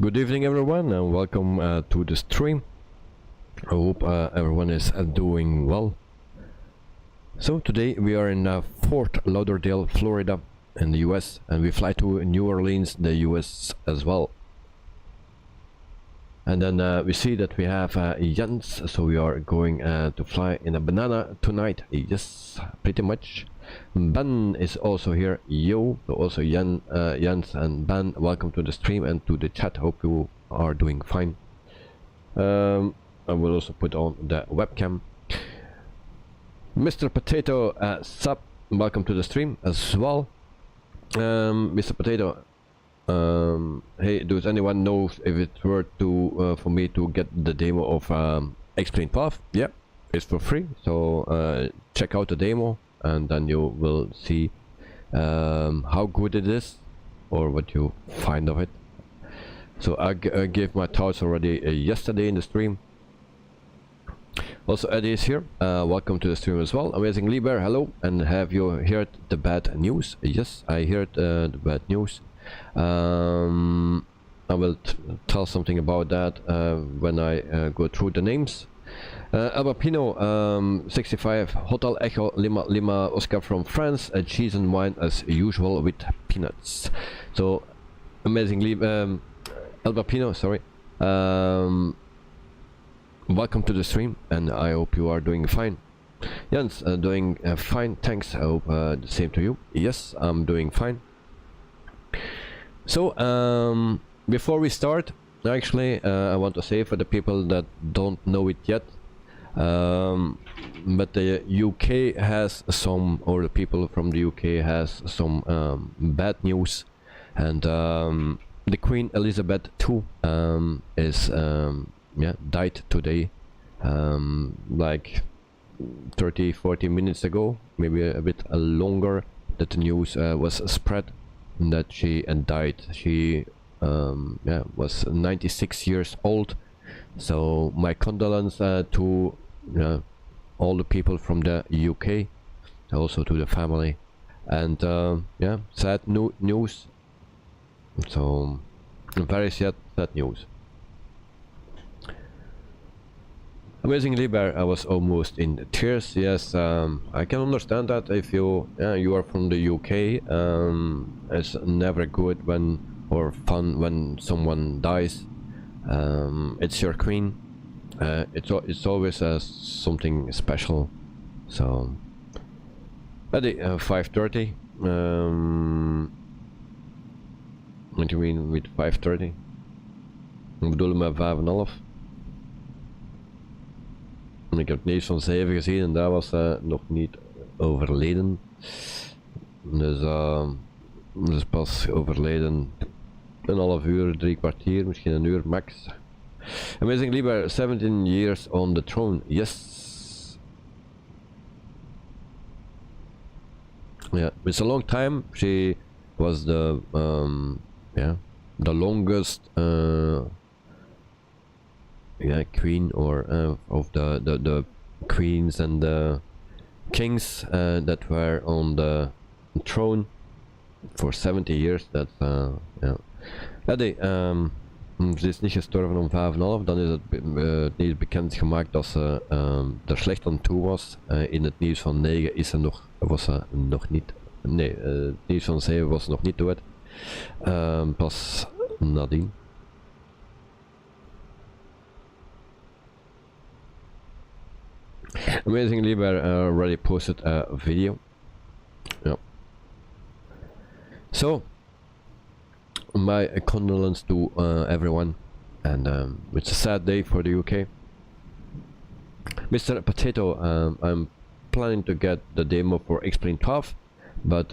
Good evening everyone and welcome to the stream. I hope everyone is doing well. So today we are in Fort Lauderdale, Florida in the US, and we fly to New Orleans, the US as well. And then we see that we have Jens, so we are going to fly in a banana tonight. Yes, pretty much. Ben is also here. Yo, so also Jens and Ben, welcome to the stream and to the chat. Hope you are doing fine. I will also put on the webcam. Mr. Potato, sup, welcome to the stream as well. Mr. Potato, hey, does anyone know if it's worth to for me to get the demo of Explain Path? Yeah, it's for free, so check out the demo and then you will see how good it is or what you find of it. So I gave my thoughts already yesterday in the stream. Also Eddie is here, welcome to the stream as well. Amazing Lieber, hello. And have you heard the bad news? Yes, I heard the bad news. I will tell something about that when I go through the names. Albapino 65 Hotel Echo Lima Lima Oscar from France, cheese and wine as usual with peanuts. So amazingly Albapino, sorry, welcome to the stream and I hope you are doing fine. Jens, doing fine, thanks. I hope the same to you. Yes, I'm doing fine. So before we start, actually I want to say for the people that don't know it yet, but the UK has some, or the people from the UK has some bad news, and the Queen Elizabeth II is died today, like 30-40 minutes ago, maybe a bit longer, that the news was spread that she died. She was 96 years old. So my condolences to all the people from the UK, also to the family, and yeah, sad news. So very sad news. Amazing Lieber, I was almost in tears. Yes, I can understand that if you you are from the UK. It's never good when, or fun when someone dies. It's your queen. It's always something special. So at 5:30. What do you mean with 5:30? Ik bedoel met 5:30. Ik heb het nieuws van 7 gezien en daar was nog niet overleden. Dus is pas overleden een half uur, 3 kwartier, misschien een uur max. Amazing Lieber, 17 years on the throne. Yes. Yeah, it's a long time. She was the the longest queen, or of the queens and the kings that were on the throne for 70 years. That ze is niet gestorven om 5:30. Dan is het nieuws bekend gemaakt dat ze er slecht aan toe was. In het nieuws van 9 is ze was ze nog niet. Nee, het nieuws van 7 was ze nog niet dood. Pas nadien. Amazing Lieber already posted a video. Yeah. So my condolences to everyone, and it's a sad day for the UK. Mr. Potato, I'm planning to get the demo for Explain Path, but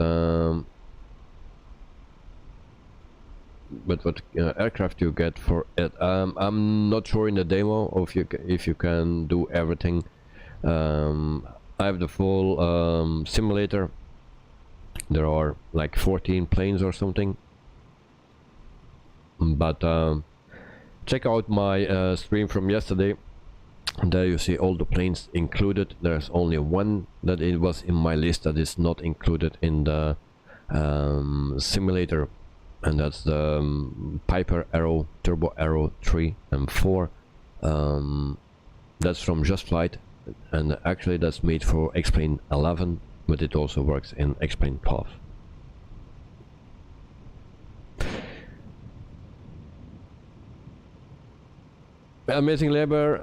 what aircraft you get for it, I'm not sure in the demo if you can do everything. I have the full simulator. There are like 14 planes or something, but check out my stream from yesterday. There you see all the planes included. There's only one that it was in my list that is not included in the simulator. and that's the Piper Arrow Turbo Arrow 3 and 4. That's from Just Flight, and actually that's made for X-Plane 11, but it also works in X-Plane 12. Amazing labor.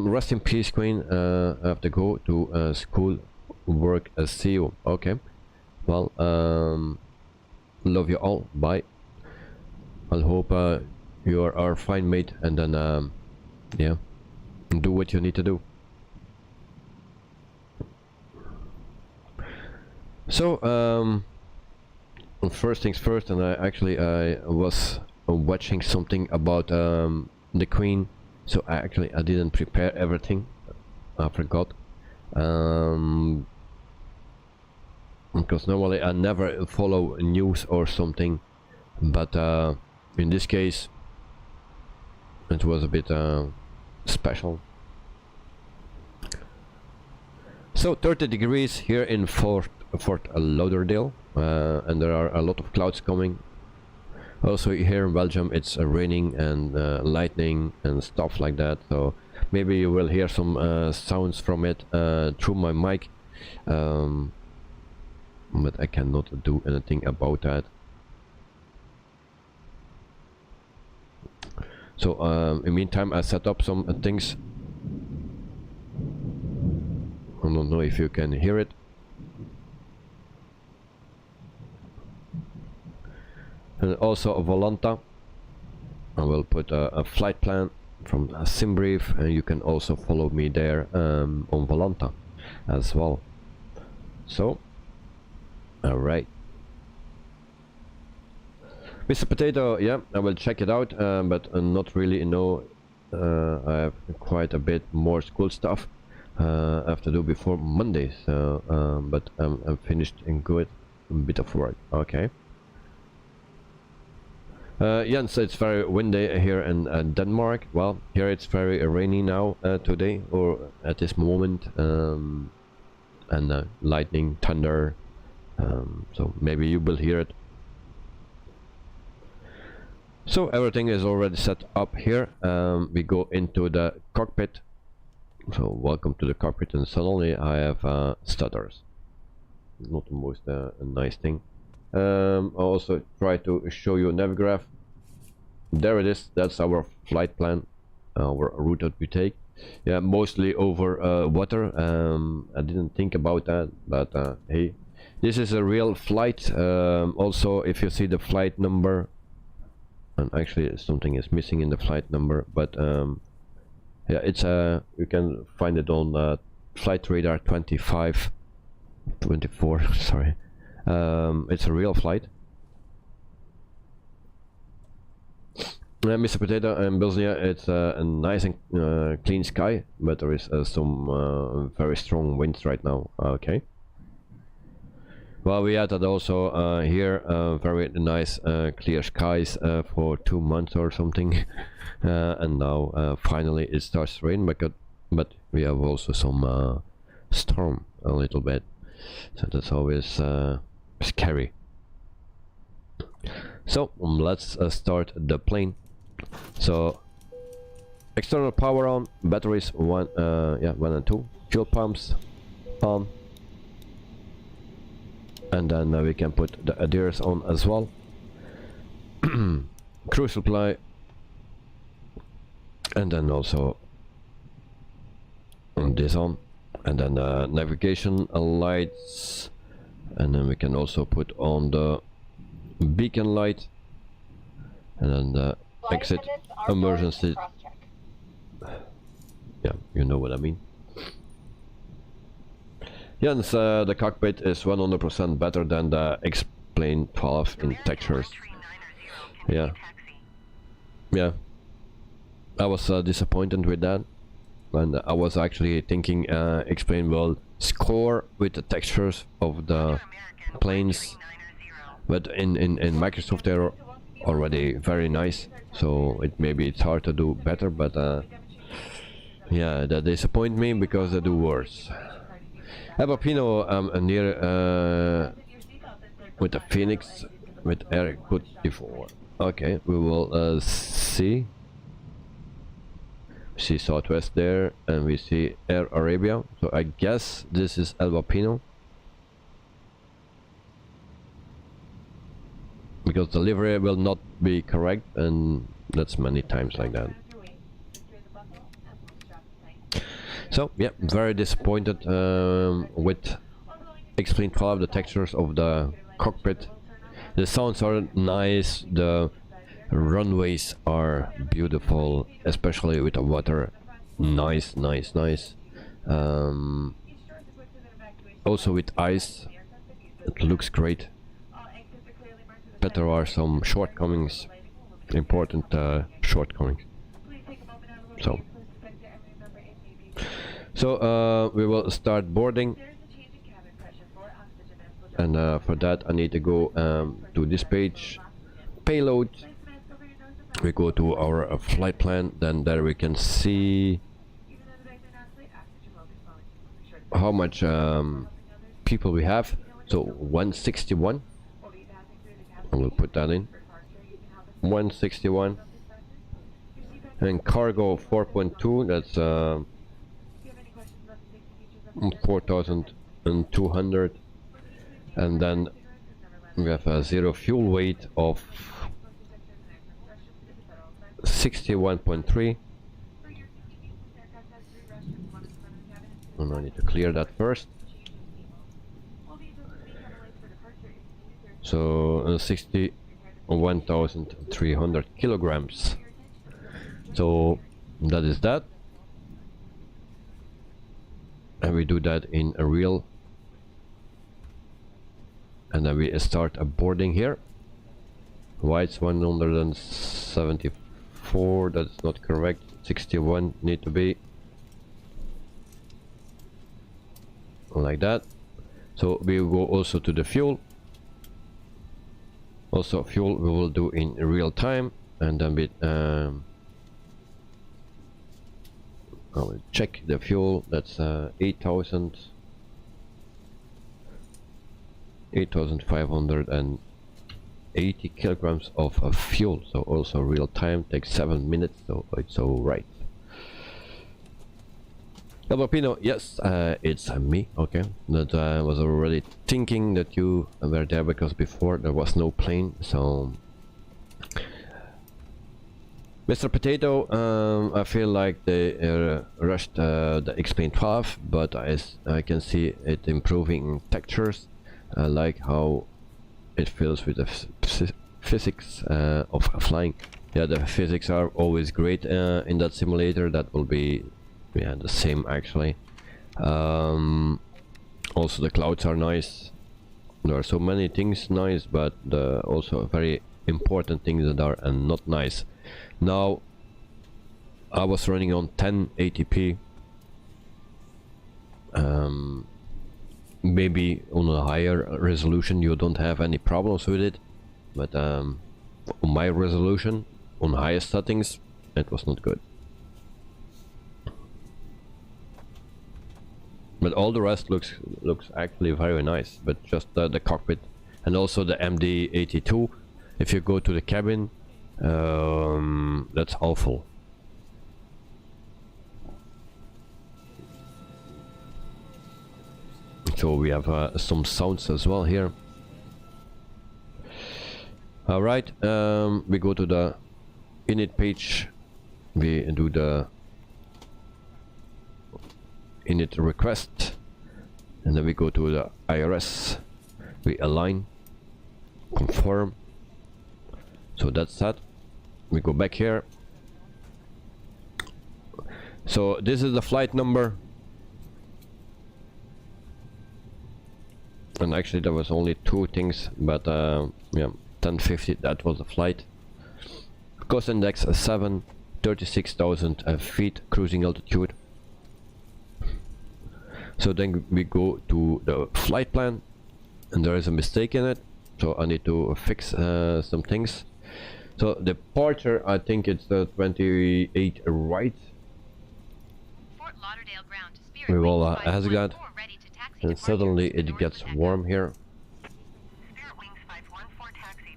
Rest in peace, Queen. I have to go to school, work. See you. Okay. Well, love you all. Bye. I'll hope you are fine, mate. And then, yeah, do what you need to do. So, first things first, and I was watching something about the Queen. So I didn't prepare everything. I forgot. Because normally I never follow news or something, but in this case it was a bit special. So 30 degrees here in Fort Lauderdale, and there are a lot of clouds coming. Also here in Belgium it's raining and lightning and stuff like that, so maybe you will hear some sounds from it through my mic, but I cannot do anything about that. So in the meantime I set up some things. I don't know if you can hear it. And also a Volanta. I will put a flight plan from SimBrief, and you can also follow me there on Volanta as well. So, alright. Mr. Potato, yeah, I will check it out, but not really, no. I have quite a bit more school stuff I have to do before Monday, so, but I'm finished in good bit of work. Okay. Jens, it's very windy here in Denmark. Well, here it's very rainy now today, or at this moment, and lightning, thunder, so maybe you will hear it. So everything is already set up here. We go into the cockpit. So welcome to the cockpit, and suddenly I have stutters. Not the most nice thing. I'll also try to show you a Navigraph. There it is. That's our flight plan, our route that we take. Yeah, mostly over water. I didn't think about that, but hey, this is a real flight. Also, if you see the flight number, and actually something is missing in the flight number, but yeah, it's you can find it on flight radar 24. Sorry. It's a real flight. Mr. Potato and Bosnia, it's a nice and clean sky, but there is some very strong winds right now. Okay. Well, we had also here very nice clear skies for 2 months or something, and now finally it starts to rain, but we have also some storm a little bit, so that's always scary. So let's start the plane. So external power on, batteries 1 and 2, fuel pumps on, and then we can put the adhers on as well. Cruise supply, and then also this on, and then navigation lights, and then we can also put on the beacon light, and then the exit emergency. Yeah, you know what I mean. Jens, the cockpit is 100% better than the X-Plane 12 in textures. Yeah. Yeah. I was disappointed with that, and I was actually thinking X-Plane will score with the textures of the planes, but in Microsoft they're already very nice, so maybe it's hard to do better, but yeah, that disappoint me because they do worse. Abapino near with the Phoenix with air good before. Okay, we will see Southwest there, and we see Air Arabia. So I guess this is El Bapino, because delivery will not be correct, and that's many times like that. So yeah, very disappointed with Explain 12, the textures of the cockpit. The sounds are nice, the runways are beautiful, especially with the water. Nice. Also with ice, it looks great. But there are some shortcomings, important shortcomings. So we will start boarding, and for that I need to go to this page, payload. We go to our flight plan, then there we can see how much people we have. So 161, I will put that in, 161, and cargo 4.2, that's 4,200, and then we have a zero fuel weight of 61.3. And I need to clear that first. So 61,300 kilograms. So that is that. And we do that in a real, and then we start a boarding here. Why it's 174, that's not correct. 61 need to be like that. So we will go also to the fuel. Also fuel we will do in real time, and then we I will check the fuel. That's 8,580 kilograms of fuel. So also real time takes 7 minutes, so it's all right. El Bapino, yes, it's me. Okay, that I was already thinking that you were there, because before there was no plane. So Mr. Potato, I feel like they rushed the Explain 12, but I can see it improving textures. I like how it feels with the physics of flying. Yeah, the physics are always great in that simulator. That will be the same actually. Also the clouds are nice. There are so many things nice, but also very important things that are not nice. Now I was running on 1080p. Maybe on a higher resolution you don't have any problems with it, but on my resolution, on highest settings, it was not good. But all the rest looks actually very nice. But just the cockpit, and also the MD82. If you go to the cabin, that's awful. So we have some sounds as well here. All right, we go to the init page. We do the init request, and then we go to the IRS. We align, confirm. So that's that. We go back here. So this is the flight number. And actually there was only two things, but yeah, 1050, that was the flight. Cost index 7, 36,000 feet cruising altitude. So then we go to the flight plan, and there is a mistake in it, so I need to fix some things. So the departure, I think it's the 28 right. Fort Lauderdale ground to Spirit We will Wings Asgard, ready to taxi and departure suddenly to it North gets Echo. warm here. Spirit Wings 514 taxi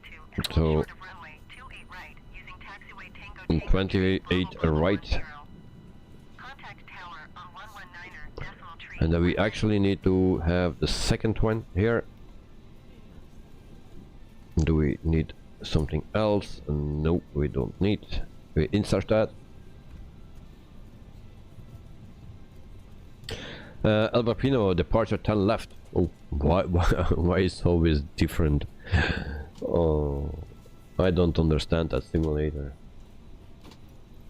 So 28 right, and then we actually need to have the second one here. Do we need something else? No, we don't need. We insert that. Alberpino, departure 10 left. Oh, why is it always different? Oh, I don't understand that simulator.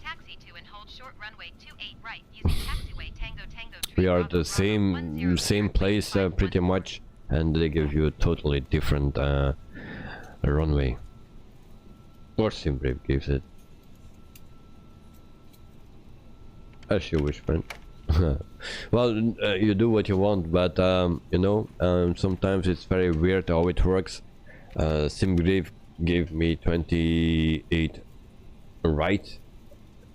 Taxi to and hold short runway 28 right using taxiway Tango Tango. We are the same place pretty much, and they give you a totally different runway. Or SimBrave gives it. As you wish, friend. Well, you do what you want, but you know, sometimes it's very weird how it works. SimBrave gave me 28 right.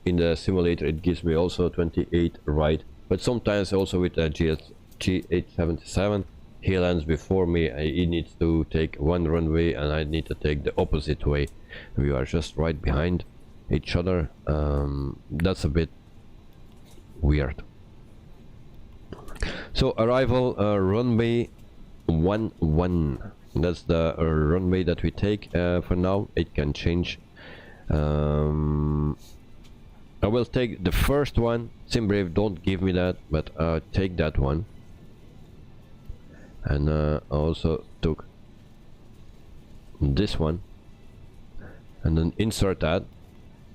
In the simulator it gives me also 28 right, but sometimes also with G877 he lands before me. He needs to take one runway and I need to take the opposite way. We are just right behind each other. That's a bit weird. So arrival runway 11. That's the runway that we take for now. It can change. I will take the first one. SimBrave don't give me that, but take that one. And I also took this one, and then insert that,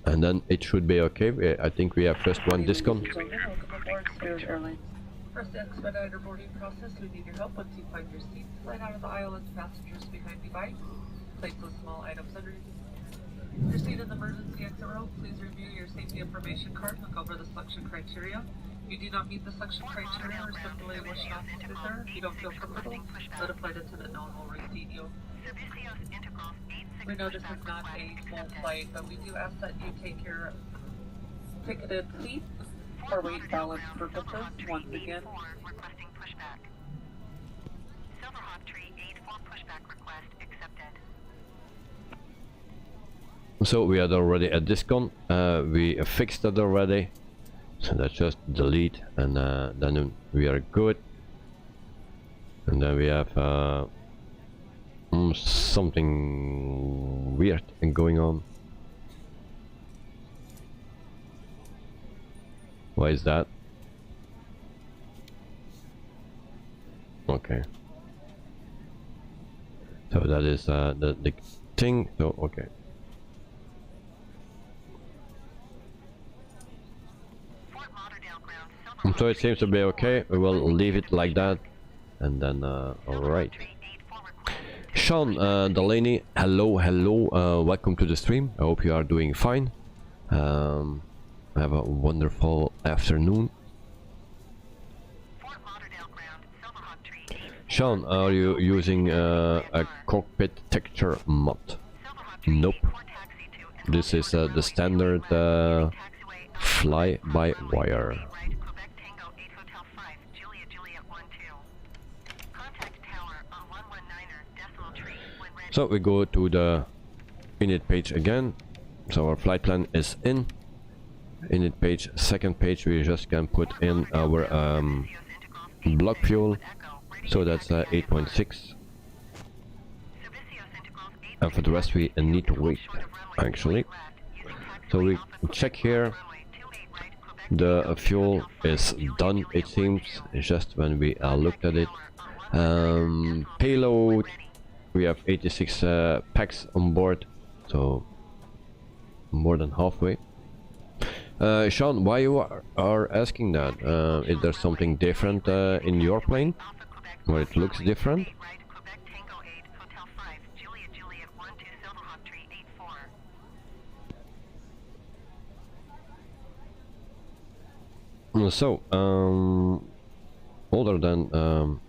and then it should be okay. I think we have just one discount. First expediter boarding process, we need your help once you find your seat. Slide out of the aisle and passengers behind you by. Place those small items under your seat in the emergency exit row. Please review your safety information card. Look over the selection criteria. If you do not meet the selection criteria or simply wish not to sit there, if you don't feel comfortable, let a flight attendant know and we'll reseat you. We know this is not a full flight, but we do ask that you take your ticketed seat for weight balance purposes. Once again, so we had already a discount. We fixed it already, so let's just delete, and then we are good. And then we have something weird going on. Why is that? Okay. So that is the thing. So okay. So it seems to be okay. We will leave it like that, and then alright. Sean Delaney, hello, welcome to the stream. I hope you are doing fine. Have a wonderful afternoon. Sean, are you using a cockpit texture mod? Nope. This is the standard fly-by-wire. So we go to the init page again. So our flight plan is in. Init page, second page, we just can put in our block fuel. So that's 8.6. And for the rest we need to wait, actually. So we check here. The fuel is done, it seems, just when we looked at it. Payload, we have 86 packs on board, so more than halfway. Sean, why you are asking that? Is there something different in your plane, where it looks different? So, other than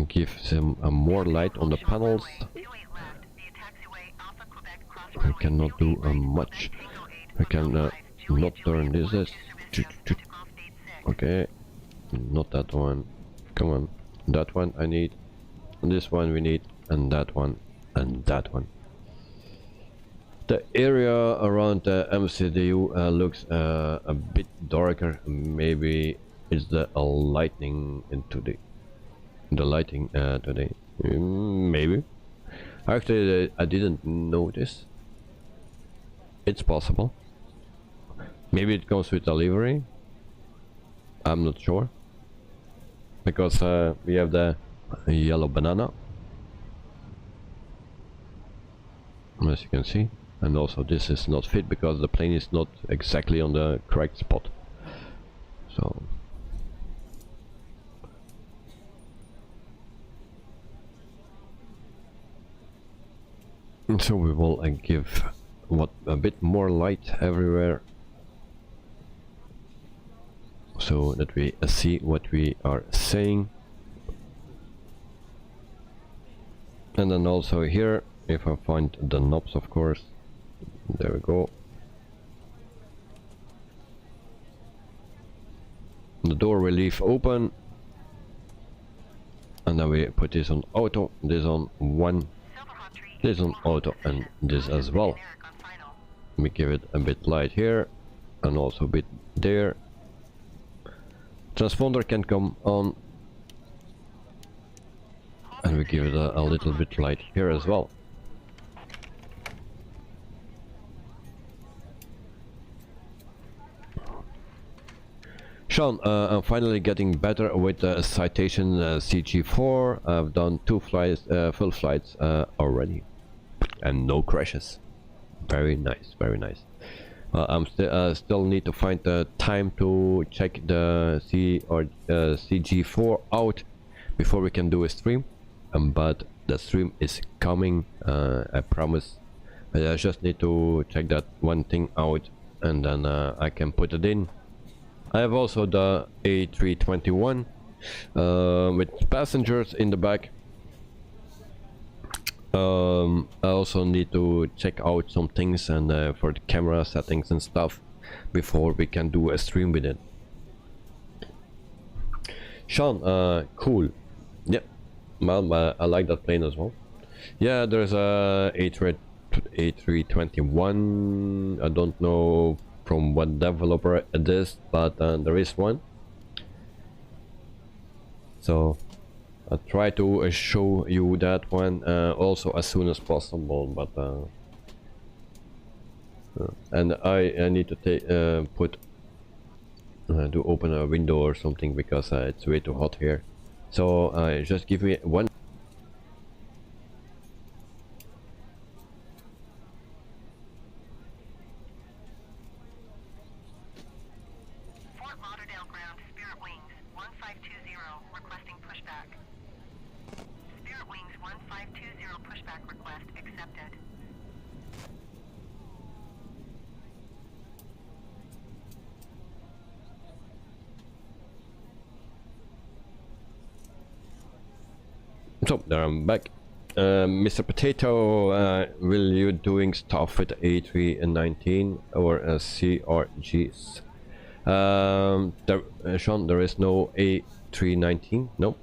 give some more light on the panels, we cannot do much. We can not turn this. Okay, not that one. Come on, that one I need. This one we need, and that one, and that one. The area around the MCDU looks a bit darker. Maybe it's the lighting into the lighting today. Maybe. Actually, I didn't notice. It's possible. Maybe it comes with a livery. I'm not sure. Because we have the yellow banana. As you can see. And also this is not fit because the plane is not exactly on the correct spot. So we will give a bit more light everywhere, so that we see what we are saying. And then also here, if I find the knobs, of course, there we go. The door will leave open, and then we put this on auto, this on 1, this on auto, and this as well. We give it a bit light here, and also a bit there. Transponder can come on, and we give it a little bit light here as well. Sean, I'm finally getting better with the Citation CG4. I've done 2 flights, full flights already, and no crashes. Very nice, very nice. I'm still need to find the time to check the CG4 out before we can do a stream. But the stream is coming, I promise. I just need to check that one thing out, and then I can put it in. I have also the A321 with passengers in the back. I also need to check out some things and for the camera settings and stuff before we can do a stream with it. Sean, cool. Yeah, well, I like that plane as well. Yeah, there's a A321. I don't know from what developer it is, but there is one. So I'll try to show you that one also as soon as possible, but and I need to take to open a window or something because it's way too hot here. So just give me one. Fort Lauderdale ground, Spirit Wings 1520 requesting pushback. Spirit Wings 1520 pushback request accepted. So there I'm back. Mr. Potato, will you doing stuff with A319 or CRGs? Sean, there is no A319, no.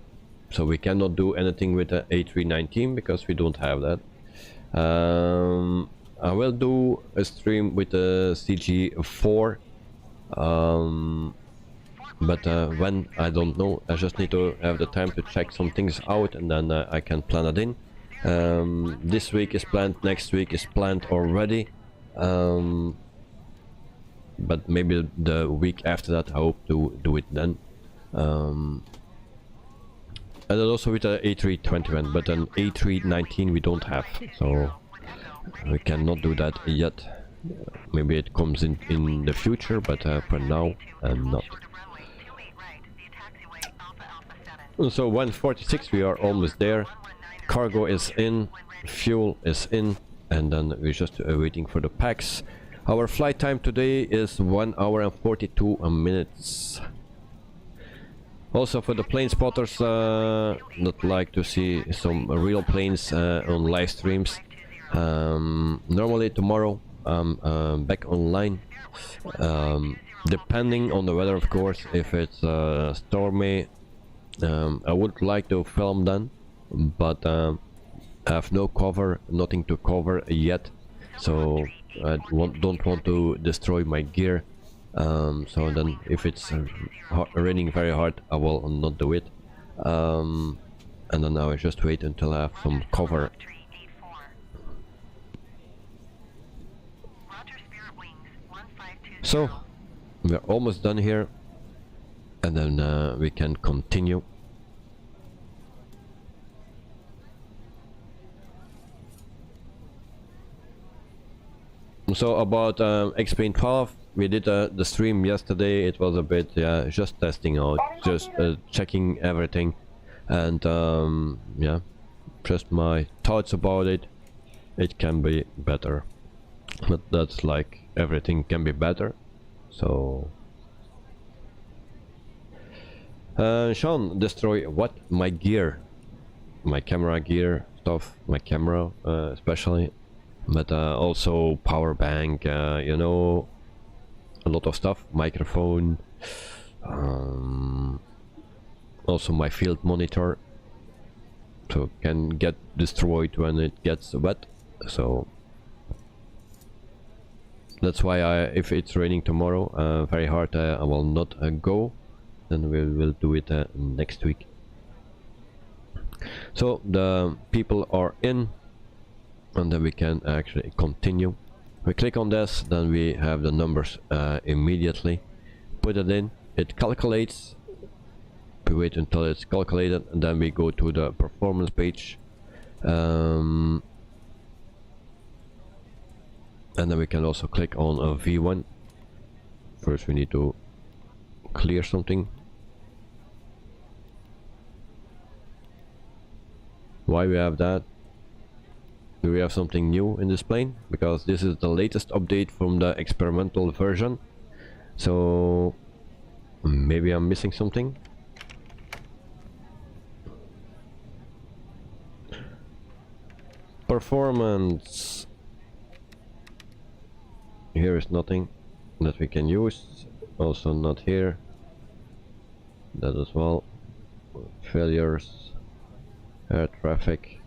So we cannot do anything with the A319 because we don't have that. I will do a stream with the CG4. But when, I don't know. I just need to have the time to check some things out, and then I can plan it in. This week is planned, next week is planned already, but maybe the week after that I hope to do it then. And then also with the A321, but an A319 we don't have, so we cannot do that yet. Maybe it comes in the future, but for now not. So 146, we are almost there. Cargo is in, fuel is in, and then we're just waiting for the packs. Our flight time today is 1 hour and 42 minutes. Also for the plane spotters that like to see some real planes on live streams, normally tomorrow I'm back online, depending on the weather, of course. If it's stormy, I would like to film then, but I have no cover, nothing to cover yet, so I don't want to destroy my gear. So then if it's raining very hard, I will not do it. And then I will just wait until I have some cover. So we're almost done here, and then we can continue. So about X-Plane 12, we did the stream yesterday. It was a bit, yeah, just testing out, just checking everything, and yeah, just my thoughts about it. It can be better, but that's like everything can be better. So Sean, destroy what? My gear, my camera gear stuff, my camera especially, but also power bank, you know, a lot of stuff, microphone, also my field monitor, so can get destroyed when it gets wet. So that's why if it's raining tomorrow very hard, I will not go. Then we will do it next week. So the people are in, and then we can actually continue. We click on this, then we have the numbers immediately. Put it in, it calculates. We wait until it's calculated, and then we go to the performance page. And then we can also click on a V1. First we need to clear something. Why we have that? Do we have something new in this plane? Because this is the latest update from the experimental version. So maybe I'm missing something. Performance. Here is nothing that we can use. Also not here. That as well. Failures. Air traffic.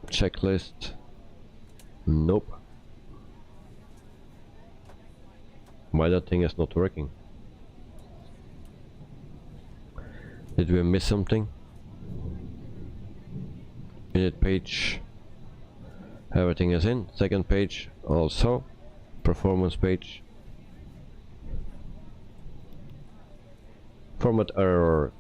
Checklist. Nope. Why that thing is not working? Did we miss something? Init page. Everything is in. Second page also. Performance page. Format error.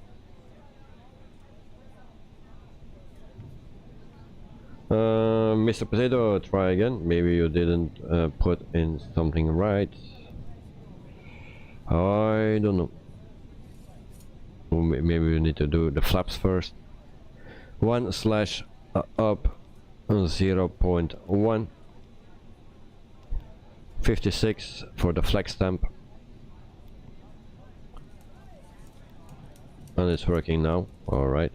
Mr. Potato, try again. Maybe you didn't put in something right. I don't know. Maybe we need to do the flaps first. 1/up 0.1. 56 for the flex stamp. And it's working now. Alright.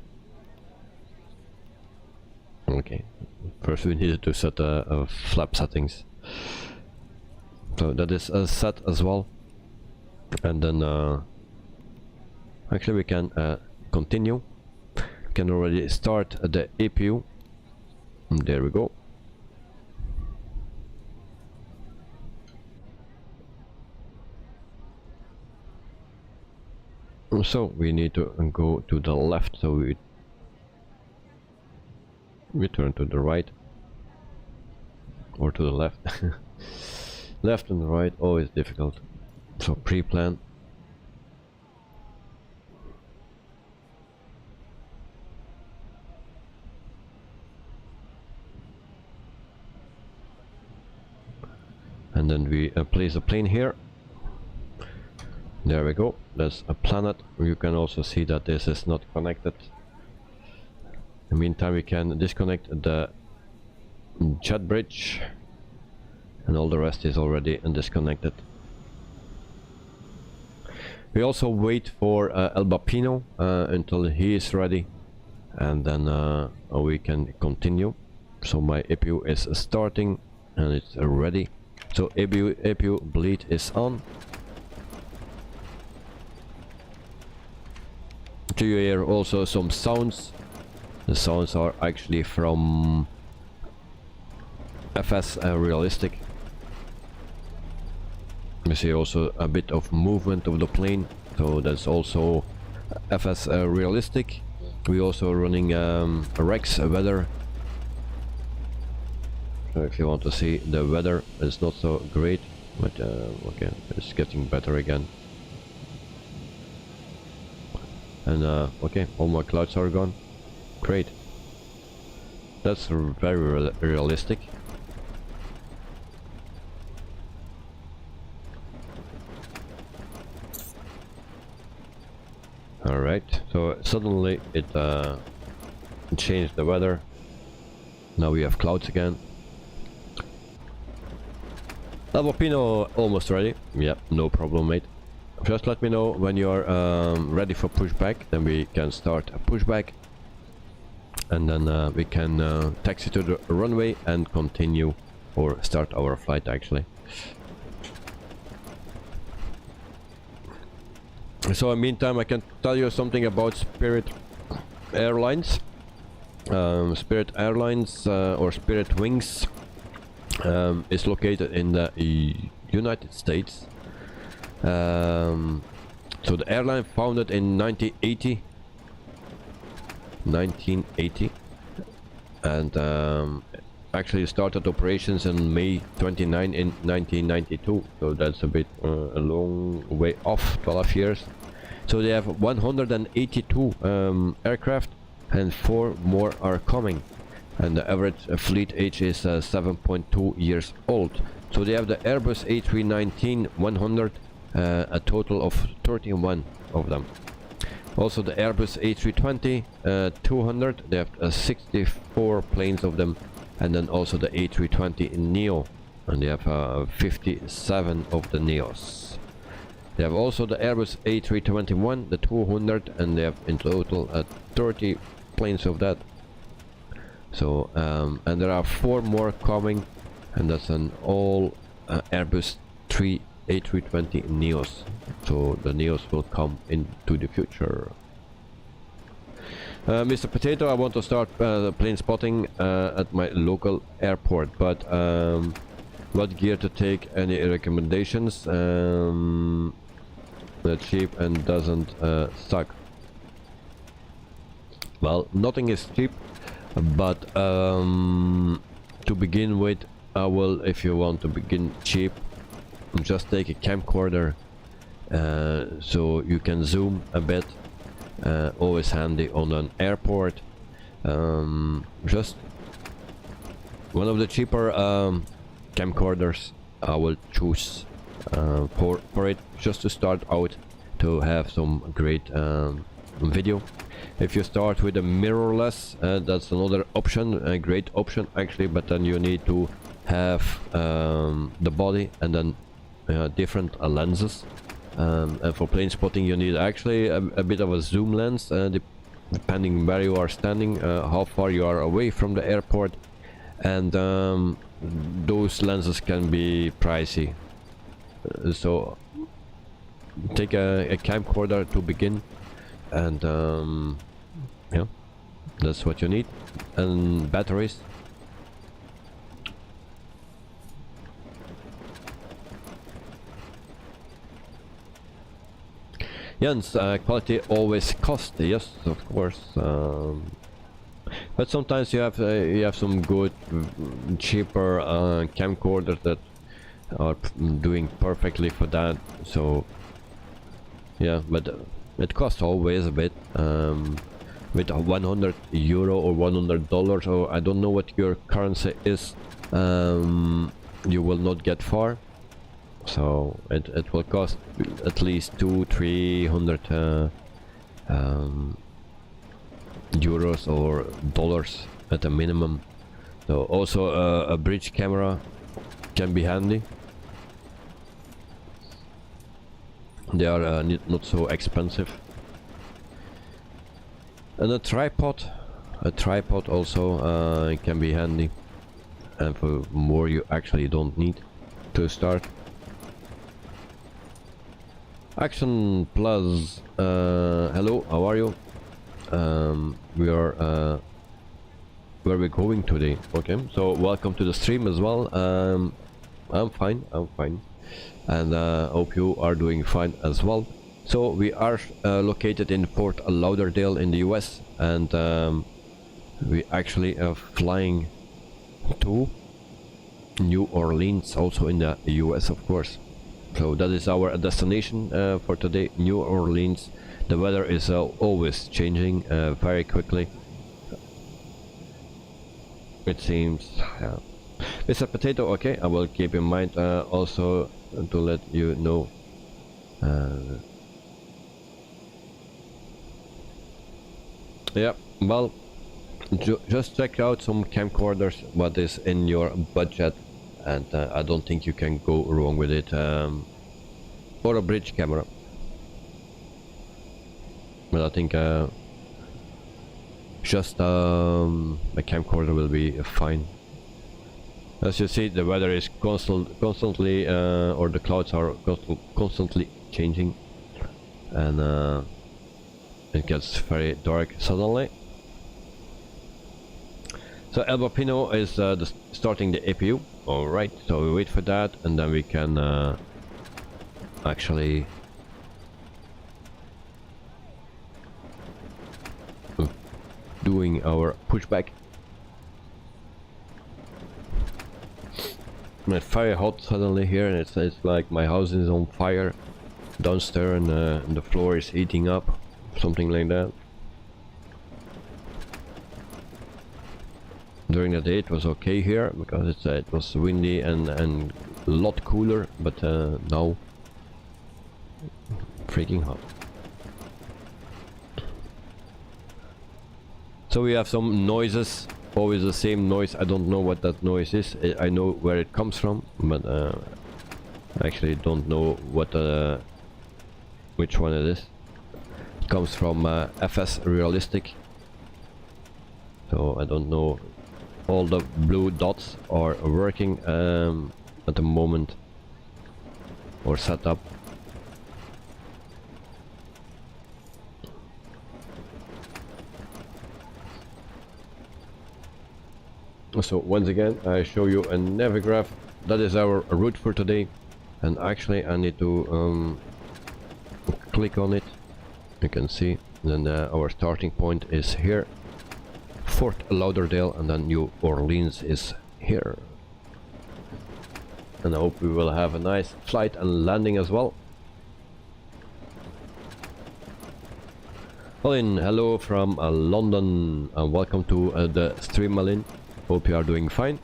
Okay. First we needed to set flap settings. So that is set as well. And then actually we can continue. Can already start the APU. And there we go. So we need to go to the left, so we turn to the right or to the left. Left and right, always difficult. So pre-plan. And then we place a plane here. There we go. That's a planet. You can also see that this is not connected. In the meantime, we can disconnect the jet bridge, and all the rest is already disconnected. We also wait for El Bapino until he is ready, and then we can continue. So my APU is starting and it's ready. So APU bleed is on. Do you hear also some sounds? The sounds are actually from FS Realistic. You see also a bit of movement of the plane, so that's also FS Realistic. We also running Rex weather. So if you want to see the weather, it's not so great, but okay, it's getting better again. And okay, all my clouds are gone. Great. That's very realistic. Alright, so suddenly it changed the weather. Now we have clouds again. Lavopino almost ready. Yep, no problem, mate. Just let me know when you're ready for pushback, then we can start a pushback. And then we can taxi to the runway and continue, or start our flight actually. So in the meantime, I can tell you something about Spirit Airlines. Spirit Airlines or Spirit Wings is located in the United States. So the airline founded in 1980 and actually started operations in May 29 in 1992, so that's a bit a long way off, 12 years. So they have 182 aircraft and 4 more are coming, and the average fleet age is 7.2 years old. So they have the Airbus A319-100, a total of 31 of them. Also the Airbus A320-200, they have 64 planes of them, and then also the A320neo, and they have 57 of the neos. They have also the Airbus A321, the 200, and they have in total 30 planes of that. So and there are 4 more coming, and that's an all Airbus A320 neos. So the neos will come into the future. Mr. Potato, I want to start plane spotting at my local airport, but what gear to take? Any recommendations? That's cheap and doesn't suck. Well, nothing is cheap, but to begin with, I will, if you want to begin cheap, just take a camcorder so you can zoom a bit. Always handy on an airport. Just one of the cheaper camcorders I will choose for it, just to start out, to have some great video. If you start with a mirrorless, that's another option, a great option actually, but then you need to have the body and then different lenses. And for plane spotting you need actually a bit of a zoom lens, depending where you are standing, how far you are away from the airport, and those lenses can be pricey. So take a camcorder to begin, and yeah, that's what you need, and batteries. Yes, quality always costs. Yes, of course. But sometimes you have some good, cheaper camcorders that are doing perfectly for that. So yeah, but it costs always a bit. With €100 or $100, or I don't know what your currency is, you will not get far. So it will cost at least 200-300 euros or dollars at a minimum. So also a bridge camera can be handy. They are not so expensive. And a tripod also can be handy, and for more you actually don't need to start. Action Plus, hello, how are you? we are where we're going today. Okay, so welcome to the stream as well. I'm fine, and hope you are doing fine as well. So we are located in Fort Lauderdale in the US, and we actually are flying to New Orleans, also in the US, of course. So that is our destination for today, New Orleans. The weather is always changing very quickly, it seems. Mr. Potato, okay, I will keep in mind also to let you know. Yeah, well, just check out some camcorders, what is in your budget, and I don't think you can go wrong with it. Or a bridge camera. But I think just a camcorder will be fine. As you see, the weather is constantly, or the clouds are constantly changing, and it gets very dark suddenly. So El Bapino is starting the APU. Alright, so we wait for that, and then we can actually doing our pushback. It's very hot suddenly here, and it's like my house is on fire downstairs, and the floor is heating up, something like that. During the day it was okay here because it was windy and a lot cooler, but now freaking hot. So we have some noises, always the same noise. I don't know what that noise is. I know where it comes from, but I actually don't know what which one it is. It comes from FS Realistic, so I don't know. All the blue dots are working at the moment, or set up. So once again I show you a navigraph. That is our route for today, and actually I need to click on it. You can see then our starting point is here, Fort Lauderdale, and then New Orleans is here. And I hope we will have a nice flight and landing as well. Colin, hello from London, and welcome to the stream, Malin. Hope you are doing fine.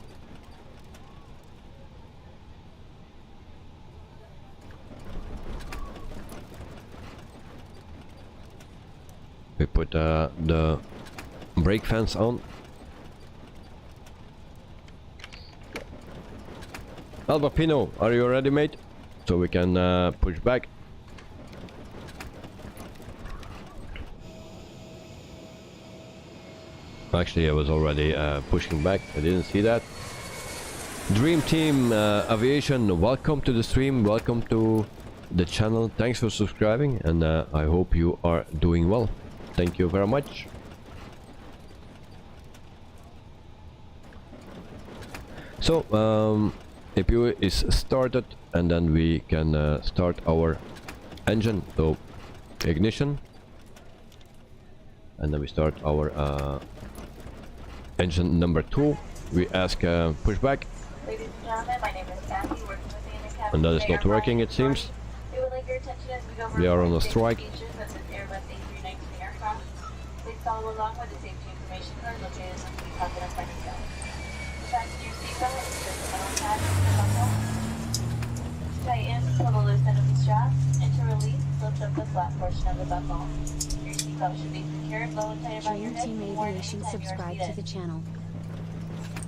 We put the brake fans on. Albapino, are you ready, mate? So we can push back. Actually, I was already pushing back. I didn't see that. Dream Team Aviation, welcome to the stream. Welcome to the channel. Thanks for subscribing, and I hope you are doing well. Thank you very much. So APU is started, and then we can start our engine. So ignition, and then we start our engine number 2. We ask pushback. Ladies and gentlemen, my name is Kathy, working with the Academy. And that is not working, it seems. We would like your attention as we go over We are on a strike. features of this Airbus A319 aircraft. Please follow along with the safety information card located in the seat pocket in front of you. Fasten your seatbelt and strip the metal pad from the buckle. To tighten, pull the loose end of the strap, and to release, lift up the flat portion of the buckle. Your seatbelt should be secured, low and tight about your Dream neck Team before Aviation, anytime you are subscribe to seated. the channel.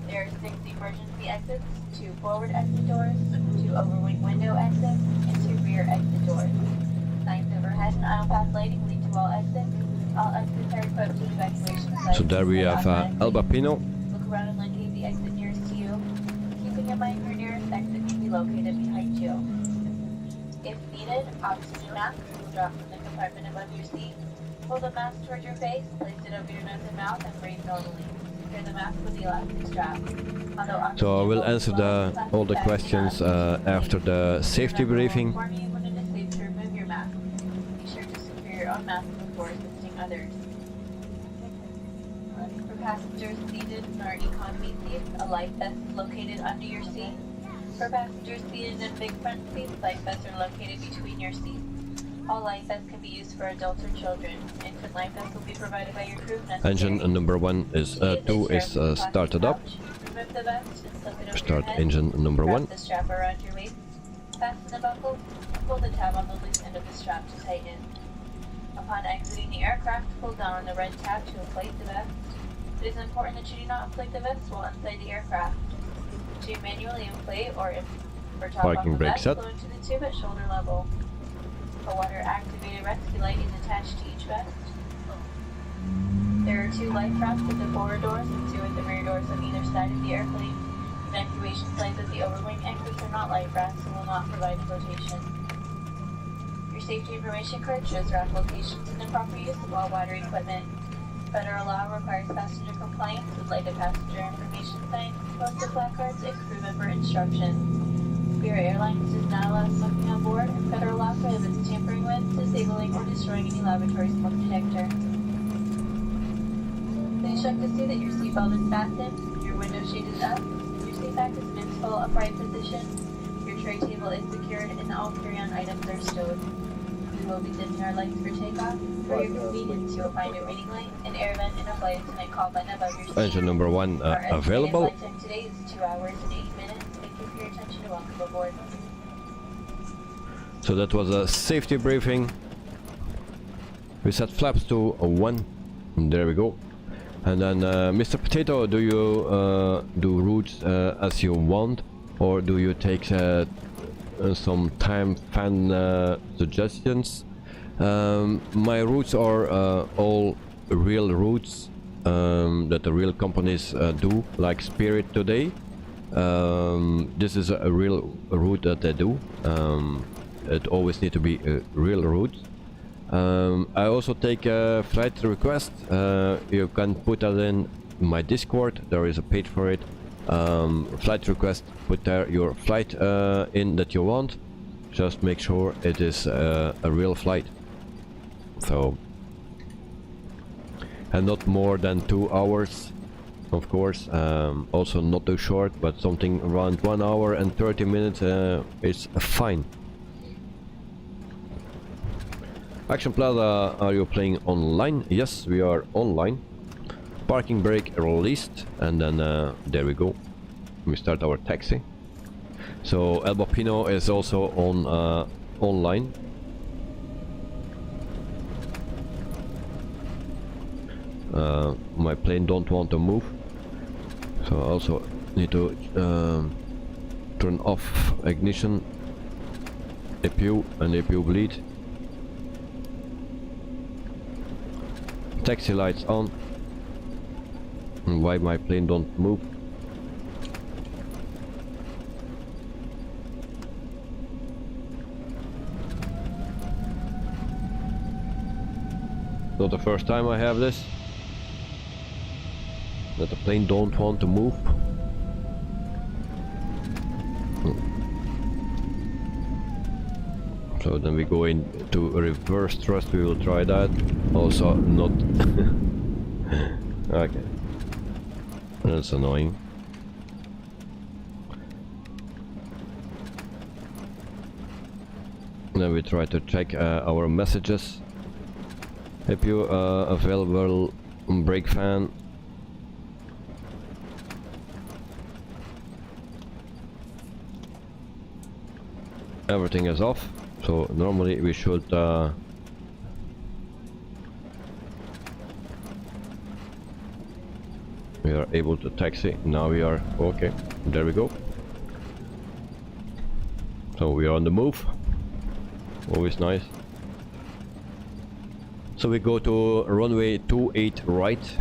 There are 6 emergency exits, 2 forward exit doors, 2 overwing window exits, and 2 rear exit doors. Signs overhead and aisle path lighting lead to all exits. All exits are equipped with evacuation sites. So there we have Albapino. Look around and locate the exit nearest to you. Keeping in mind your nearest exit may be located behind you. If needed, oxygen mask will drop from the compartment above your seat. Hold the mask toward your face, place it over your nose and mouth, and breathe normally. Secure the mask with the elastic strap. So I will answer all the questions after the safety briefing. When it is safe to remove your mask. Be sure to secure your own mask before assisting others. For passengers seated in our economy seats, a life vest is located under your seat. For passengers seated in big front seats, life vests are located between your seats. All life vests can be used for adults or children. Infant life vests will be provided by your crew. Engine number 1 is 2 is started up. Remove the vest and slip it over Start your head. engine number 1. Wrap the strap around your waist. Fasten the buckle and pull the tab on the loose end of the strap to tighten. Upon exiting the aircraft, pull down on the red tab to inflate the vest. It is important that you do not inflate the vest while inside the aircraft. To manually inflate or top Parking off the brake vest, set. blow into the tube at shoulder level. A water-activated rescue light is attached to each vest. There are 2 life rafts at the forward doors and 2 at the rear doors on either side of the airplane. Evacuation flights at the overwing exits are not life rafts and will not provide flotation. Your safety information card shows raft locations and the proper use of all water equipment. Federal law requires passenger compliance with lighted passenger information signs, posted placards, and crew member instructions. Spirit Airlines does not allow smoking on board, and federal law prohibits tampering with, disabling, or destroying any laboratory smoke detector. Please check to see that your seatbelt is fastened, your window shade is up, your seat back is in its full upright position, your tray table is secured, and all carry-on items are stowed. We will be dimming our lights for takeoff. For your convenience, you will find a reading light, an air vent, and a flight attendant call button above your seat. Engine number 1 Our estimated available. flight time today is 2 hours and 8 minutes. Thank you for your attention and welcome aboard. So that was a safety briefing. We set flaps to 1. There we go. And then Mr. Potato, do you do routes as you want, or do you take some time fan suggestions? My routes are all real routes that the real companies do, like Spirit today. This is a real route that they do. It always need to be a real route. I also take a flight request. You can put that in my Discord. There is a page for it. Flight request. Put there your flight in that you want. Just make sure it is a real flight. So, and not more than 2 hours, of course. Also not too short, but something around 1 hour and 30 minutes is fine. Action Plaza, are you playing online? Yes, we are online. Parking brake released, and then there we go. We start our taxi. So El Bopino is also on online. My plane don't want to move, so I also need to turn off ignition, APU and APU bleed. Taxi lights on. And why my plane don't move? Not the first time I have this, that the plane don't want to move. So then we go into reverse thrust. We will try that. Also not. Okay, that's annoying. Then we try to check our messages. If you available brake fan. Everything is off, so normally we should we are able to taxi. Now we are okay. There we go. So we are on the move. Always nice. So we go to runway 28 right,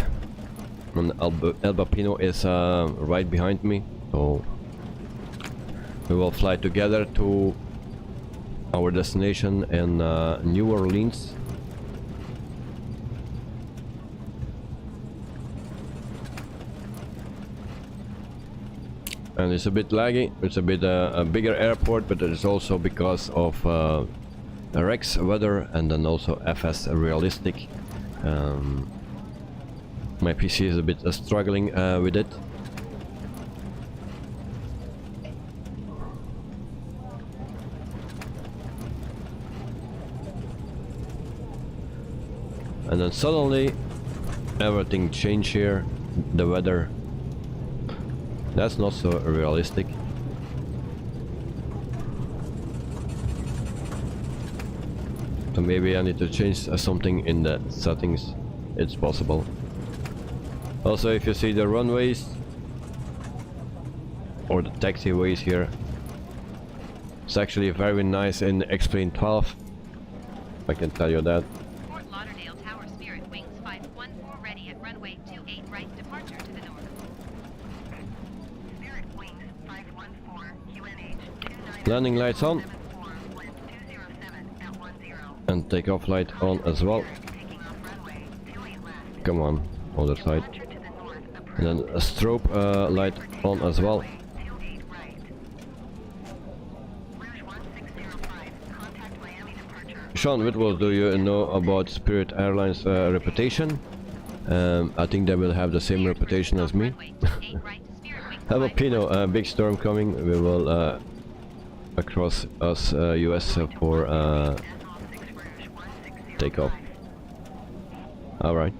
and El Bopino is right behind me. So we will fly together to our destination in New Orleans. and it's a bit laggy. It's a bit a bigger airport, but it is also because of Rex weather and then also FS realistic. My PC is a bit struggling with it. And then suddenly everything changed here. The weather. That's not so realistic. So maybe I need to change something in the settings. It's possible. Also, if you see the runways or the taxiways here, it's actually very nice in X-Plane 12. I can tell you that. Fort Lauderdale Tower Spirit Wings 514 ready at runway 28 right, departure to the north. Spirit Wings 514 QNH 29 Landing lights on. 207 at 10. And takeoff light on as well. Taking off runway 28 left. Come on, other side. Departure to the north. And then a strobe light on as well. 28 right. Rouge 1605. Contact Miami departure. Sean Whitwell, do you know about Spirit Airlines reputation? I think they will have the same reputation as me. Have a Pino, a big storm coming. We will across us US for takeoff. Alright.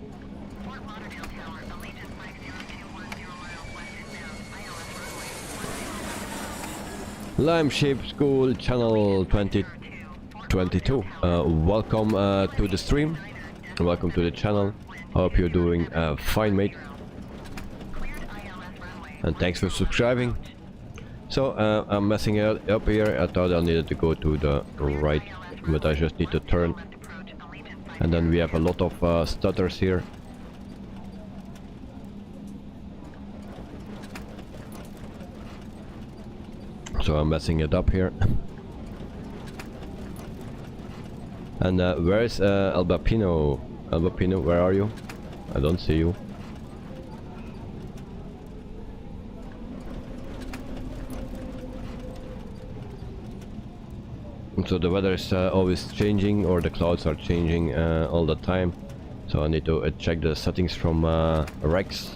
Fort Lauderdale Tower, Allegiant 50210 miles west inbound, ILS runway 10. Lime Shape School Channel 2022. Welcome to the stream. Welcome to the channel. Hope you're doing fine, mate. And thanks for subscribing. So I'm messing it up here. I thought I needed to go to the right, but I just need to turn. And then we have a lot of stutters here. So I'm messing it up here. And where is Albapino? Albapino, where are you? I don't see you. So the weather is always changing, or the clouds are changing all the time. So I need to check the settings from Rex.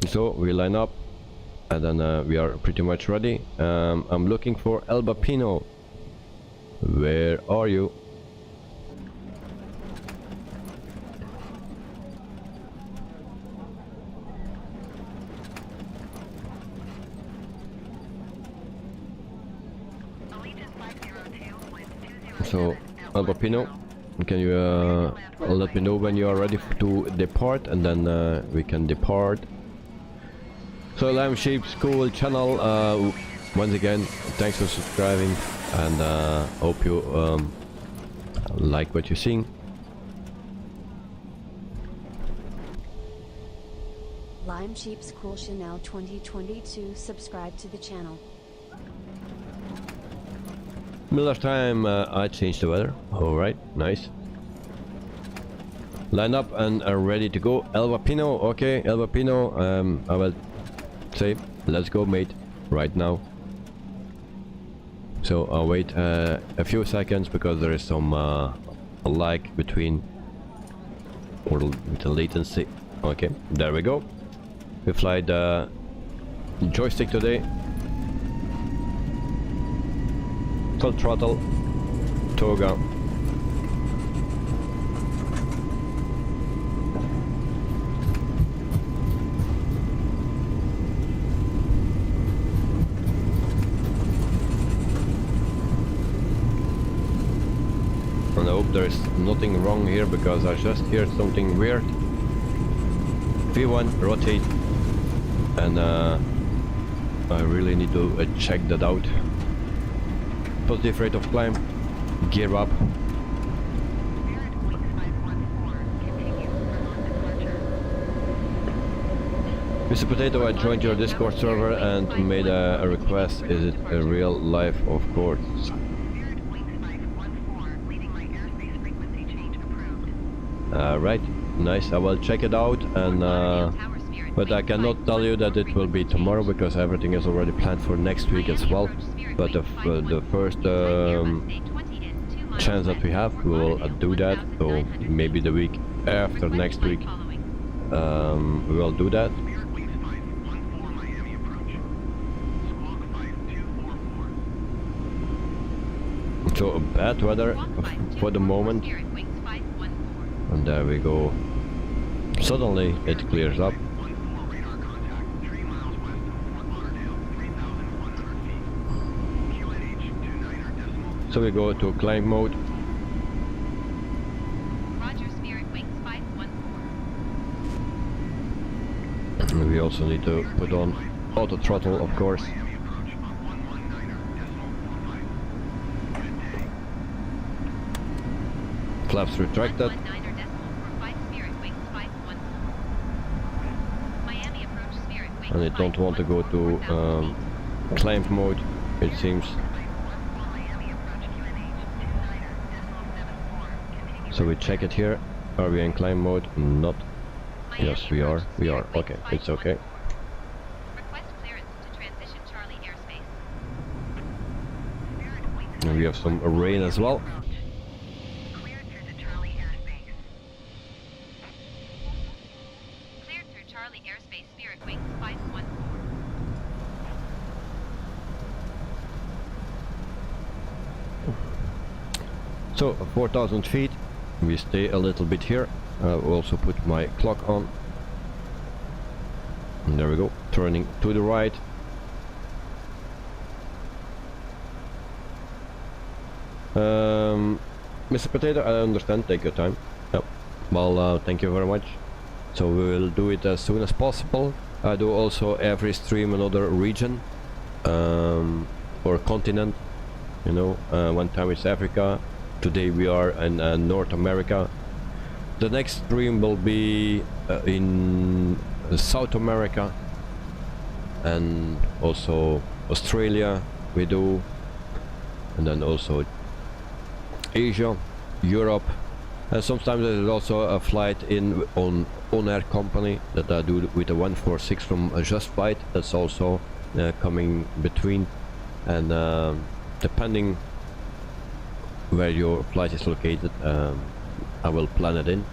So we line up, and then we are pretty much ready. I'm looking for Albapino. Where are you? So, Albapino, can you let me know when you are ready to depart, and then we can depart. So, Lime Shape School channel, once again, thanks for subscribing, and hope you like what you're seeing. Lime Sheep School Chanel 2022. Subscribe to the channel. Last time I changed the weather. Alright, nice. Line up and are ready to go. Albapino, okay, Albapino, I will say, let's go, mate, right now. So I'll wait a few seconds because there is some lag between, or the latency. Okay, there we go. We fly the joystick today. Full throttle, toga. And I hope there is nothing wrong here, because I just heard something weird. V1 rotate, and I really need to check that out. Positive rate of climb, gear up. Mr. Potato, I joined your Discord server and made a request. Is it a real life? Of course. Right, nice. I will check it out, and But I cannot tell you that it will be tomorrow because everything is already planned for next week as well. But the first chance that we have, we will do that. So maybe the week after next week, we will do that. So bad weather for the moment, and there we go. Suddenly it clears up. So we go to climb mode. Roger, Spirit Wings 514. And we also need to put on auto throttle, of course. Flaps retracted. And I don't want to go to climb mode, it seems. So we check it here. Are we in climb mode? Not. Yes, we are. We are. Okay, it's okay. Request clearance to transition Charlie airspace. And we have some rain as well. Cleared through the Charlie airspace. Cleared through Charlie airspace, Spirit Wings 514. So 4,000 feet. We stay a little bit here. I'll also put my clock on. And there we go. Turning to the right. Mr. Potato, I understand. Take your time. Yep. Well, thank you very much. So we will do it as soon as possible. I do also every stream another region or continent. You know, one time it's Africa. Today we are in North America. The next stream will be in South America and also Australia we do, and then also Asia, Europe, and sometimes there is also a flight on air company that I do with a 146 from Just Flight. That's also coming between, and depending where your flight is located, I will plan it in.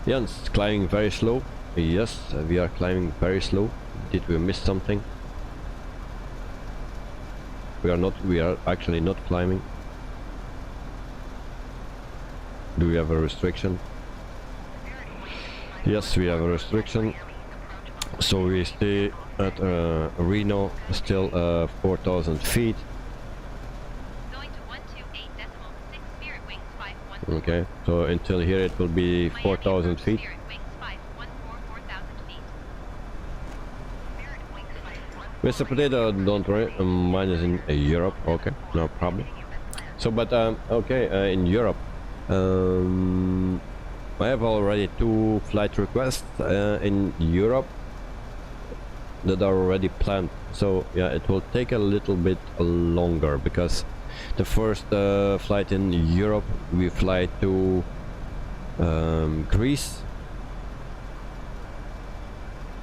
Yeah, it's climbing very slow. Yes, we are climbing very slow. Did we miss something? We are not. We are actually not climbing. Do we have a restriction? Yes, we have a restriction. So we stay at Reno, still 4,000 feet. Okay, so until here it will be 4,000 feet. Mr. Potato, don't worry, mine is in Europe. Okay, no problem. So, but okay, in Europe, I have already 2 flight requests in Europe that are already planned. So yeah, it will take a little bit longer because the first flight in Europe, we fly to Greece,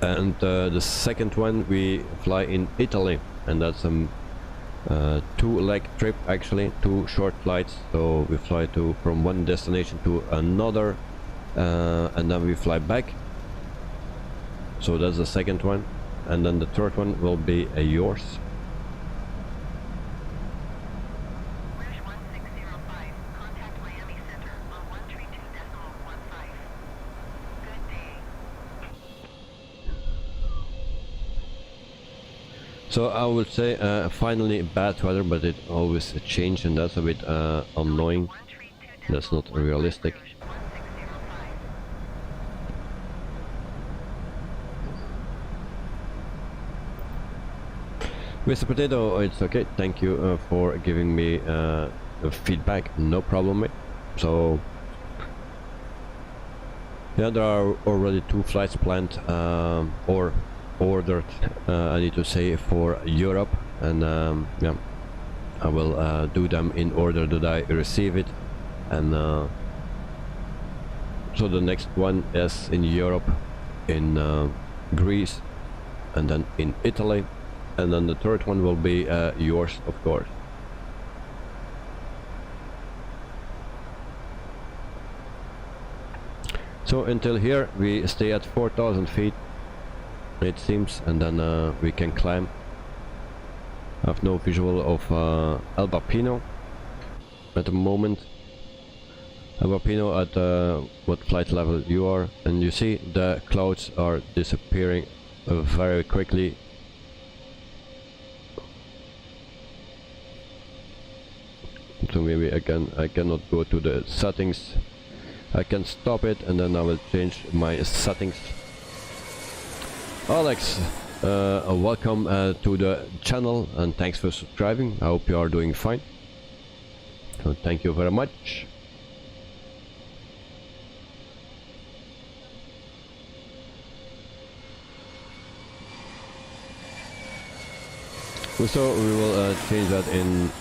and the second one we fly in Italy, and that's a 2-leg trip, actually 2 short flights. So we fly from one destination to another, and then we fly back. So that's the second one, and then the third one will be yours. So I would say finally bad weather, but it always changes, and that's a bit annoying. That's not realistic. Mr. Potato, it's okay. Thank you for giving me feedback. No problem, mate. So yeah, there are already 2 flights planned or ordered, I need to say, for Europe, and yeah, I will do them in order that I receive it, and so the next one is in Europe in Greece, and then in Italy, and then the third one will be yours, of course. So until here we stay at 4,000 feet, it seems, and then we can climb. I have no visual of El Bapino at the moment. El Bapino at what flight level you are, and you see the clouds are disappearing very quickly. So maybe again I cannot go to the settings. I can stop it and then I will change my settings. Alex, welcome to the channel and thanks for subscribing. I hope you are doing fine. So thank you very much. So we will change that in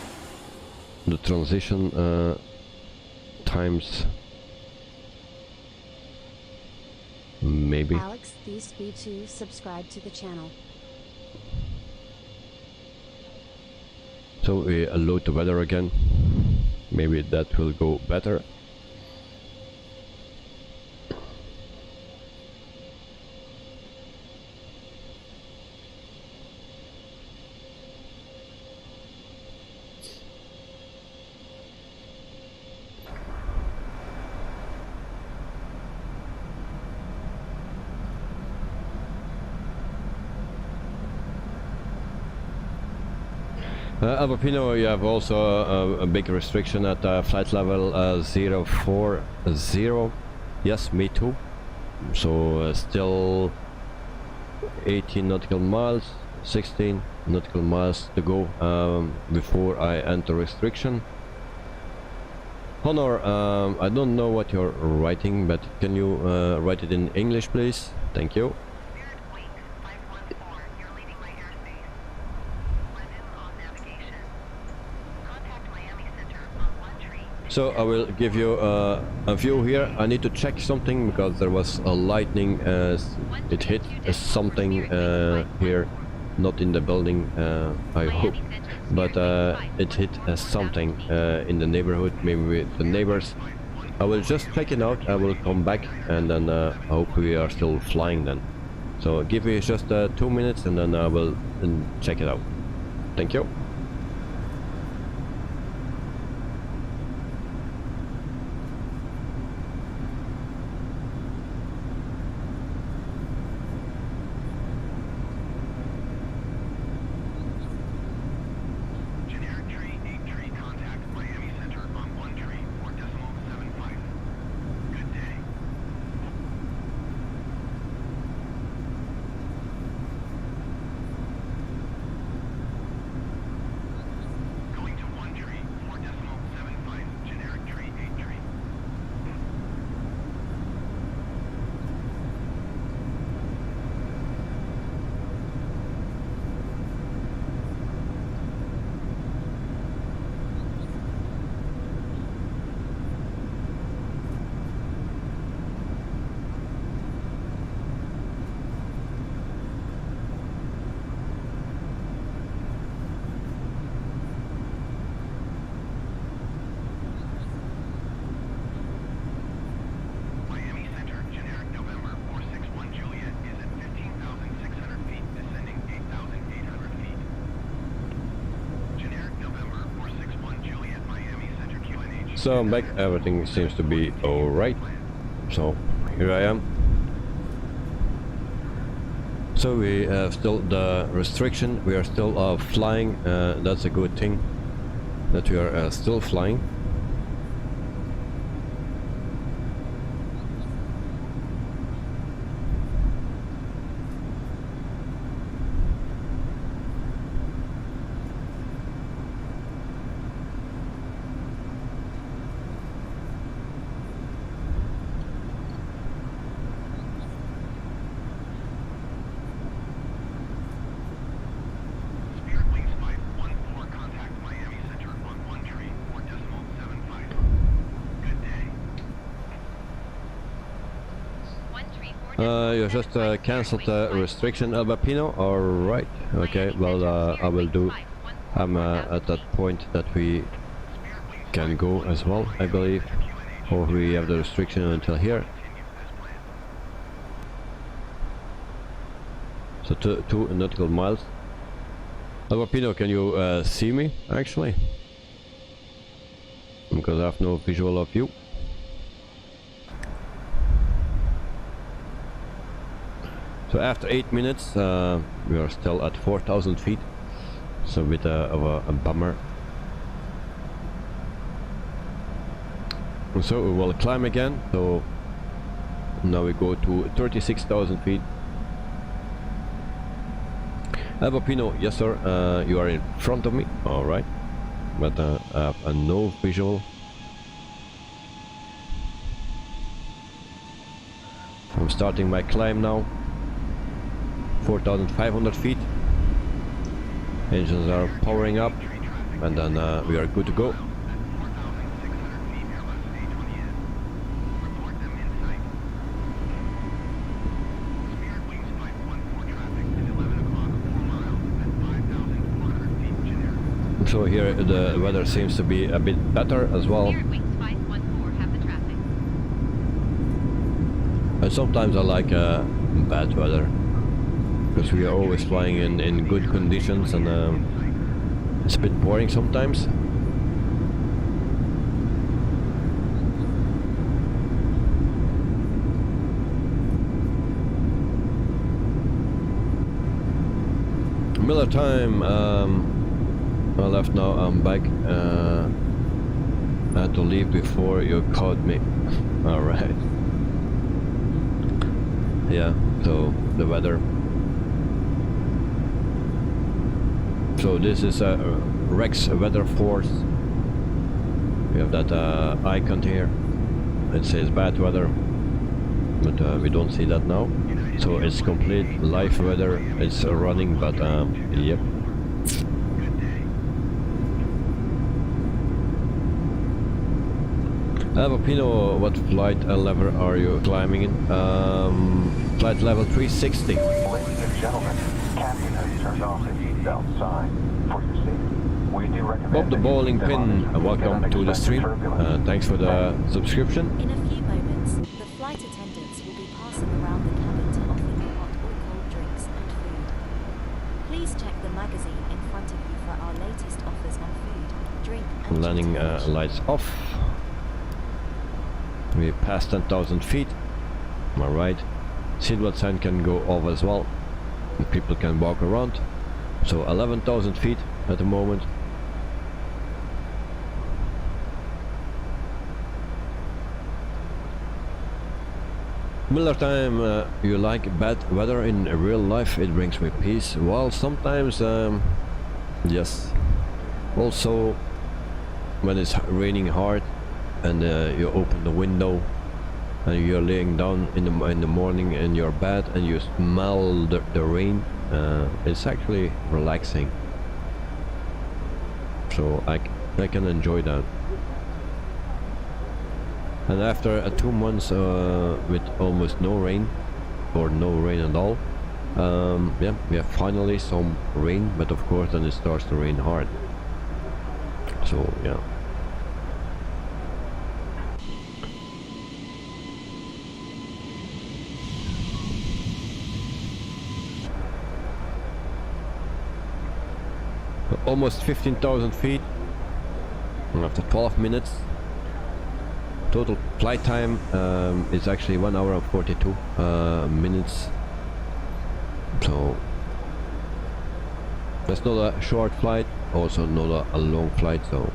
the transition times. Maybe. Alex, please be to subscribe to the channel. So we load the weather again. Maybe that will go better. El Bapino, you have also a big restriction at flight level 040. Yes, me too. So still 18 nautical miles, 16 nautical miles to go before I enter restriction. Honor, I don't know what you're writing, but can you write it in English, please? Thank you. So I will give you a view here. I need to check something because there was a lightning it hit something here, not in the building, I hope, but it hit something in the neighborhood, maybe with the neighbors. I will just check it out. I will come back and then I hope we are still flying then. So give me just 2 minutes and then I will check it out. Thank you. So I'm back, everything seems to be alright. So here I am. So we have still the restriction, we are still flying, that's a good thing that we are still flying. You just cancelled the restriction, El Bapino. Alright, okay, well I will do. I'm at that point that we can go as well, I believe. Or we have the restriction until here. So 2 nautical miles. El Bapino, can you see me actually? Because I have no visual of you. So after 8 minutes, we are still at 4,000 feet. So a bit of a bummer. So we will climb again. So now we go to 36,000 feet. El Bapino, yes sir, you are in front of me. Alright. But I have no visual. I'm starting my climb now. 4,500 feet. Engines are powering up, and then we are good to go. So here the weather seems to be a bit better as well. Here at Wings 514 have the traffic. And sometimes I like bad weather, because we are always flying in good conditions, and it's a bit boring sometimes. Miller time. I left now, I'm back. I had to leave before you caught me. Alright. Yeah, so the weather. So this is a Rex weather force. We have that icon here. It says bad weather, but we don't see that now. So it's complete live weather. It's running, but yep. El Bapino, what flight level are you climbing in? Flight level 360. Ladies and gentlemen, captain has turned off the seatbelt sign for your safety. We do recommend Bob the that you Bowling keep them on Pin, as we welcome get to the stream. turbulence. Thanks for the subscription. In a few moments, the flight attendants will be passing around the cabin to offer you hot or cold drinks and food. Please check the magazine in front of you for our latest offers on food, drink and Landing transportation. lights off. We passed 10,000 feet. Alright. Seatbelt sign can go off as well. And people can walk around. So 11,000 feet at the moment. Miller time, you like bad weather in real life? It brings me peace. Well, sometimes, yes. Also, when it's raining hard, and you open the window and you're laying down in the morning in your bed and you smell the rain, it's actually relaxing. So I can enjoy that. And after 2 months with almost no rain, or no rain at all, yeah, we have finally some rain, but of course then it starts to rain hard. So yeah. Almost 15,000 feet after 12 minutes. Total flight time is actually 1 hour and 42 minutes. So that's not a short flight, also not a long flight. So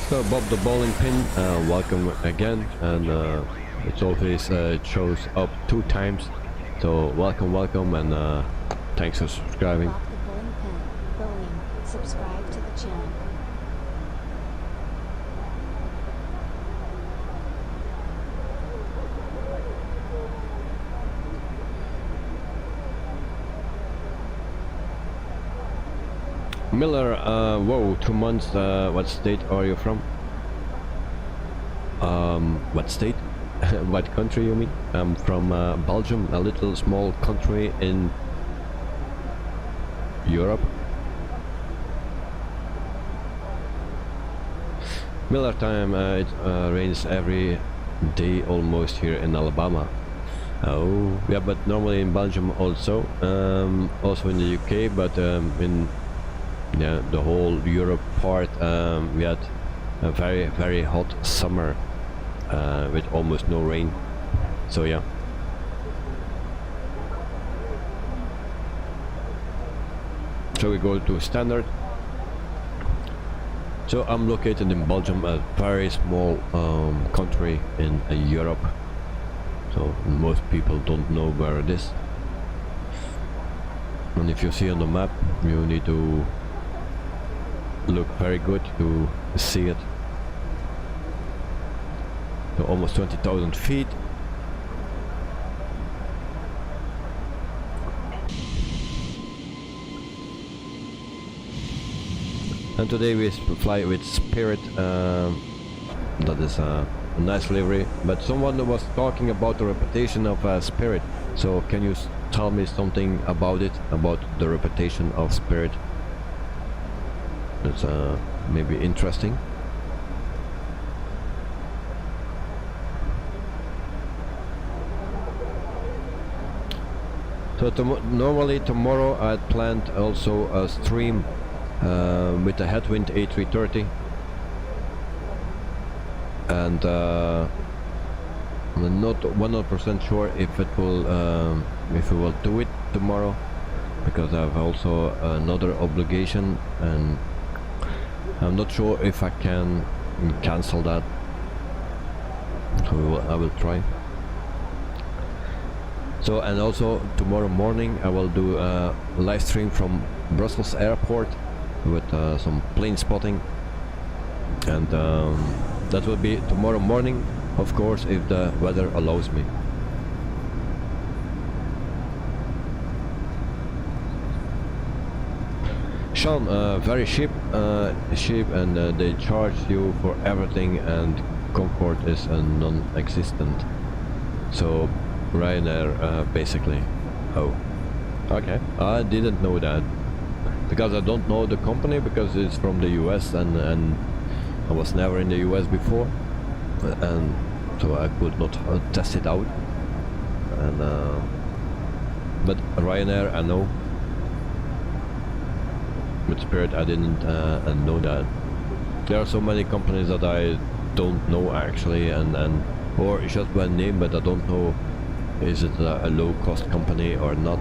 so Bob the Bowling Pin, welcome again, and it's always it shows up 2 times, so welcome, and thanks for subscribing. Bob the Bowling Pin, bowling, subscribe to the channel. Miller, whoa, 2 months, what state are you from? What state? What country you mean? I'm from Belgium, a little small country in Europe. Miller time, it rains every day almost here in Alabama. Oh, yeah, but normally in Belgium also, also in the UK, but in the whole Europe part, we had a very hot summer with almost no rain. So yeah. So we go to standard. So I'm located in Belgium, a very small country in Europe. So most people don't know where it is. And if you see on the map, you need to look very good to see it. So almost 20,000 feet. And today we fly with Spirit. That is a nice livery. But someone was talking about the reputation of Spirit. So can you tell me something about it, about the reputation of Spirit? That's maybe interesting. So normally tomorrow I had planned also a stream with the Headwind A330, and I'm not 100% sure if it will if we will do it tomorrow, because I have also another obligation, and I'm not sure if I can cancel that. So I will try. So, and also tomorrow morning I will do a live stream from Brussels airport with some plane spotting, and that will be tomorrow morning, of course, if the weather allows me. Sean, very cheap, and they charge you for everything, and comfort is non-existent. So Ryanair, basically. Oh, okay. I didn't know that, because I don't know the company, because it's from the US, and I was never in the US before, and so I could not test it out. And but Ryanair I know. With Spirit I didn't know that. There are so many companies that I don't know actually, and or it's just by name, but I don't know is it a low cost company or not.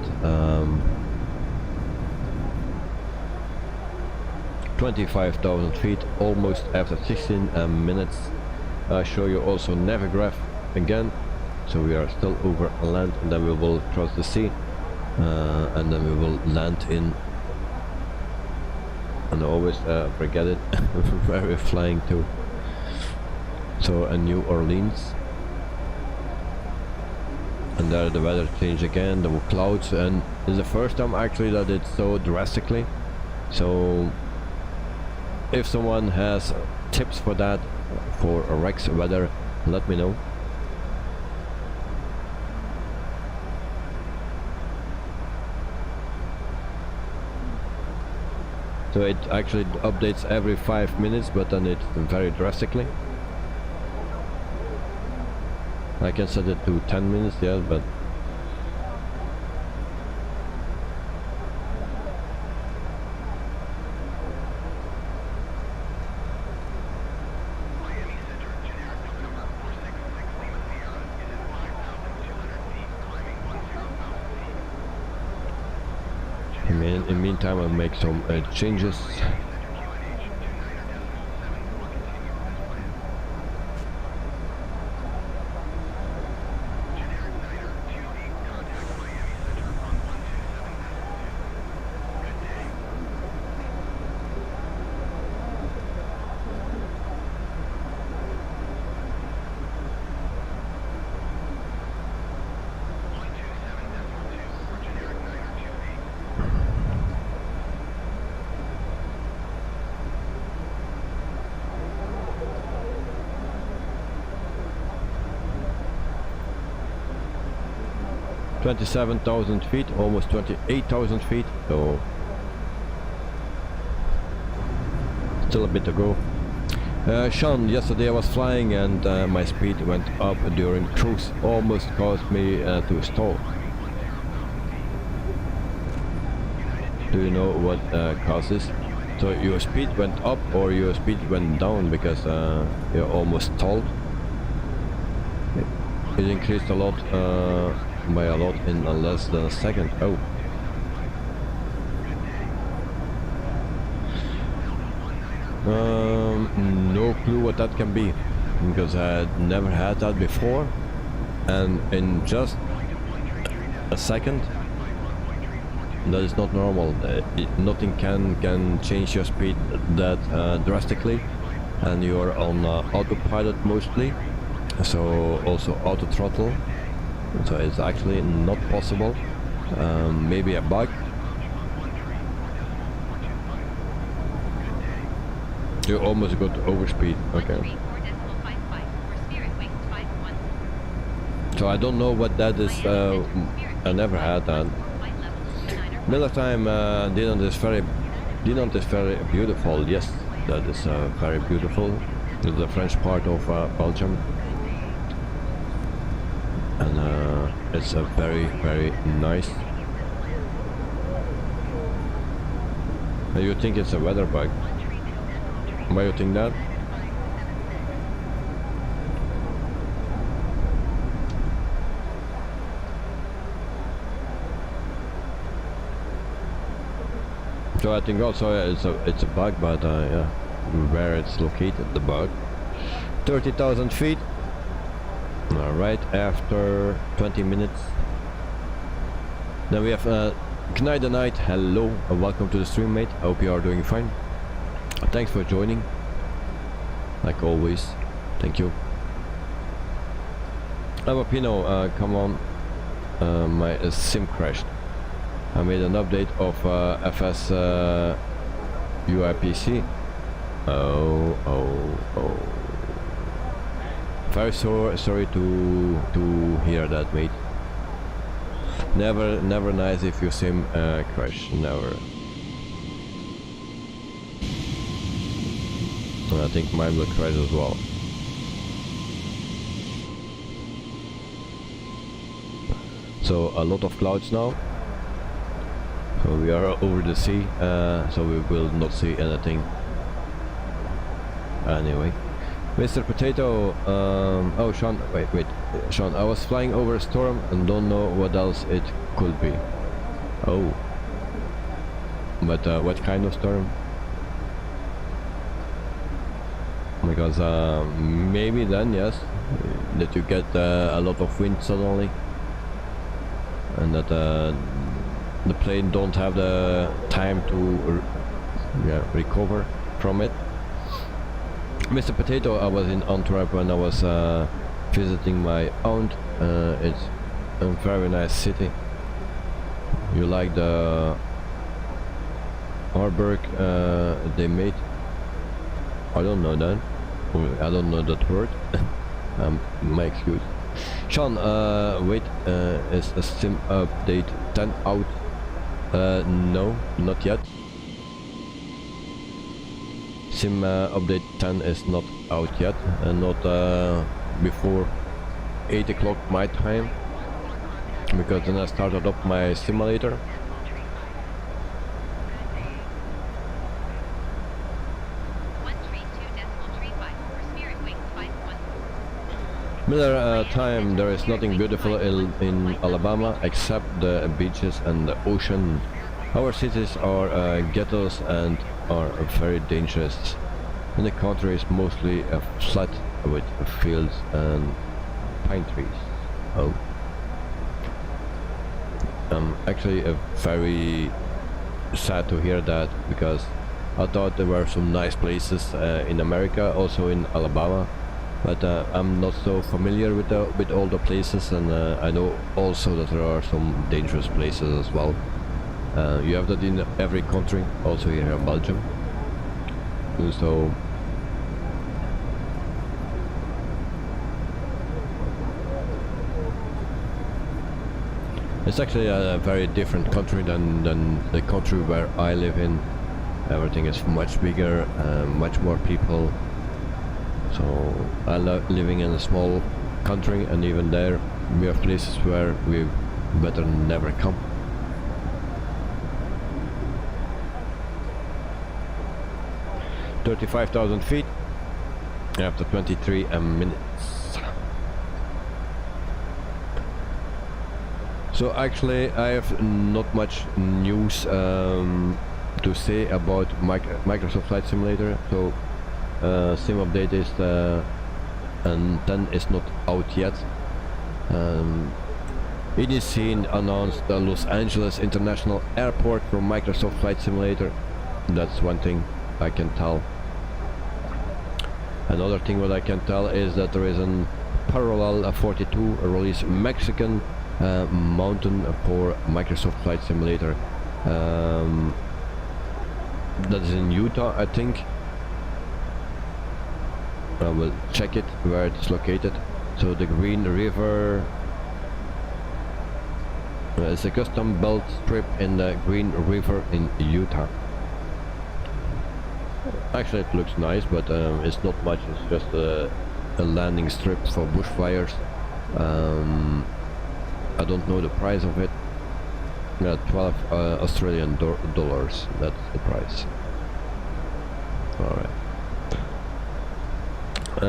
25,000 feet almost after 16 minutes. I show you also Navigraph again. So we are still over land, and then we will cross the sea, and then we will land in, and I always forget it where we're flying to. So New Orleans, and there the weather changed again, there were clouds, and it's the first time actually that it's so drastically. So if someone has tips for that, for Rex weather, let me know. So it actually updates every 5 minutes, but then it's very drastically. I can set it to 10 minutes, yeah, but in the meantime I'll make some changes. 27,000 feet, almost 28,000 feet, so still a bit to go. Sean, yesterday I was flying and my speed went up during cruise, almost caused me to stall. Do you know what causes? So your speed went up or your speed went down because you're almost stalled? It increased a lot, by a lot in less than a second. Oh. No clue what that can be, because I had never had that before, and in just a second, that is not normal. Nothing can change your speed that drastically, and you are on autopilot mostly, so also auto throttle, so it's actually not possible. Maybe a bug. You almost got overspeed. Okay. So I don't know what that is. I never had that. Another time, Dinant is very beautiful. Yes, that is very beautiful. It's the French part of Belgium, and it's a very nice. You think it's a weather bug? Why you think that? So I think also it's a bug, but yeah, where it's located, the bug. 30,000 feet. Right after 20 minutes. Then we have Knight the Night. Hello, welcome to the stream, mate. I hope you are doing fine. Thanks for joining, like always. Thank you. Avapino, come on. My sim crashed. I made an update of FS UIPC. Oh. Very sorry to hear that, mate. Never nice if your sim crash. Never. I think mine will crash as well. So a lot of clouds now. So we are over the sea, so we will not see anything. Anyway, Mr. Potato. Oh, Sean, wait, Sean. I was flying over a storm and don't know what else it could be. Oh, but what kind of storm? Because maybe then, yes, that you get a lot of wind suddenly, and that the plane don't have the time to recover from it. Mr. Potato, I was in Antwerp when I was visiting my aunt. It's a very nice city. You like the Harburg they made? I don't know that. I don't know that word. My excuse. Sean, wait, is a sim update 10 out? No, not yet. Sim update 10 is not out yet, and not before 8 o'clock my time, because then I started up my simulator. Miller time, there is nothing beautiful in Alabama except the beaches and the ocean. Our cities are ghettos and are very dangerous. And the country is mostly flat with fields and pine trees. Oh. Actually very sad to hear that, because I thought there were some nice places in America, also in Alabama. But I'm not so familiar with all the places, and I know also that there are some dangerous places as well. You have that in every country, also here in Belgium. So It's actually a very different country than the country where I live in. Everything is much bigger, much more people. So I love living in a small country, and even there we have places where we better never come. $35,000 feet after 23 minutes. So actually I have not much news to say about Microsoft Flight Simulator. So sim update is and 10 is not out yet. It is seen announced the Los Angeles International Airport from Microsoft Flight Simulator. That's one thing I can tell. Another thing what I can tell is that there is a parallel 42 release Mexican mountain for Microsoft Flight Simulator. That is in Utah, I think. I will check it where it is located. So the Green River is a custom built strip in the Green River in Utah. Actually it looks nice, but it's not much. It's just a landing strip for bushfires. I don't know the price of it. 12 Australian dollars, that's the price. Alright.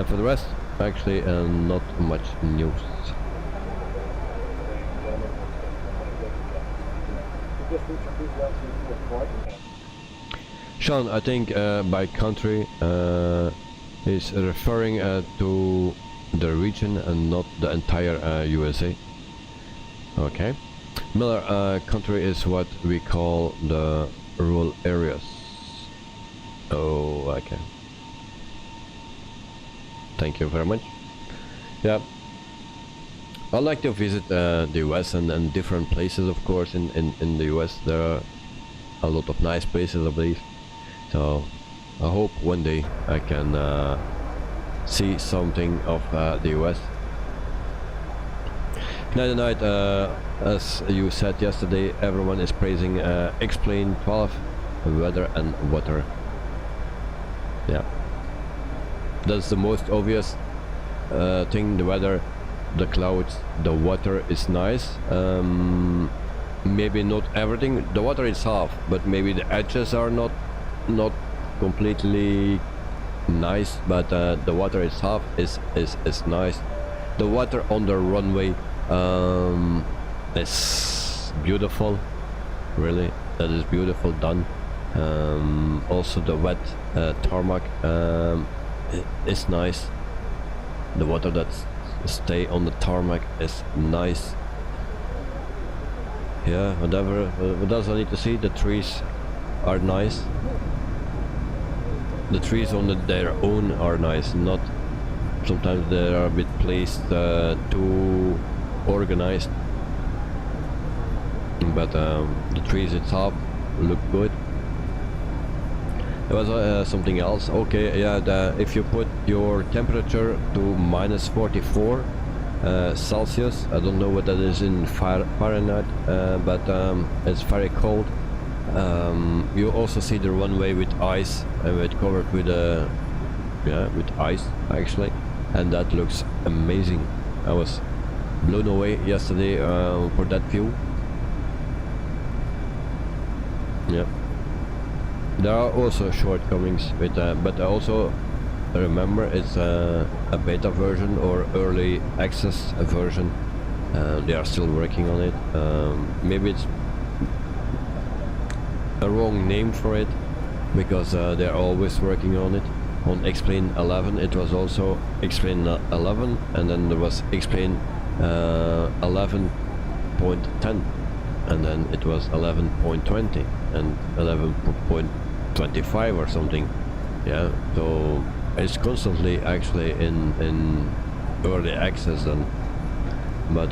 For the rest, actually not much news. Sean, I think by country is referring to the region and not the entire USA. Okay. Miller country is what we call the rural areas. Oh, okay. Thank you very much. Yeah. I like to visit the US and different places, of course. In the US there are a lot of nice places, I believe. So I hope one day I can see something of the US. Night, as you said yesterday, everyone is praising X-Plane 12, weather and water. Yeah, that's the most obvious thing. The weather, the clouds, the water is nice. Maybe not everything. The water is half, but maybe the edges are not completely nice. But the water itself is nice. The water on the runway is beautiful, really. That is beautiful done. Also the wet tarmac is nice. The water that stay on the tarmac is nice. Yeah, whatever. What else I need to see? The trees are nice. The trees on their own are nice. Not sometimes they are a bit placed too organized, but the trees itself look good. There was something else. Okay, yeah, if you put your temperature to -44 Celsius, I don't know what that is in Fahrenheit, but it's very cold. You also see the runway with ice, it's covered with with ice actually, and that looks amazing. I was blown away yesterday for that view. Yeah, there are also shortcomings with but I also remember it's a beta version or early access version. They are still working on it. Maybe it's a wrong name for it, because they're always working on it. On X-Plane 11 it was also X-Plane 11, and then there was X-Plane 11.10, and then it was 11.20 and 11.25 or something. Yeah, so it's constantly actually in early access, and but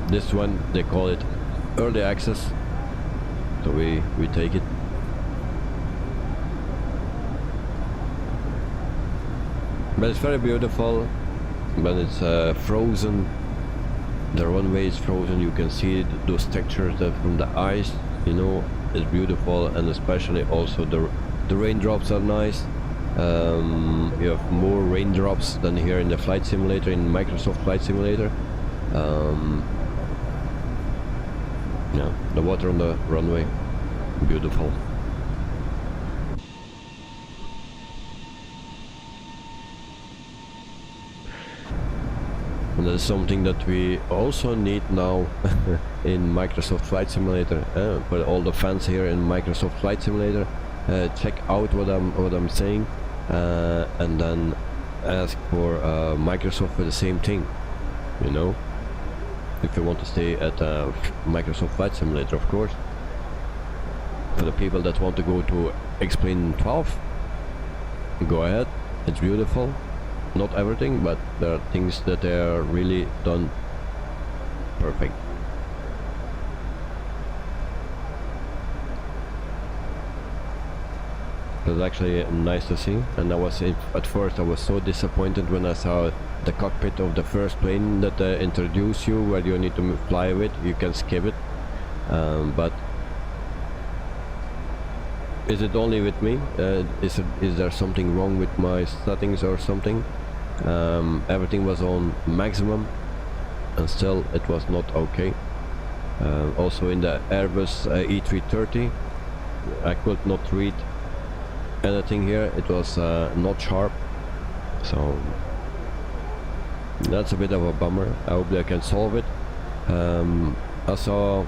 this one they call it early access, so we take it. But it's very beautiful, but it's frozen. The runway is frozen. You can see those textures that from the ice, you know, it's beautiful. And especially also the raindrops are nice. You have more raindrops than here in the flight simulator, in Microsoft Flight Simulator. Yeah, the water on the runway, beautiful. And that is something that we also need now in Microsoft Flight Simulator. For all the fans here in Microsoft Flight Simulator, check out what I'm saying, and then ask for Microsoft for the same thing. You know, if you want to stay at Microsoft Flight Simulator, of course. For the people that want to go to Explain 12, go ahead. It's beautiful. Not everything, but there are things that are really done perfect. It was actually nice to see, and at first I was so disappointed when I saw the cockpit of the first plane that introduce you, where you need to fly with. You can skip it, but is it only with me? Is there something wrong with my settings or something? Everything was on maximum and still it was not okay. Also in the Airbus E330 I could not read anything here. It was not sharp, so that's a bit of a bummer. I hope they can solve it. I saw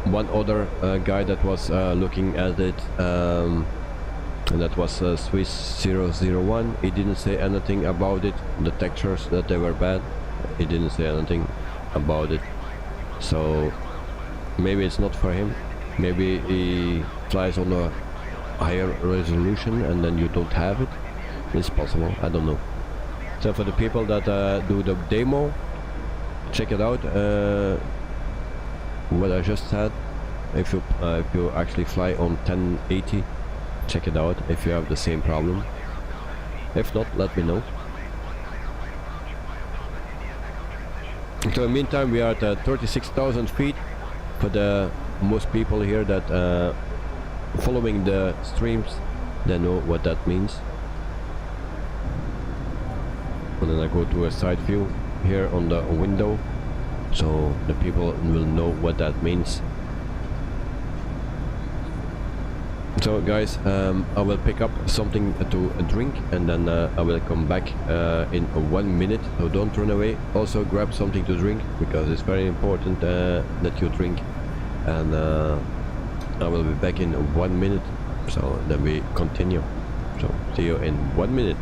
one other guy that was looking at it, and that was Swiss 001. He didn't say anything about it, the textures that they were bad. He didn't say anything about it, so maybe it's not for him. Maybe he flies on a higher resolution and then you don't have it. It's possible, I don't know. So for the people that do the demo, check it out, what I just said. If you actually fly on 1080, check it out if you have the same problem. If not, let me know. So in the meantime, we are at 36,000 feet. For the most people here that following the streams, they know what that means. And then I go to a side view here on the window, so the people will know what that means. So guys, I will pick up something to drink and then I will come back in 1 minute, so don't run away. Also grab something to drink, because it's very important that you drink, and I will be back in 1 minute, so then we continue. So see you in 1 minute.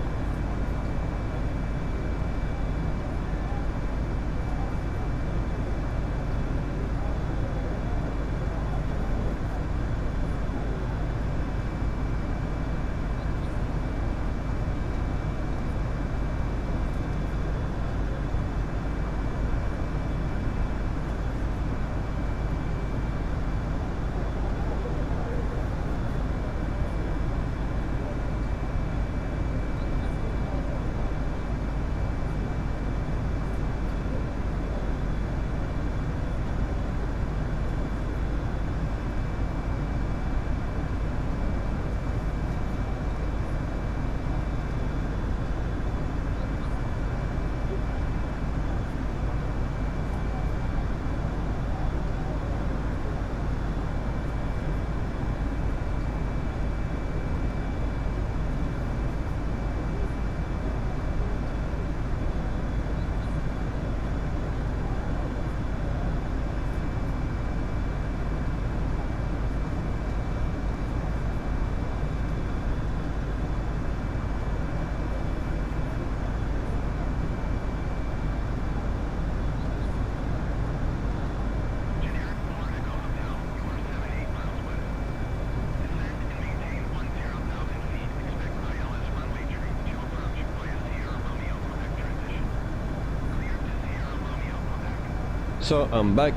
So I'm back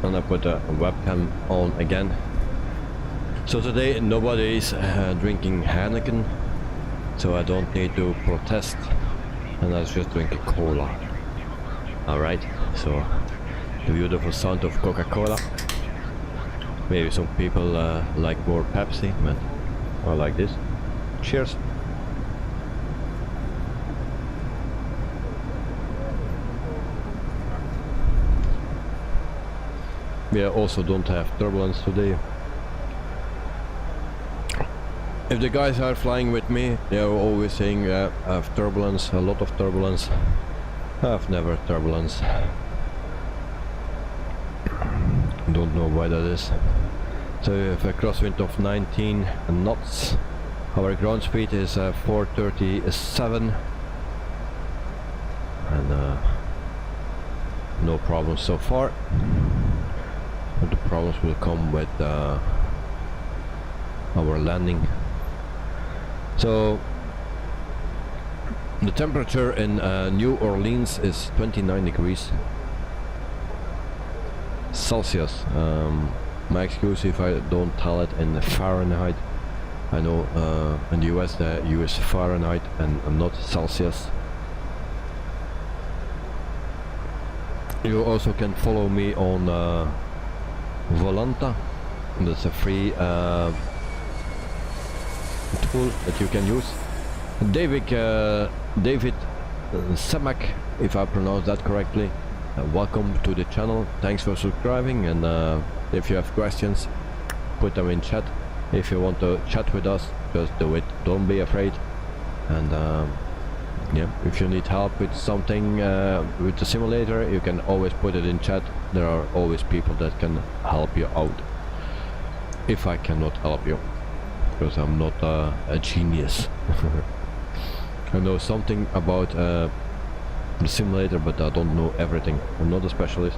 and I put the webcam on again. So today nobody is drinking Heineken, so I don't need to protest, and I was just drinking cola. Alright, so the beautiful sound of Coca-Cola. Maybe some people like more Pepsi, but I like this. Cheers! We also don't have turbulence today. If the guys are flying with me, they are always saying I have turbulence, a lot of turbulence. I have never turbulence. Don't know why that is. So we have a crosswind of 19 knots. Our ground speed is 437. And no problems so far. But the problems will come with our landing. So the temperature in New Orleans is 29 degrees Celsius. My excuse if I don't tell it in Fahrenheit. I know in the US they use Fahrenheit and not Celsius. You also can follow me on Volanta. That's a free tool that you can use. David Semak, if I pronounce that correctly, welcome to the channel. Thanks for subscribing, and if you have questions, put them in chat. If you want to chat with us, just do it, don't be afraid. And yeah, if you need help with something with the simulator, you can always put it in chat. There are always people that can help you out, if I cannot help you, because I'm not a genius. I know something about the simulator, but I don't know everything. I'm not a specialist.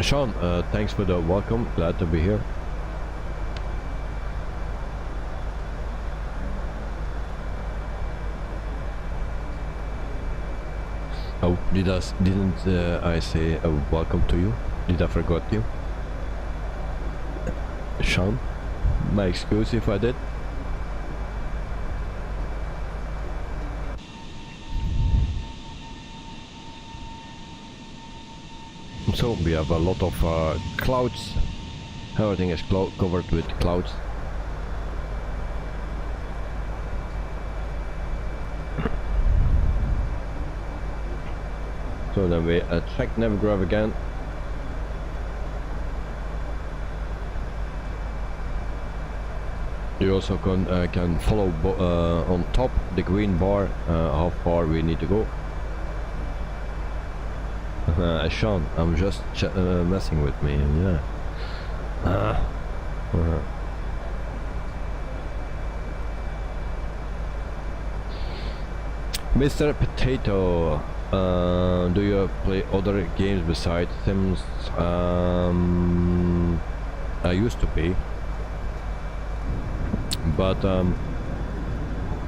Sean, thanks for the welcome, glad to be here. Oh, didn't I say welcome to you? Did I forgot you? Sean, my excuse if I did. So we have a lot of clouds. Everything is covered with clouds. So then we check Navigraph again. You also can follow on top the green bar how far we need to go. Sean, I'm just messing with me, yeah. Mr. Potato, do you play other games besides Sims? I used to be, but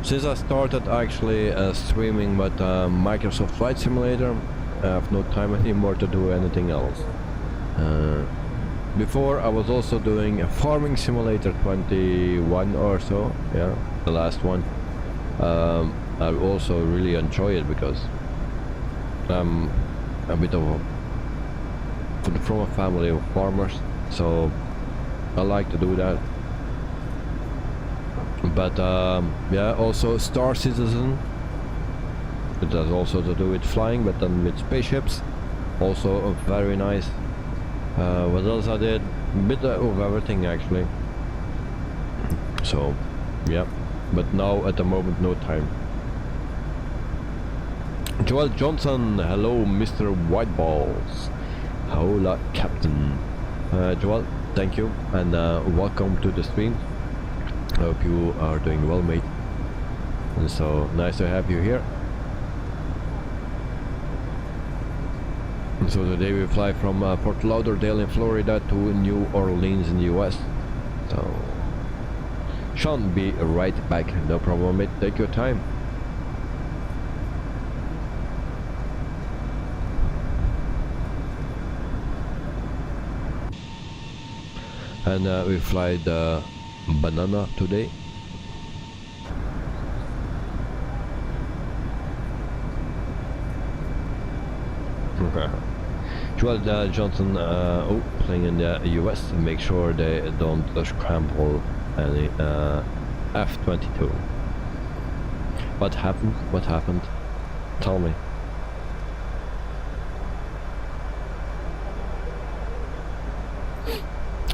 since I started actually streaming with Microsoft Flight Simulator, I have no time anymore to do anything else. Before I was also doing a Farming Simulator 21 or so, yeah, the last one. I also really enjoy it because I'm a bit of a, from a family of farmers, so I like to do that. But yeah, also Star Citizen. It has also to do with flying, but then with spaceships. Also very nice. What else I did? A bit of everything actually. So yeah, but now at the moment no time. Joel Johnson, hello Mr. Whiteballs. Hola Captain. Joel, thank you and welcome to the stream. I hope you are doing well, mate. And so nice to have you here. So today we fly from Fort Lauderdale in Florida to New Orleans in the US. So Sean, be right back, no problem mate, take your time. And we fly the banana today. Joel Johnson playing in the US. Make sure they don't scramble any F-22. What happened? What happened? Tell me.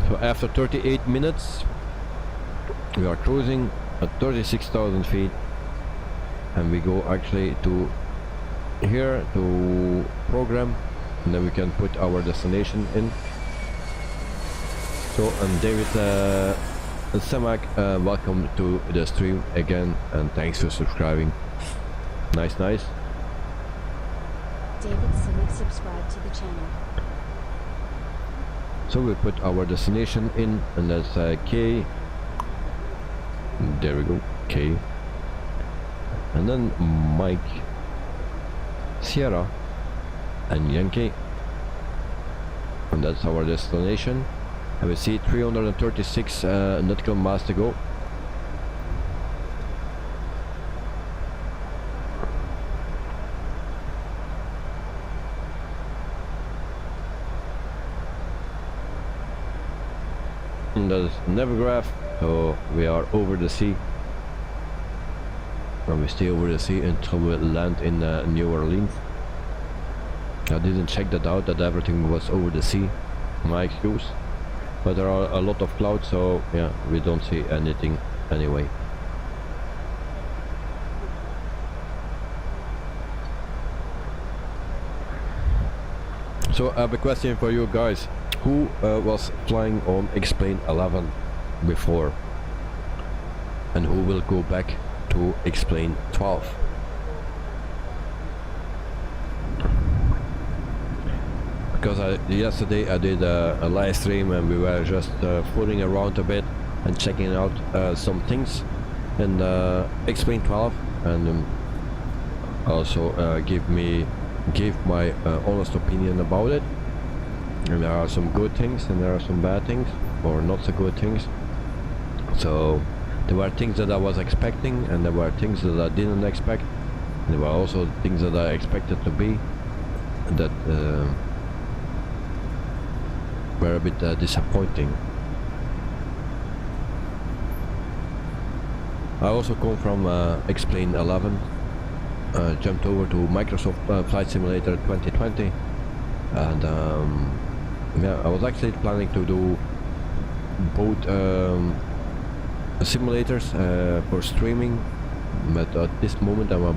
So after 38 minutes, we are cruising at 36,000 feet, and we go actually to here to program, and then we can put our destination in. So David Semak, welcome to the stream again, and thanks for subscribing. Nice. David Semak subscribed to the channel. So we put our destination in, and that's K. There we go, K. And then Mike, Sierra, and Yankee. And that's our destination. And we see 336 nautical miles to go. And there's Navigraph, so we are over the sea, and we stay over the sea until we land in New Orleans. I didn't check that out, that everything was over the sea, my excuse, but there are a lot of clouds, so yeah, we don't see anything anyway. So I have a question for you guys. Who was flying on Explain 11 before, and who will go back to Explain 12? Because yesterday I did a live stream, and we were just fooling around a bit and checking out some things in Explain 12, and also gave my honest opinion about it. And there are some good things and there are some bad things, or not so good things. So there were things that I was expecting, and there were things that I didn't expect. There were also things that I expected to be that were a bit disappointing. I also come from Explain 11, jumped over to Microsoft Flight Simulator 2020, and yeah, I was actually planning to do both simulators for streaming, but at this moment I'm a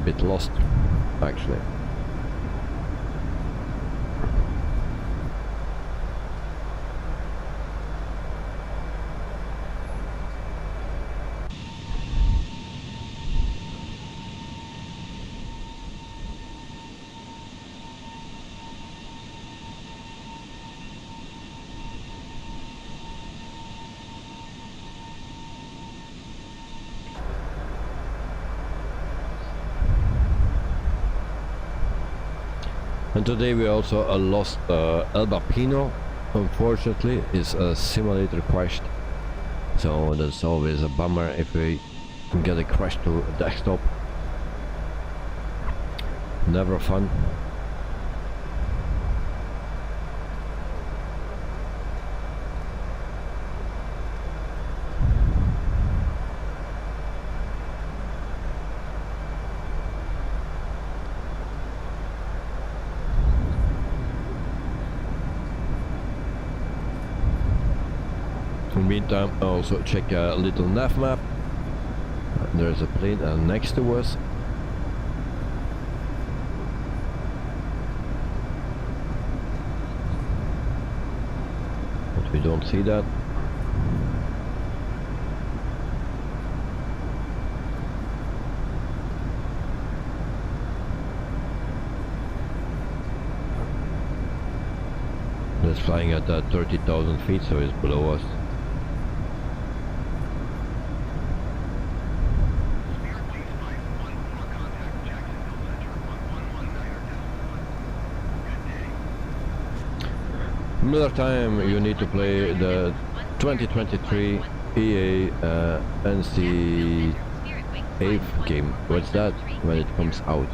bit lost, actually. And today we also lost El Bapino. Unfortunately, his simulator crashed, so that's always a bummer if we get a crash to a desktop. Never fun. In the meantime, I also check a little nav map. There's a plane next to us. But we don't see that. It's flying at 30,000 feet, so it's below us. Miller time, you need to play the 2023 EA NC 8th game. What's that? When it comes out.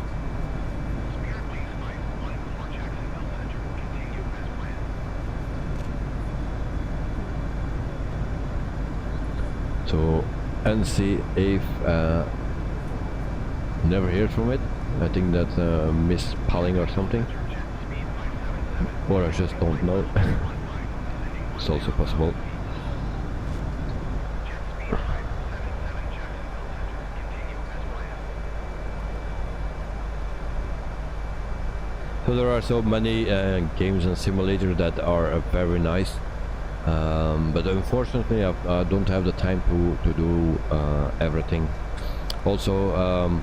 So NC 8th, never heard from it. I think that's misspelling or something, or I just don't know. It's also possible. So there are so many games and simulators that are very nice, but unfortunately I don't have the time to do everything. Also,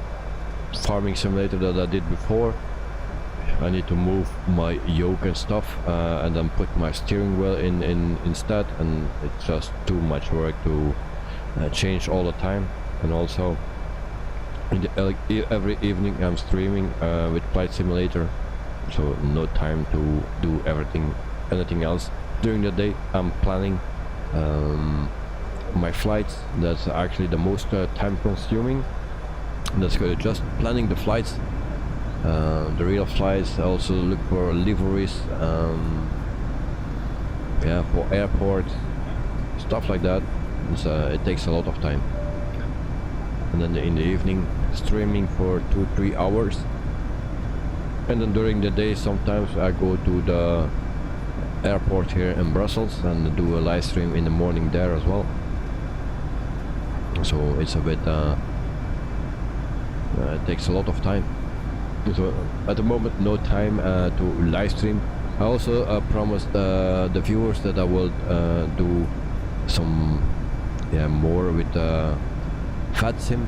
farming simulator that I did before, I need to move my yoke and stuff, and then put my steering wheel in instead, and it's just too much work to change all the time. And also every evening I'm streaming with Flight Simulator, so no time to do anything else. During the day I'm planning my flights. That's actually the most time consuming. That's good. Just planning the flights, the real flights. Also look for liveries, yeah, for airport stuff like that. It takes a lot of time. And then in the evening streaming for 2-3 hours. And then during the day sometimes I go to the airport here in Brussels and do a live stream in the morning there as well. So it's a bit it takes a lot of time. So at the moment no time to live stream. I also promised the viewers that I will do some more with VATSIM,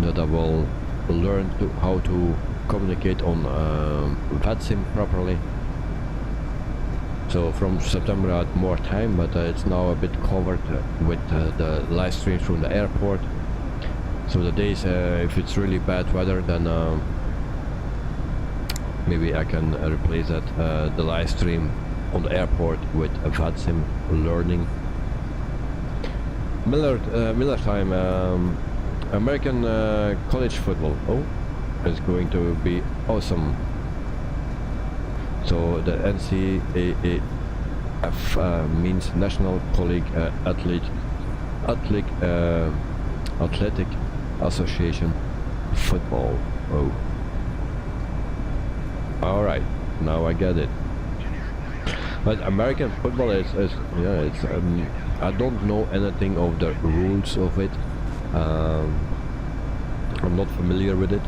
that I will learn how to communicate on VATSIM properly. So from September I had more time, but it's now a bit covered with the live streams from the airport. So the days, if it's really bad weather, then maybe I can replace that, the live stream on the airport, with a VATSIM learning. Miller time, American college football. Oh, it's going to be awesome. So the NCAAF means National Collegiate Athletic Association Football. Oh, all right, now I get it. But American football is yeah, it's I don't know anything of the rules of it. I'm not familiar with it.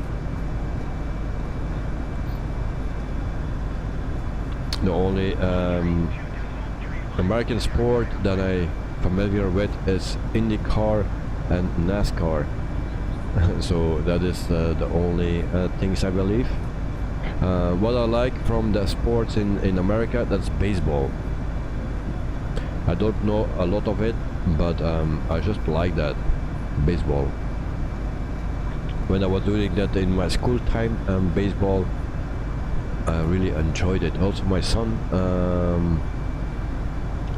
The only American sport that I'm familiar with is IndyCar and NASCAR. So that is the only things I believe. What I like from the sports in America, that's baseball. I don't know a lot of it, but I just like that, baseball. When I was doing that in my school time, baseball, I really enjoyed it. Also my son,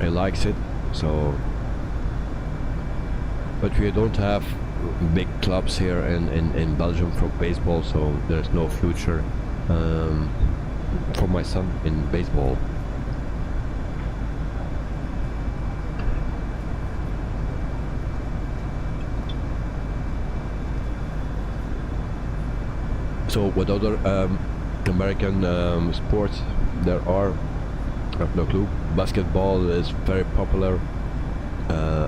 he likes it, so. But we don't have big clubs here in Belgium for baseball, so there's no future for my son in baseball. So what other American sports there are, I have no clue. Basketball is very popular.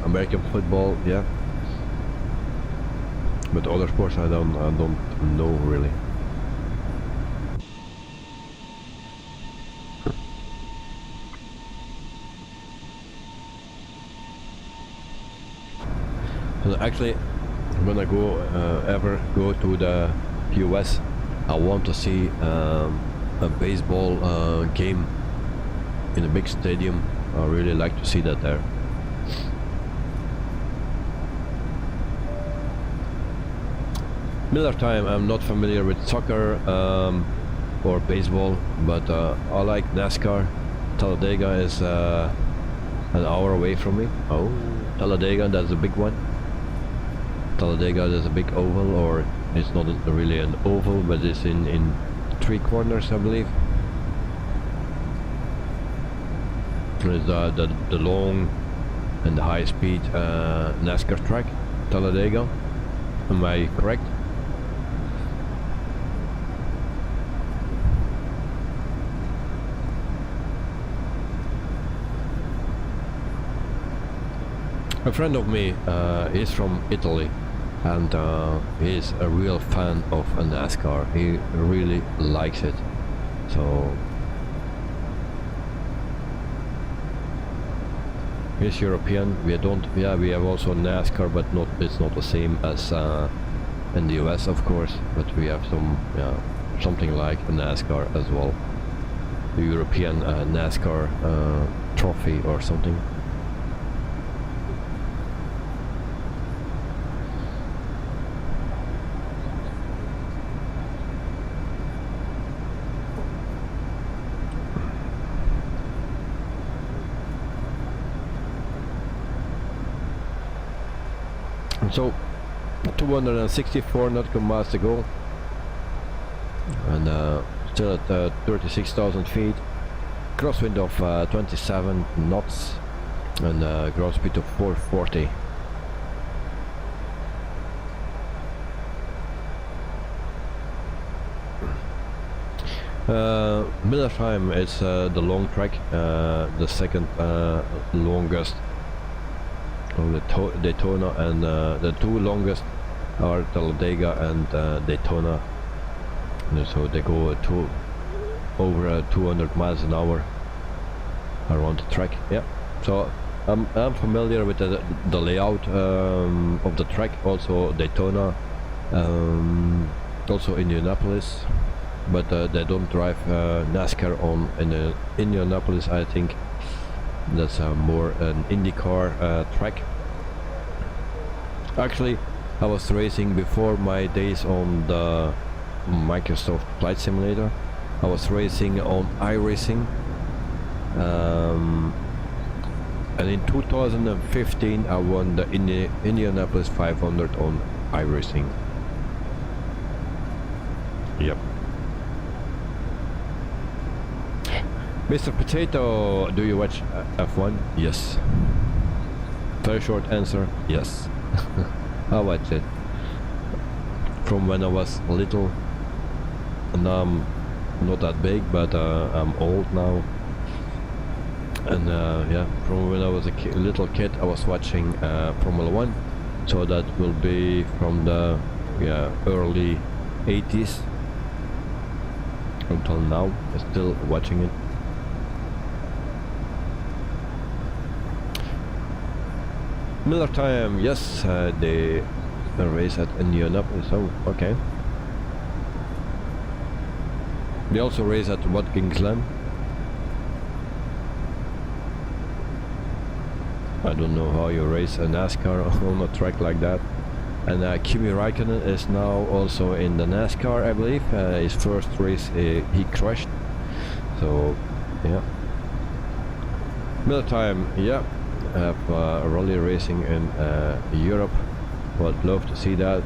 American football, yeah. But other sports I don't know really. So actually, when I ever go to the US, I want to see a baseball game in a big stadium. I really like to see that there. Miller time, I'm not familiar with soccer or baseball, but I like NASCAR. Talladega is an hour away from me. Oh, Talladega, that's a big one. Talladega is a big oval, or it's not really an oval, but it's in 3 corners, I believe. It's the long and the high speed NASCAR track, Talladega. Am I correct? A friend of me is from Italy, and he's a real fan of a NASCAR. He really likes it. So he's European. We have also NASCAR, but it's not the same as in the US, of course. But we have something like a NASCAR as well, the European NASCAR trophy or something. So 264 nautical miles to go, and still at 36,000 feet, crosswind of 27 knots, and ground speed of 440. Miller time is the long track, the second longest. The Daytona, and the 2 longest are Talladega and Daytona. And so they go over 200 miles an hour around the track. Yeah, so I'm familiar with the layout of the track. Also Daytona, also Indianapolis, but they don't drive NASCAR in Indianapolis. I think that's more an IndyCar track. Actually, I was racing before my days on the Microsoft Flight Simulator. I was racing on iRacing, and in 2015 I won the Indianapolis 500 on iRacing. Yep. Mr. Potato, do you watch F1? Yes. Very short answer, yes. I watch it from when I was little. Now I'm not that big, but I'm old now. And yeah, from when I was a little kid, I was watching Formula 1. So that will be from the early 80s until now. I'm still watching it. Miller time, yes, they race at Indianapolis. Oh, okay. They also race at Watkins Glen. I don't know how you race a NASCAR on a track like that. And Kimi Räikkönen is now also in the NASCAR, I believe. His first race he crashed. So, yeah. Miller time, yeah. Have rally racing in Europe. Would love to see that.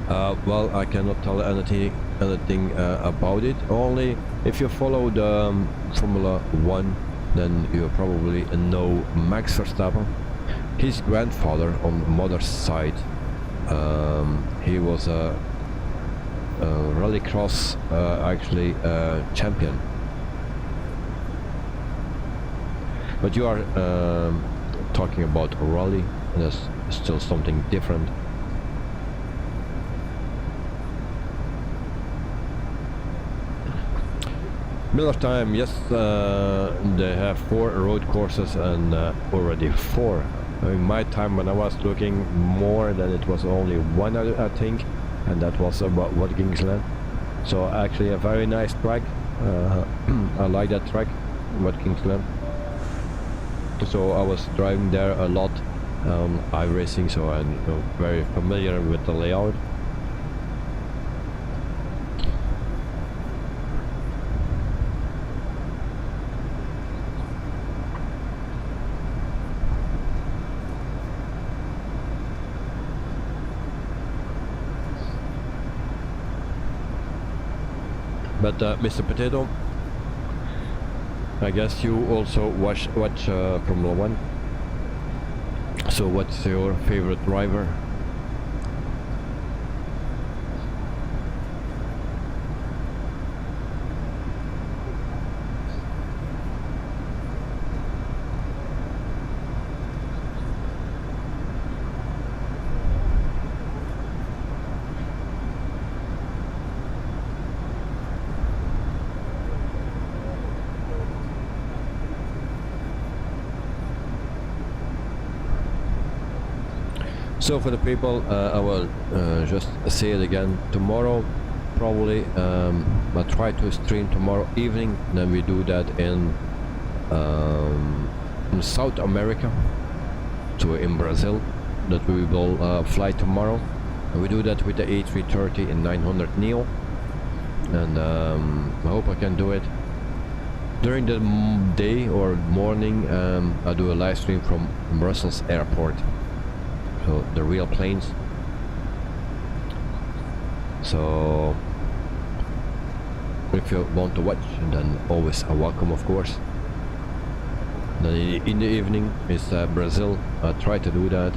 Well, I cannot tell anything about it. Only if you follow the Formula 1, then you probably know Max Verstappen. His grandfather on mother's side, he was a rallycross actually champion. But you are talking about rally, and that's still something different. Miller time, yes, they have 4 road courses, and already 4. In my time, when I was looking more, then it was only 1, I think, and that was about Watkins Glen. So actually a very nice track. I like that track, Watkins Glen. So I was driving there a lot on iRacing, so I'm very familiar with the layout. But Mr. Potato, I guess you also watch Formula 1. So what's your favorite driver? So for the people, I will just say it again. Tomorrow, probably, I'll try to stream tomorrow evening. Then we do that in South America, so in Brazil. That we will fly tomorrow. And we do that with the A330 and 900 Neo. And I hope I can do it during the day or morning. I'll do a live stream from Brussels airport. So the real planes. So if you want to watch, then always a welcome, of course. Then in the evening is Brazil. I try to do that.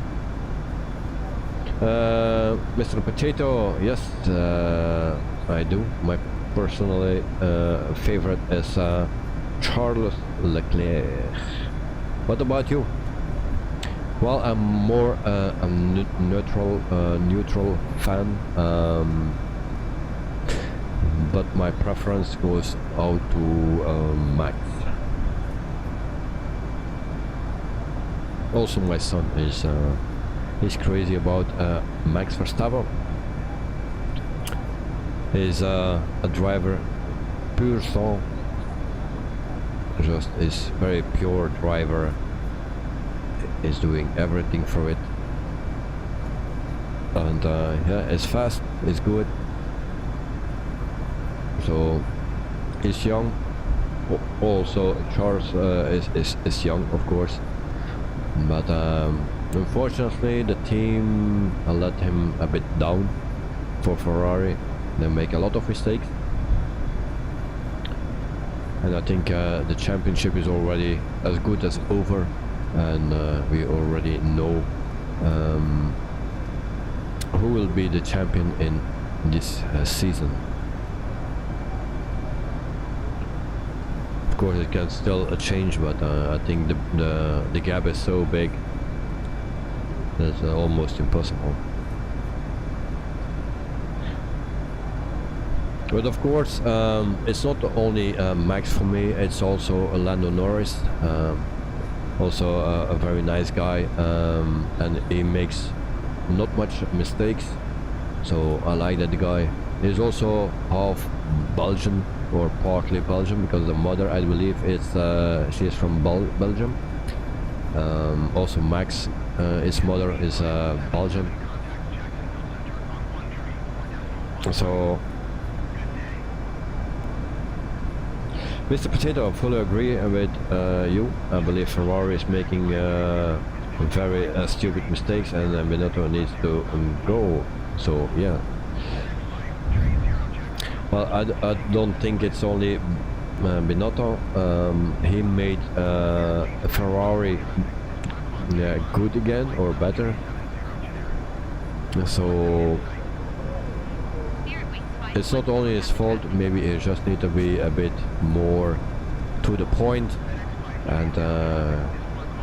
Mr. Potato, yes, I do. My personally favorite is Charles Leclerc. What about you? Well, I'm more a neutral fan, but my preference goes out to Max. Also, my son is he's crazy about Max Verstappen. He's a driver pur sang, just is very pure driver. Is doing everything for it, and yeah, it's fast, it's good. So he's young. Also Charles is young, of course, but unfortunately the team let him a bit down. For Ferrari, they make a lot of mistakes, and I think the championship is already as good as over. And we already know who will be the champion in this season. Of course, it can still change, but I think the gap is so big that it's almost impossible. But of course, it's not only Max for me; it's also Lando Norris. Also a very nice guy, and he makes not much mistakes, so I like that guy. He's also half Belgian or partly Belgian, because the mother, I believe, is she is from Belgium. Also Max, his mother is Belgian. So Mr. Potato, I fully agree with you. I believe Ferrari is making very stupid mistakes, and Binotto needs to go. So yeah. Well, I don't think it's only Binotto. He made Ferrari good again, or better. So it's not only his fault. Maybe he just need to be a bit more to the point and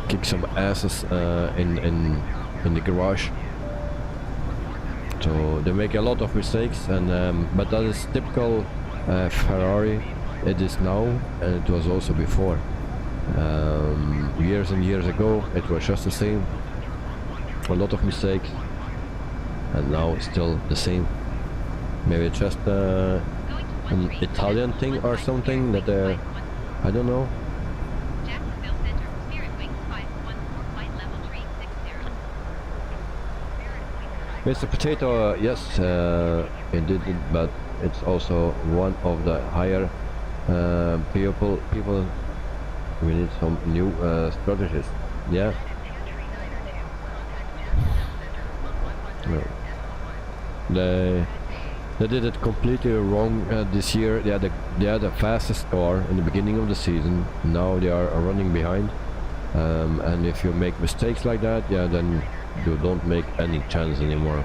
kick some asses in the garage. So they make a lot of mistakes, and but that is typical Ferrari. It is now, and it was also before. Years and years ago, it was just the same. A lot of mistakes, and now it's still the same. Maybe it's just an Italian thing or something that I don't know. Jacksonville Center, Spirit Wings 514, flight level 360. Mr. Potato, yes, it did it, but it's also one of the higher people. We need some new strategies. Yeah. No. They did it completely wrong this year. They had the fastest car in the beginning of the season. Now they are running behind. And if you make mistakes like that, yeah, then you don't make any chance anymore.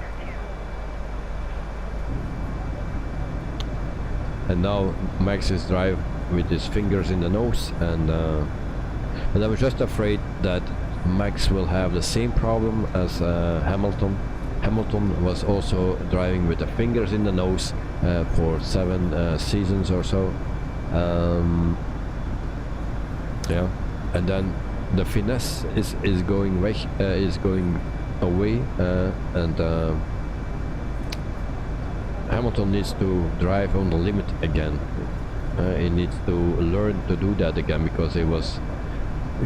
And now Max is drive with his fingers in the nose, and I was just afraid that Max will have the same problem as Hamilton. Hamilton was also driving with the fingers in the nose for 7 seasons or so. Yeah, and then the finesse is going away, and Hamilton needs to drive on the limit again. He needs to learn to do that again, because he was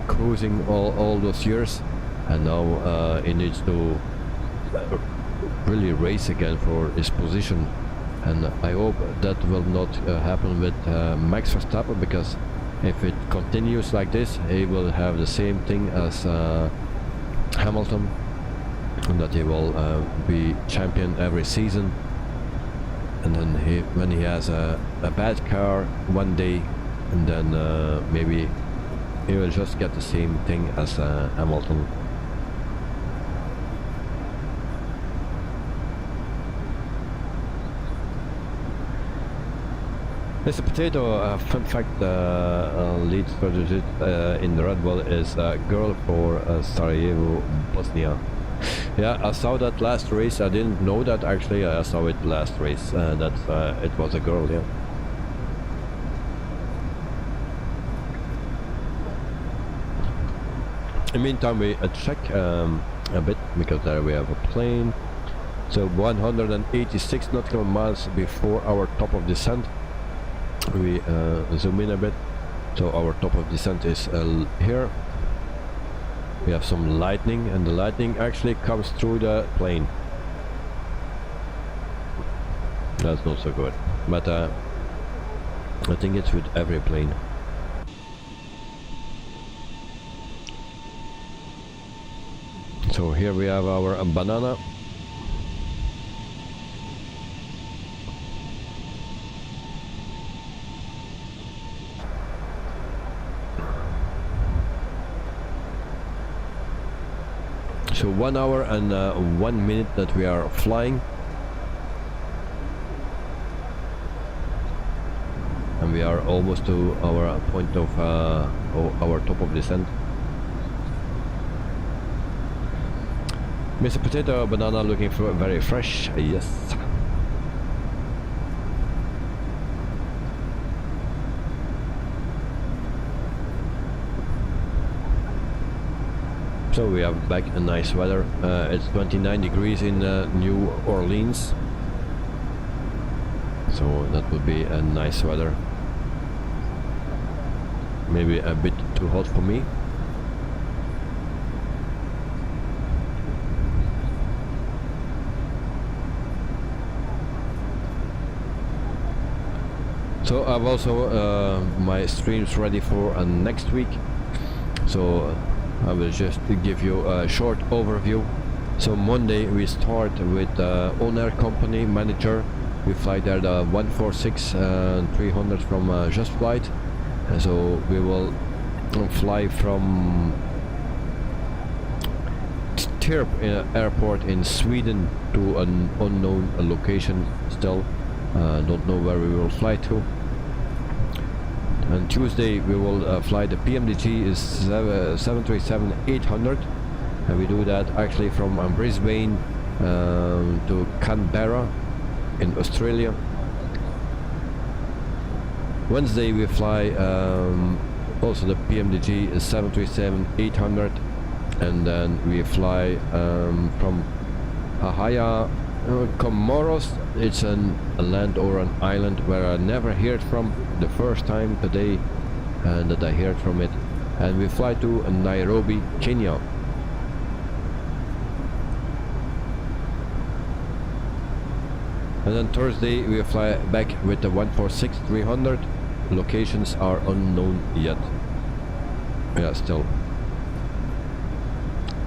cruising all those years, and now he needs to really race again for his position. And I hope that will not happen with Max Verstappen, because if it continues like this, he will have the same thing as Hamilton, and that he will be champion every season. And then when he has a bad car one day, and then maybe he will just get the same thing as Hamilton. Mr. Potato, fun fact, lead strategist in the Red Bull is a girl for Sarajevo, Bosnia. Yeah, I saw that last race. I didn't know that actually. I saw it last race. That it was a girl. Yeah. In the meantime, we check a bit, because there we have a plane. So 186 nautical miles before our top of descent. We zoom in a bit. So our top of descent is here. We have some lightning, and the lightning actually comes through the plane. That's not so good, but I think it's with every plane. So here we have our banana. So 1 hour and 1 minute that we are flying, and we are almost to our point of our top of descent. Mr. Potato Banana looking for very fresh, yes. So we have back a nice weather. It's 29 degrees in New Orleans, so that would be a nice weather. Maybe a bit too hot for me. So I've also my streams ready for next week. So I will just give you a short overview. So Monday we start with On-Air Company Manager. We fly there the 146-300 from Just Flight. And so we will fly from Tierp airport in Sweden to an unknown location still. Don't know where we will fly to. And Tuesday we will fly the PMDG is 737-800, and we do that actually from Brisbane to Canberra in Australia. Wednesday we fly also the PMDG is 737-800, and then we fly from Hahaya Comoros. It's a land or an island where I never heard from. The first time today that I heard from it, and we fly to Nairobi, Kenya. And then Thursday we fly back with the 146-300. Locations are unknown yet. Yeah, still.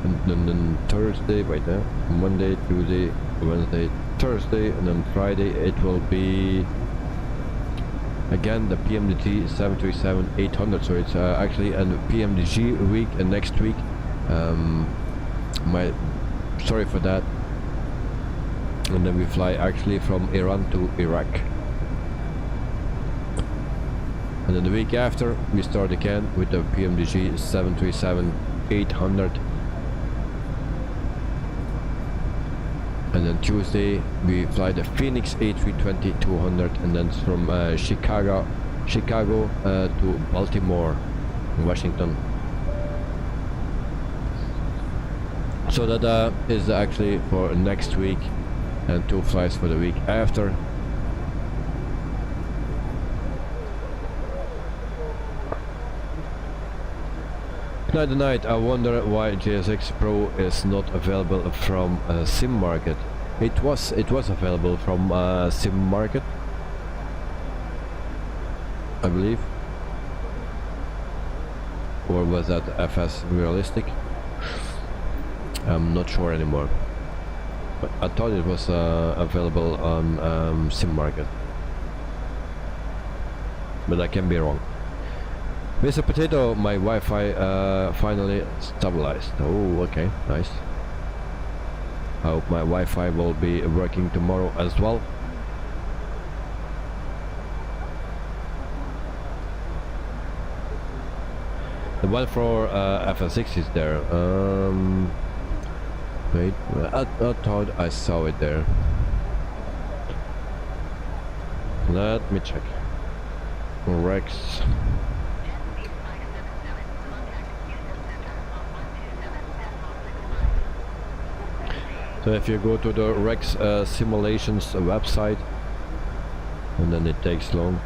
And then Thursday, wait there. Monday, Tuesday, Wednesday, Thursday, and then Friday it will be again the PMDG 737-800. So it's actually a PMDG week, and next week. Sorry for that. And then we fly actually from Iran to Iraq. And then the week after we start again with the PMDG 737-800. And then Tuesday we fly the Phoenix A320-200, and then from Chicago to Baltimore, Washington. So that is actually for next week, and 2 flights for the week after. Night, I wonder why JSX Pro is not available from Sim Market. It was available from Sim Market, I believe, or was that FS Realistic? I'm not sure anymore, but I thought it was available on Sim Market, but I can be wrong. Mr. Potato, my Wi-Fi finally stabilized. Oh, okay, nice. I hope my Wi-Fi will be working tomorrow as well. The one for FS6 is there. Wait, I thought I saw it there. Let me check. Rex. So if you go to the Rex Simulations website, and then it takes long,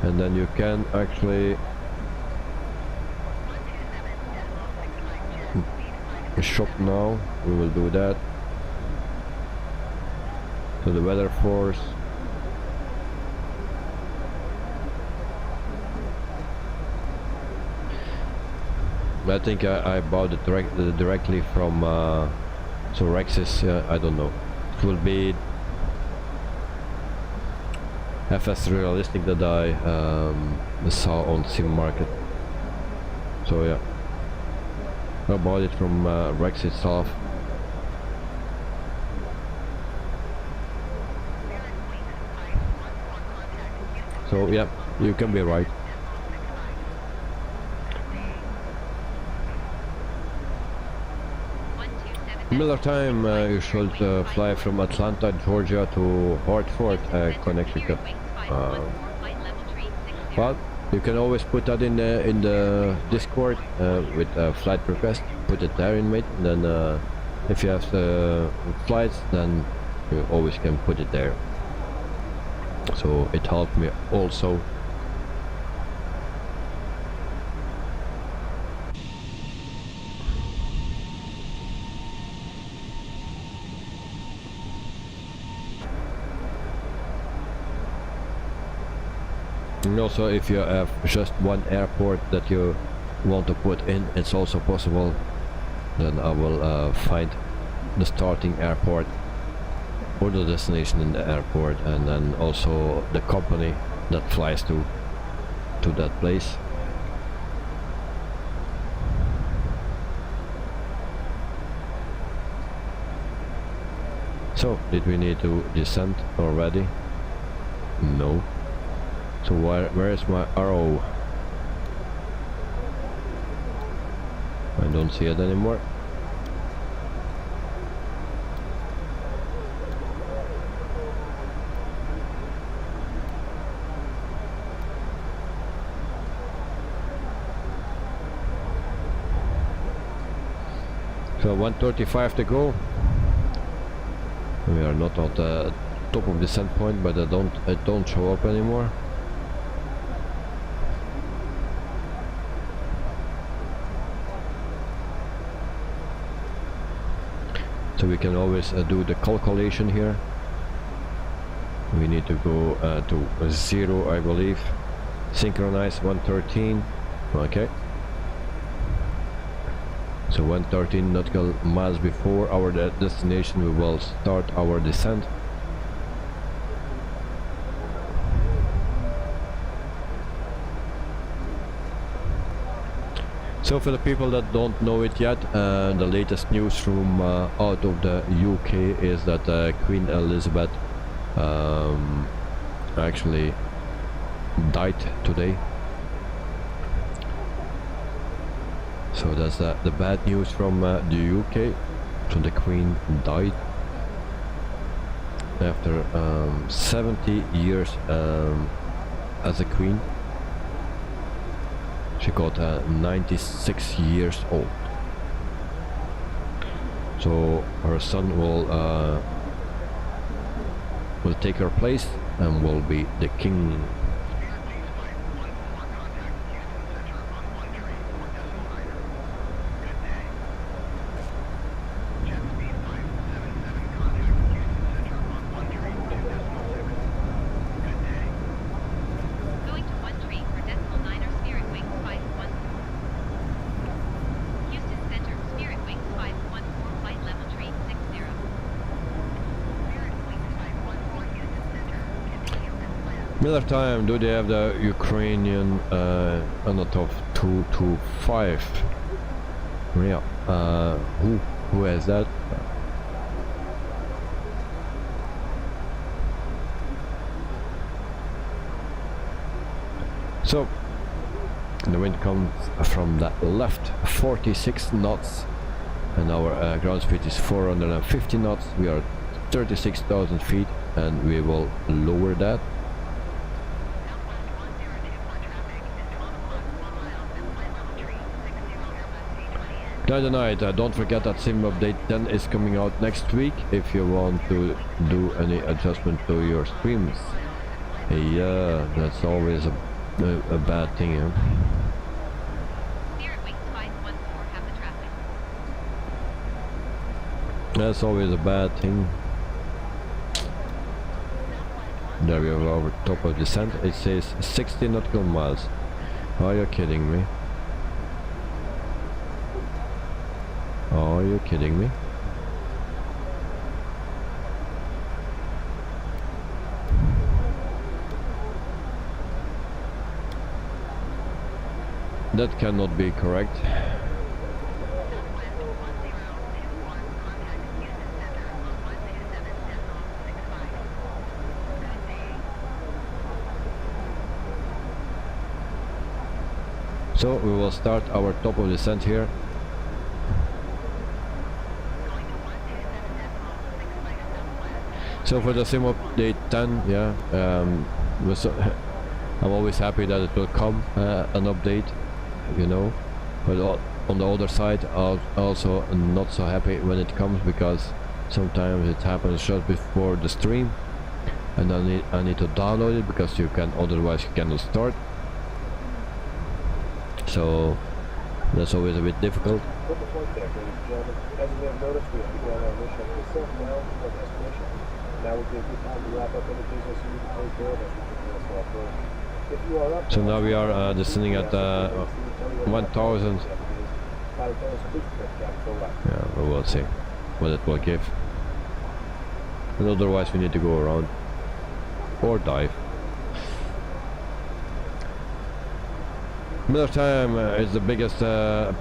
and then you can actually shop now. We will do that. So the weather force. I think I bought it directly from so Rex is, I don't know, it will be FS Realistic that I saw on Sim Market. So yeah, I bought it from Rex itself. So yeah, you can be right. Miller time, you should fly from Atlanta, Georgia to Hartford, Connecticut. Well, you can always put that in the Discord with a flight request. Put it there in mate. Then if you have flights, then you always can put it there. So it helped me also. And also, if you have just one airport that you want to put in, it's also possible. Then I will find the starting airport or the destination in the airport, and then also the company that flies to that place. So, did we need to descend already? No. So where is my arrow? I don't see it anymore. So 135 to go. We are not at the top of the descent point, but it don't show up anymore. So we can always do the calculation here. We need to go to 0, I believe. Synchronize 113. Okay. So 113 nautical miles before our destination, we will start our descent. So for the people that don't know it yet, the latest news from out of the UK is that Queen Elizabeth actually died today. So that's the bad news from the UK. So the Queen died after 70 years as a Queen. She got 96 years old. So her son will take her place and will be the king. Going to 13 for decimal 9er Spirit Wings 514. Houston Center, Spirit Wings 514, flight level tree 60. Spirit Wings 514, Houston Center, continue and plan. Miller time, do they have the Ukrainian Anatov 225? Yeah, who has that? So the wind comes from the left, 46 knots, and our ground speed is 450 knots. We are 36,000 feet, and we will lower that. Night, don't forget that Sim Update 10 is coming out next week if you want to do any adjustment to your streams. Yeah, that's always a bad thing, yeah? Spirit Wings 514, have the traffic. That's always a bad thing. There we are over top of descent. It says 60 nautical miles. Are you kidding me? Are you kidding me? That cannot be correct. So we will start our top of descent here. So for the Sim Update 10, yeah, I'm always happy that it will come, an update, you know, but on the other side, I'm also not so happy when it comes, because sometimes it happens just before the stream, and I need to download it, because otherwise you cannot start. So that's always a bit difficult. As you may have noticed, we have begun our mission to self-down our destination. Now would be a good time to wrap up any business you need to take care of as we prepare for off-road. If you are up, So now we are descending at 1,000. Yeah, we will see what it will give. And otherwise we need to go around or dive. Miller time is the biggest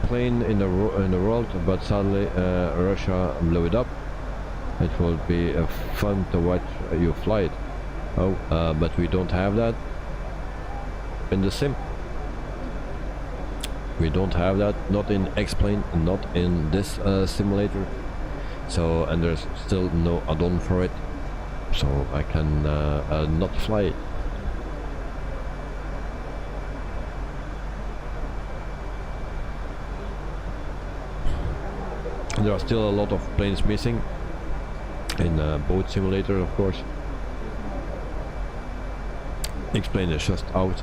plane in the world, but sadly Russia blew it up. It will be fun to watch you fly it. Oh, but we don't have that in the sim. We don't have that, not in X-Plane, not in this simulator. So, and there's still no add-on for it, so I can not fly it. There are still a lot of planes missing in boat simulator, of course. X-Plane is just out,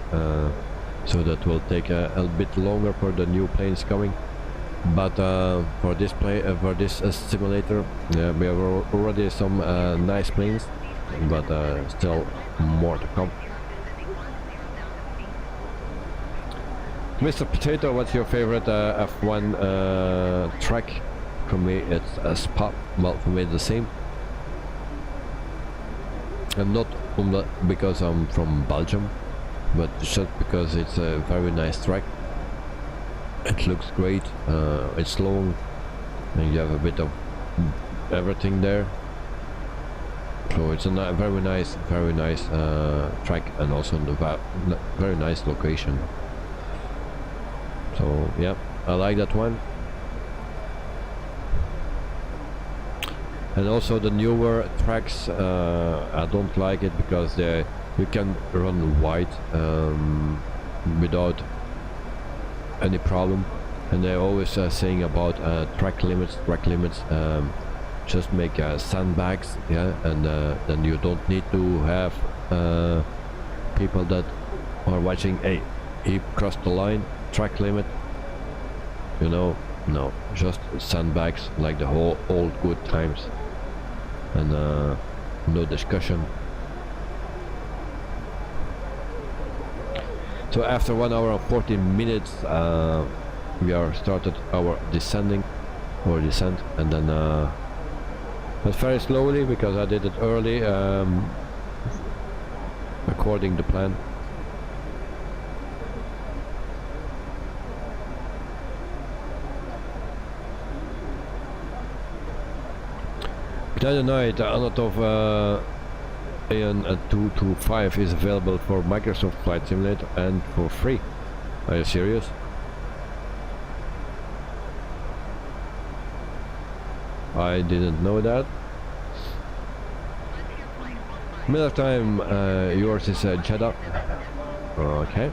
so that will take a bit longer for the new planes coming. But for this simulator, we have already some nice planes, but still more to come. Mr. Potato, what's your favorite F1 track? For me, it's a Spa. Well, for me, it's the same. And not because I'm from Belgium, but just because it's a very nice track. It looks great. It's long, and you have a bit of everything there. So it's a very nice track, and also in the very nice location. So yeah, I like that one. And also the newer tracks, I don't like it because you can run wide without any problem. And they're always saying about track limits. Just make sandbags, yeah, and then you don't need to have people that are watching. Hey, he crossed the line, track limit. You know, no, just sandbags like the whole old good times, and no discussion. So after 1 hour and 14 minutes, we are started our descent, and then but very slowly because I did it early, according to plan. The other night, a lot of AN225 is available for Microsoft Flight Simulator and for free. Are you serious? I didn't know that. Miller time, yours is Jeddah. Okay.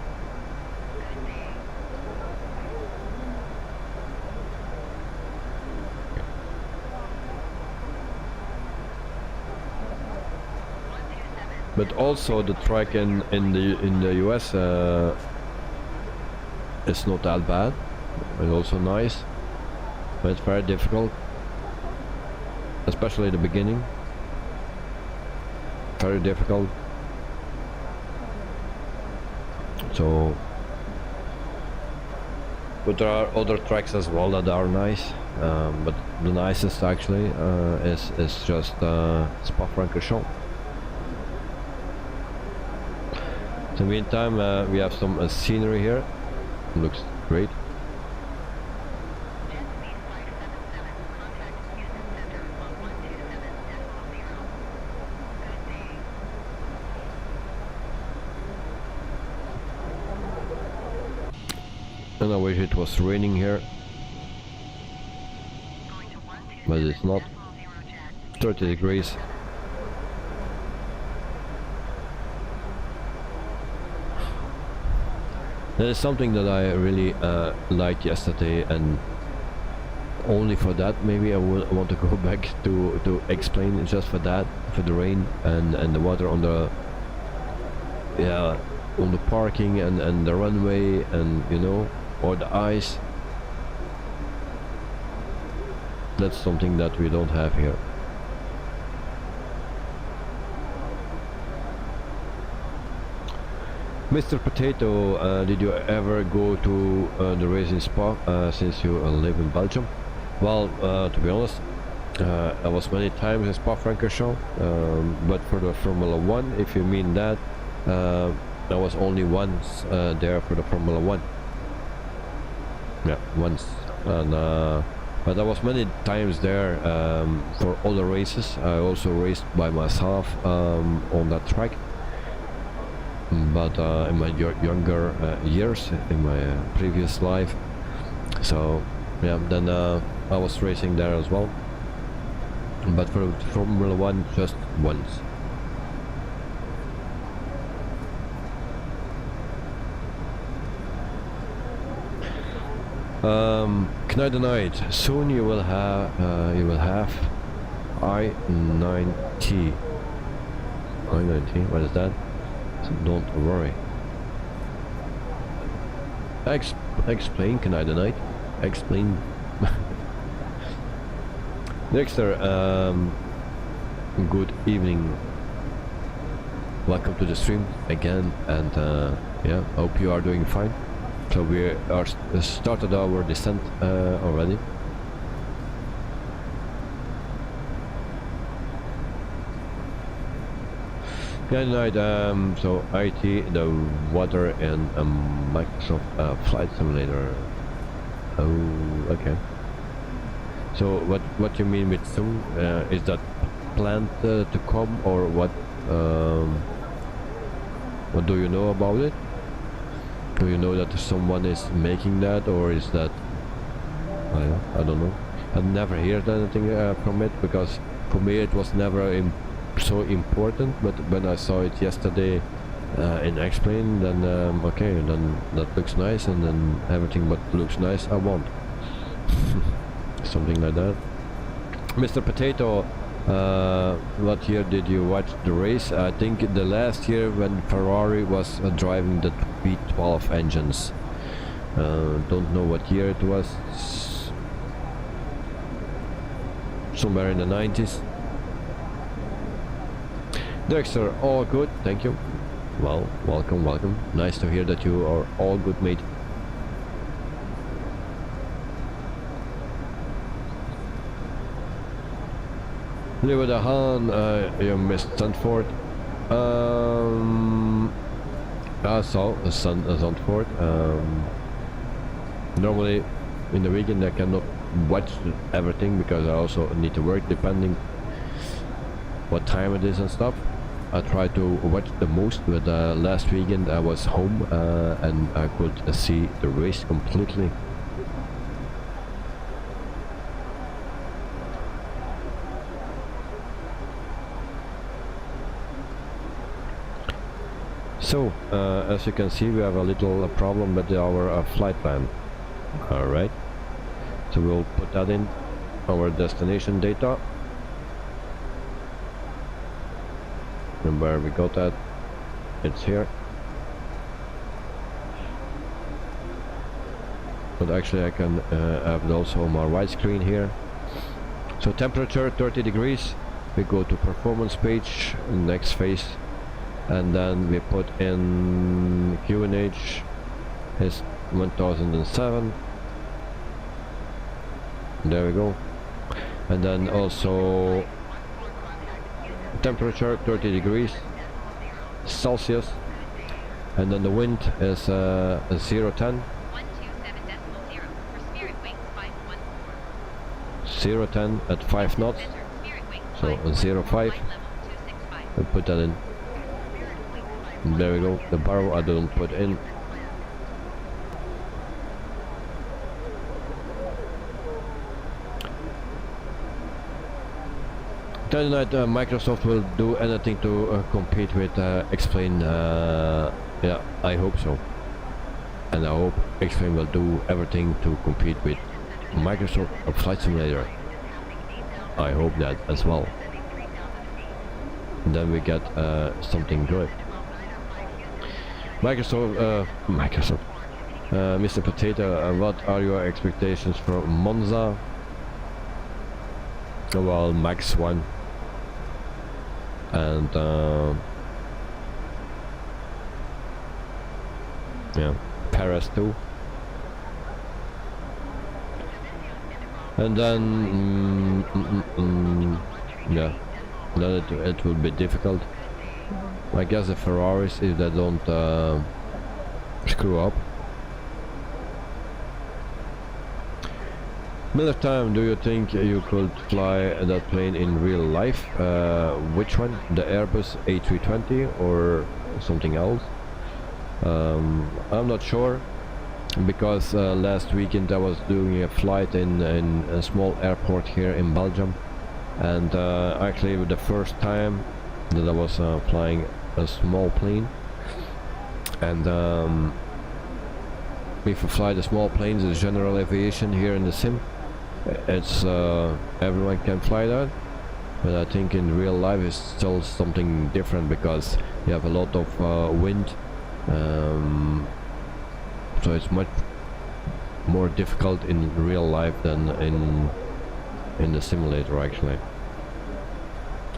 But also the track in the US is not that bad. It's also nice, but it's very difficult, especially the beginning. Very difficult. So, but there are other tracks as well that are nice. But the nicest actually is just Spa-Francorchamps. In the meantime, we have some scenery here. Looks great. And I wish it was raining here, but it's not. 30 degrees. That is something that I really liked yesterday, and only for that maybe I want to go back to explain it, just for that, for the rain and the water on the on the parking and the runway, and you know, or the ice. That's something that we don't have here. Mr. Potato, did you ever go to the racing Spa since you live in Belgium? Well, to be honest, I was many times in Spa-Francorchamps, but for the Formula 1, if you mean that, I was only once there for the Formula 1. Yeah, once. And, but I was many times there for other races. I also raced by myself on that track. But in my younger years, in my previous life, so yeah, then I was racing there as well, but for Formula 1 just once. Knight night, soon you will have I-90. I-90, what is that? Don't worry. Explain, can I tonight? Explain. Dexter, good evening. Welcome to the stream again, and yeah, hope you are doing fine. So we are started our descent already. Yeah, tonight, so IT, the water, and Microsoft Flight Simulator. Oh, okay. So what you mean with soon? Is that planned to come, or what? What do you know about it? Do you know that someone is making that, or is that? I don't know. I never heard anything from it, because for me it was never so important. But when I saw it yesterday in Explain, then okay, then that looks nice, and then everything what looks nice I want. Something like that. Mr. Potato, what year did you watch the race? I think the last year when Ferrari was driving the V12 engines. Don't know what year it was. Somewhere in the 90s. Dexter, all good, thank you. Well, welcome, welcome. Nice to hear that you are all good, mate. Live with a Han, you missed Stanford. I saw Stanford. Normally in the weekend I cannot watch everything because I also need to work depending what time it is and stuff. I try to watch the most, but last weekend I was home and I could see the race completely. So, as you can see, we have a little problem with our flight plan. Alright, so we'll put that in our destination data. And where we got that, it's here. But actually I can have it also on my right screen here. So temperature 30 degrees, we go to performance page, next phase. And then we put in QNH is 1007. There we go. And then also temperature 30 degrees Celsius. And then the wind is 010. 127.0 for Spirit Wings 514. 010 at 5 knots. Enter Spirit Wings So 514, 05. flight level 265. We put that in. There we go. The barrel I don't put in. Tonight Microsoft will do anything to compete with Explain. Yeah, I hope so. And I hope Explain will do everything to compete with Microsoft Flight Simulator. I hope that as well. And then we get something good. Microsoft, Mr. Potato, what are your expectations for Monza? Well, Max 1 and yeah, Paris 2, and then yeah, then it will be difficult. I guess the Ferraris, if they don't screw up. Miller time, do you think you could fly that plane in real life? Which one? The Airbus A320 or something else? I'm not sure, because last weekend I was doing a flight in a small airport here in Belgium, and actually the first time that I was flying a small plane, and if you fly the small planes, the general aviation here in the sim, it's everyone can fly that, but I think in real life it's still something different because you have a lot of wind, so it's much more difficult in real life than in the simulator actually.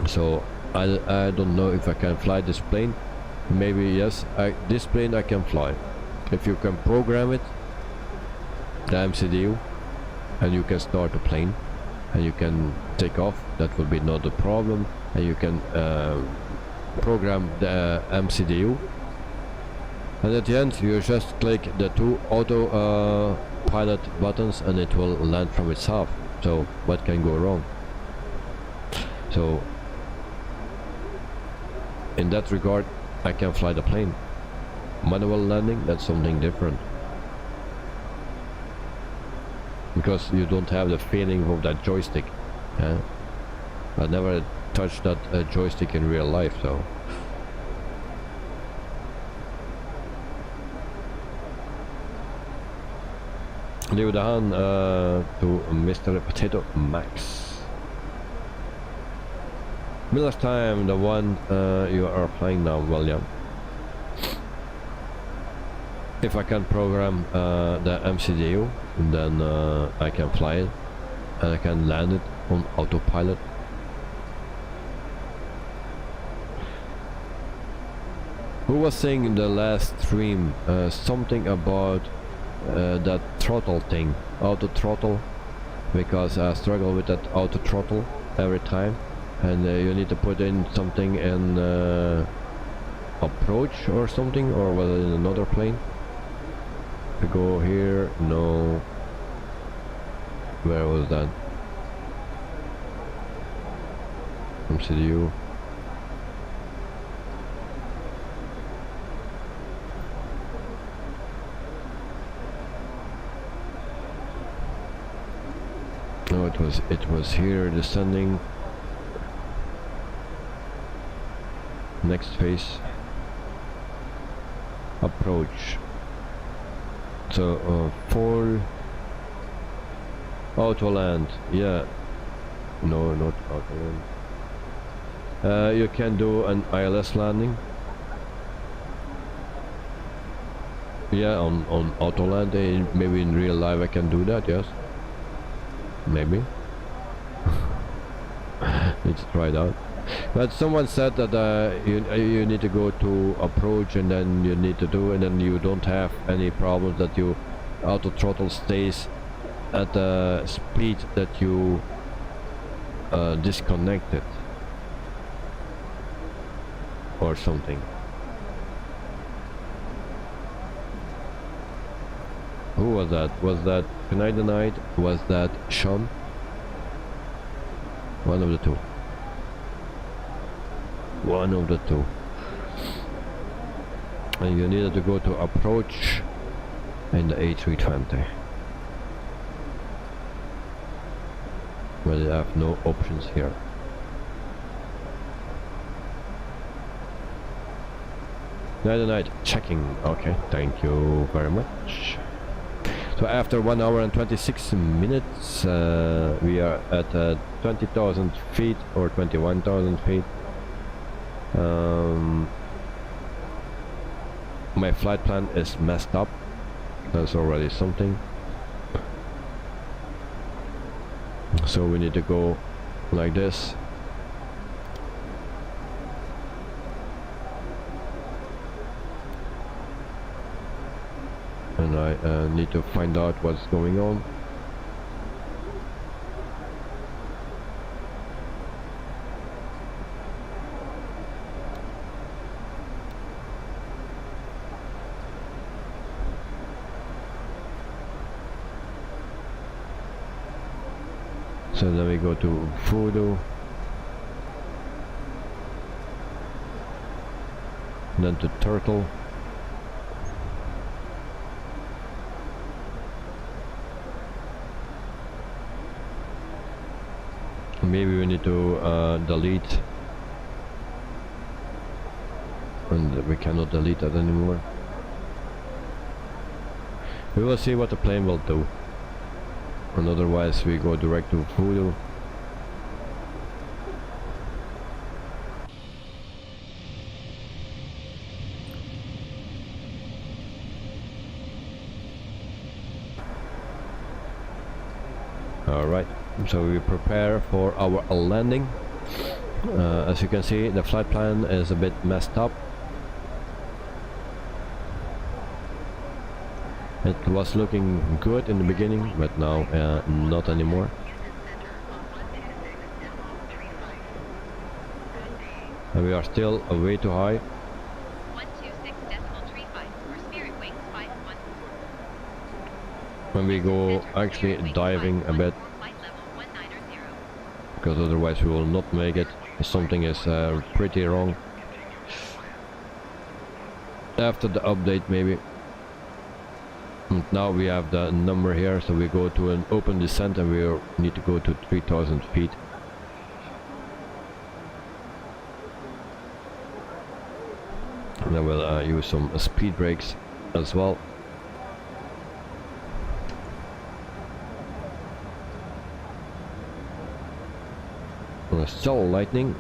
So I don't know if I can fly this plane. Maybe yes, this plane I can fly if you can program it, the MCDU, and you can start a plane and you can take off. That will be not a problem, and you can program the MCDU, and at the end you just click the two auto autopilot buttons and it will land from itself. So what can go wrong? So in that regard, I can fly the plane. Manual landing, that's something different, because you don't have the feeling of that joystick. I never touched that joystick in real life, so leave the hand to Mr. Potato Max. Miller's time, the one you are flying now, William. If I can program the MCDU, then I can fly it and I can land it on autopilot. Who was saying in the last stream something about that throttle thing, auto throttle, because I struggle with that auto throttle every time, and you need to put in something in approach or something, or was it in another plane? To go here, no. Where was that? MCDU. No, it was here, descending. Next phase. Approach. So full auto land, yeah. No, not auto land. You can do an ILS landing. Yeah, on auto land. Maybe in real life I can do that. Yes, maybe. Let's try it out. But someone said that you need to go to approach and then you need to do, and then you don't have any problems, that you auto throttle stays at the speed that you disconnected or something. Who was that? Was that Knight? Was that Sean? One of the two. One of the two. And you needed to go to approach in the A320. Well, you have no options here. Night, checking. Okay, thank you very much. So after 1 hour and 26 minutes, we are at 20,000 feet or 21,000 feet. My flight plan is messed up. That's already something. So we need to go like this. And I need to find out what's going on. So then we go to Voodoo, and then to Turtle, maybe we need to delete, and we cannot delete that anymore. We will see what the plane will do. And otherwise we go direct to Voodoo. Alright, so we prepare for our landing. As you can see, the flight plan is a bit messed up. It was looking good in the beginning, but now not anymore. And we are still way too high. 126.35 for Spirit Wings 51. when we go actually diving a bit, Flight level 1900. because otherwise we will not make it. Something is pretty wrong. After the update maybe. And now we have the number here, so we go to an open descent and we need to go to 3000 feet. And I will use some speed brakes as well. Still lightning.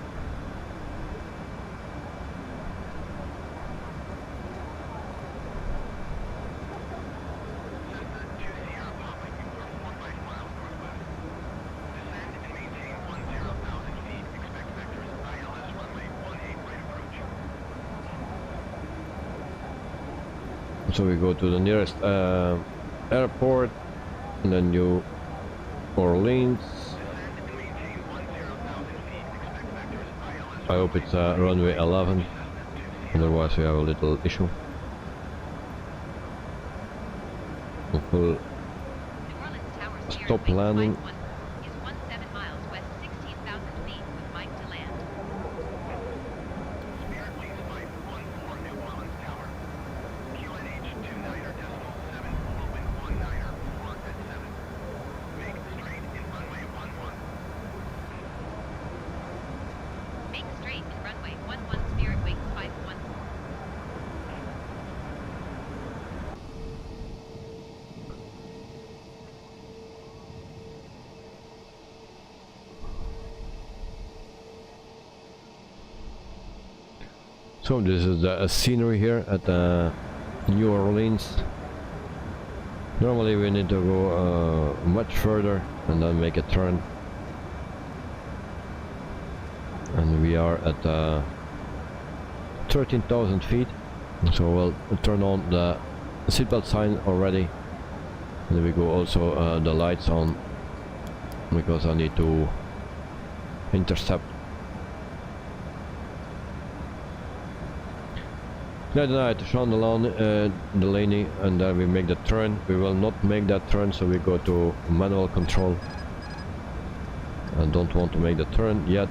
So we go to the nearest airport, and then New Orleans. I hope it's runway 11, otherwise we have a little issue. Full New Orleans Tower stop landing. is 17 miles west, 16,000 feet with Mike to land. Spirit leads flight 14 New Orleans Tower. QNH 29.7, full wind 19er, 4 at 7. Make straight in runway 11. Make straight in runway 11, Spirit wings 514. So this is the scenery here at New Orleans. Normally we need to go much further and then make a turn. And we are at 13,000 feet. So we'll turn on the seatbelt sign already. And then we go also the lights on, because I need to intercept. Night, Sean Delaney, and then we make the turn. We will not make that turn, so we go to manual control. I don't want to make the turn yet.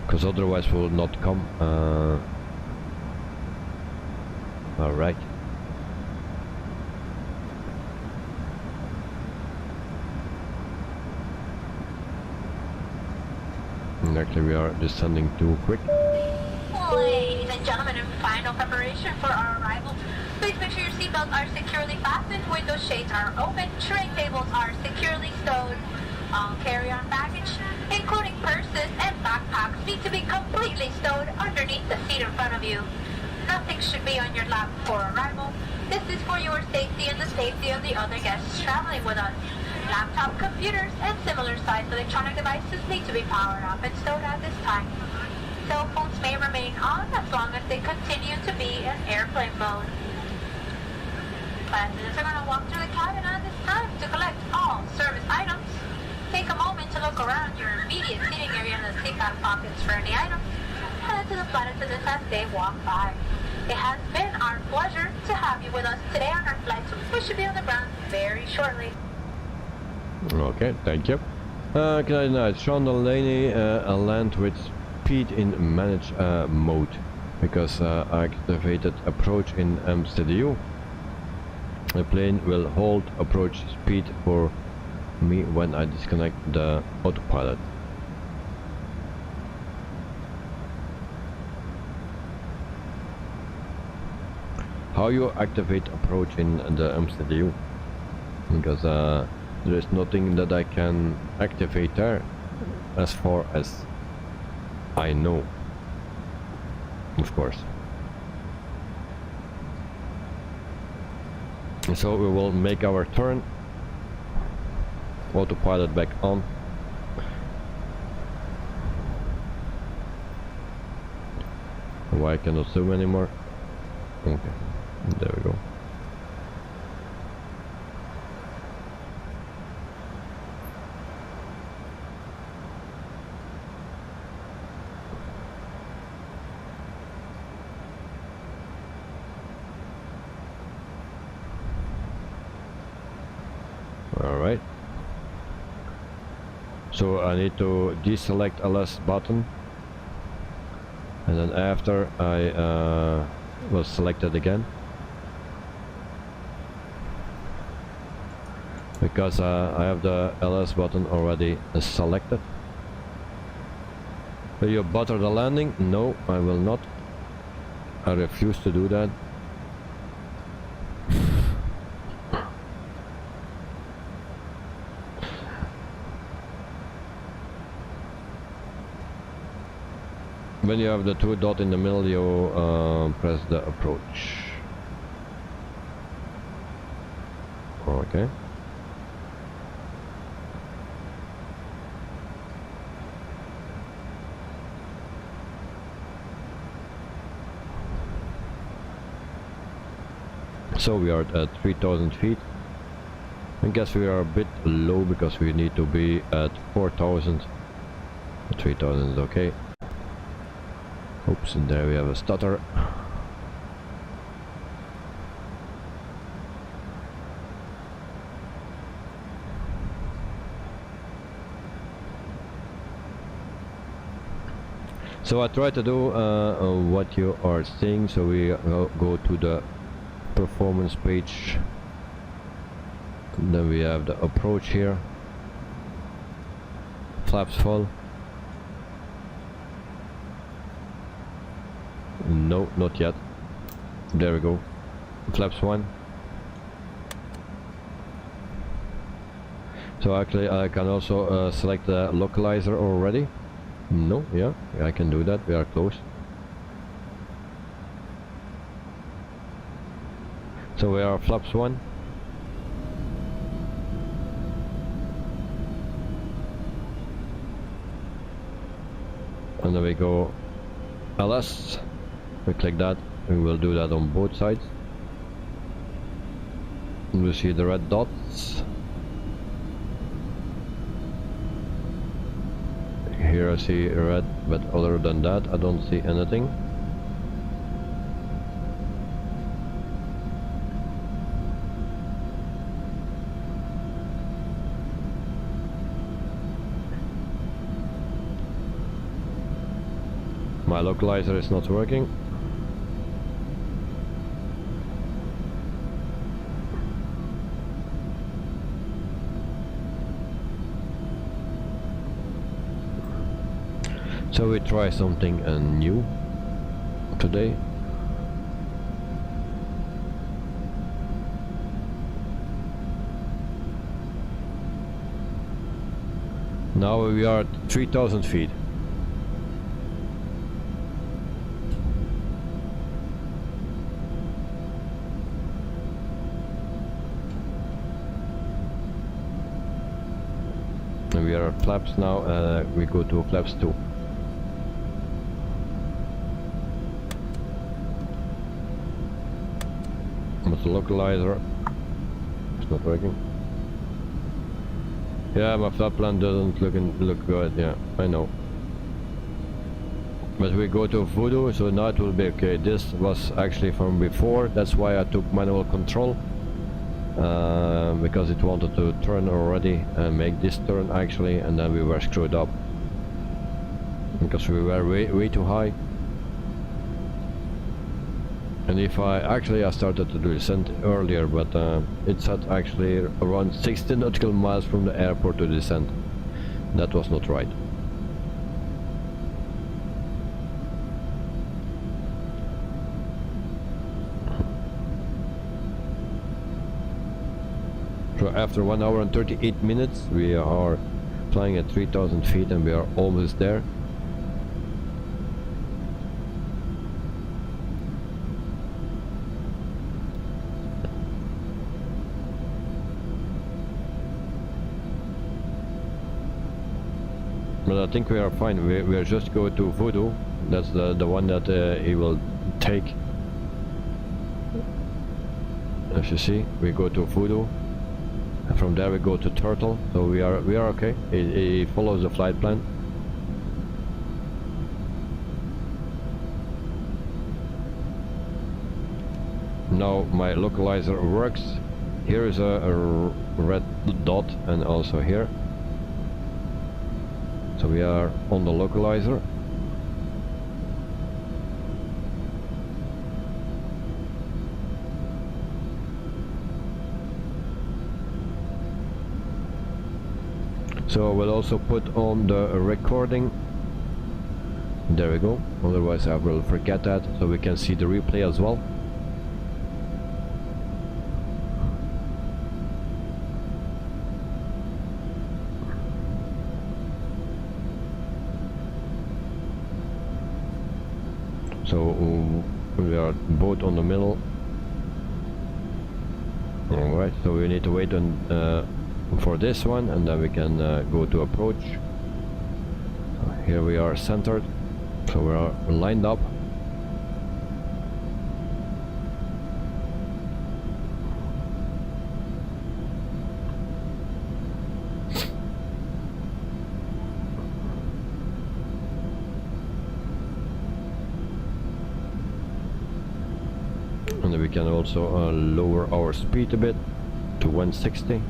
Because otherwise we will not come. Alright. Actually we are descending too quick. Ladies and gentlemen, in final preparation for our arrival, please make sure your seatbelts are securely fastened, window shades are open, tray tables are securely stowed. All carry-on baggage, including purses and backpacks, need to be completely stowed underneath the seat in front of you. Nothing should be on your lap before arrival. This is for your safety and the safety of the other guests traveling with us. Laptop computers and similar sized electronic devices need to be powered up and stowed at this time. Cell phones may remain on as long as they continue to be in airplane mode. Passengers are going to walk through the cabin at this time to collect all service items. Take a moment to look around your immediate seating area in the seat back pockets for any items. Head to the flight attendants as they walk by. It has been our pleasure to have you with us today on our flight, we should be on the ground very shortly. Okay, thank you. Canadian Night, Sean Delaney, land with speed in manage mode, because I activated approach in MCDU. The plane will hold approach speed for me when I disconnect the autopilot. How you activate approach in the MCDU? Because there is nothing that I can activate there, as far as I know, of course. So we will make our turn, autopilot back on. Why I cannot zoom anymore? Okay, there we go. Alright. So I need to deselect LS button, and then after I will select it again, because I have the LS button already selected. Will you butter the landing? No, I will not. I refuse to do that. When you have the two dots in the middle, you press the approach. Okay. So we are at 3,000 feet. I guess we are a bit low because we need to be at 4,000. 3,000 is okay. Oops, and there we have a stutter. So I try to do what you are seeing. So we go to the performance page. And then we have the approach here. Flaps full. No, not yet. There we go. Flaps 1. So actually I can also select the localizer already. No, yeah, I can do that. We are close. So we are flaps 1. And then we go LS. We click that. We will do that on both sides. And we see the red dots. Here I see red, but other than that I don't see anything. My localizer is not working. So we try something new today. Now we are at 3,000 feet. And we are at flaps now. We go to flaps 2. With the localizer, it's not working. Yeah, my flap plan doesn't look good. Yeah, I know. But we go to Voodoo, so now it will be okay. This was actually from before. That's why I took manual control, because it wanted to turn already and make this turn actually, and then we were screwed up because we were way too high. And if I started to do descent earlier, but it said actually around 60 nautical miles from the airport to descend. That was not right. So after 1 hour and 38 minutes, we are flying at 3,000 feet and we are almost there. But I think we are fine. We are just go to Voodoo. That's the one that he will take. As you see, we go to Voodoo, and from there we go to THROTTLE. So we are okay. He follows the flight plan. Now my localizer works. Here is a red dot and also here. So we are on the localizer. So we'll also put on the recording. There we go, otherwise I will forget that, so we can see the replay as well. So we are both on the middle. Alright, so we need to wait on for this one, and then we can go to approach. So here we are centered, so we are lined up. And then we can also lower our speed a bit to 160.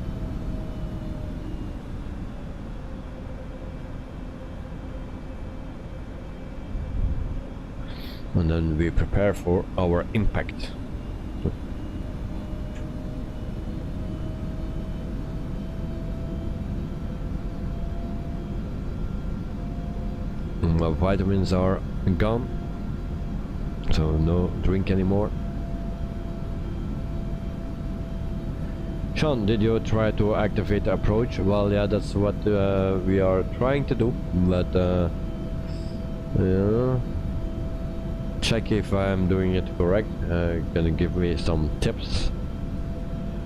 And then we prepare for our impact. My vitamins are gone, so no drink anymore. Sean, did you try to activate the approach? Well, yeah, that's what we are trying to do, but yeah. Check if I'm doing it correct. Gonna give me some tips.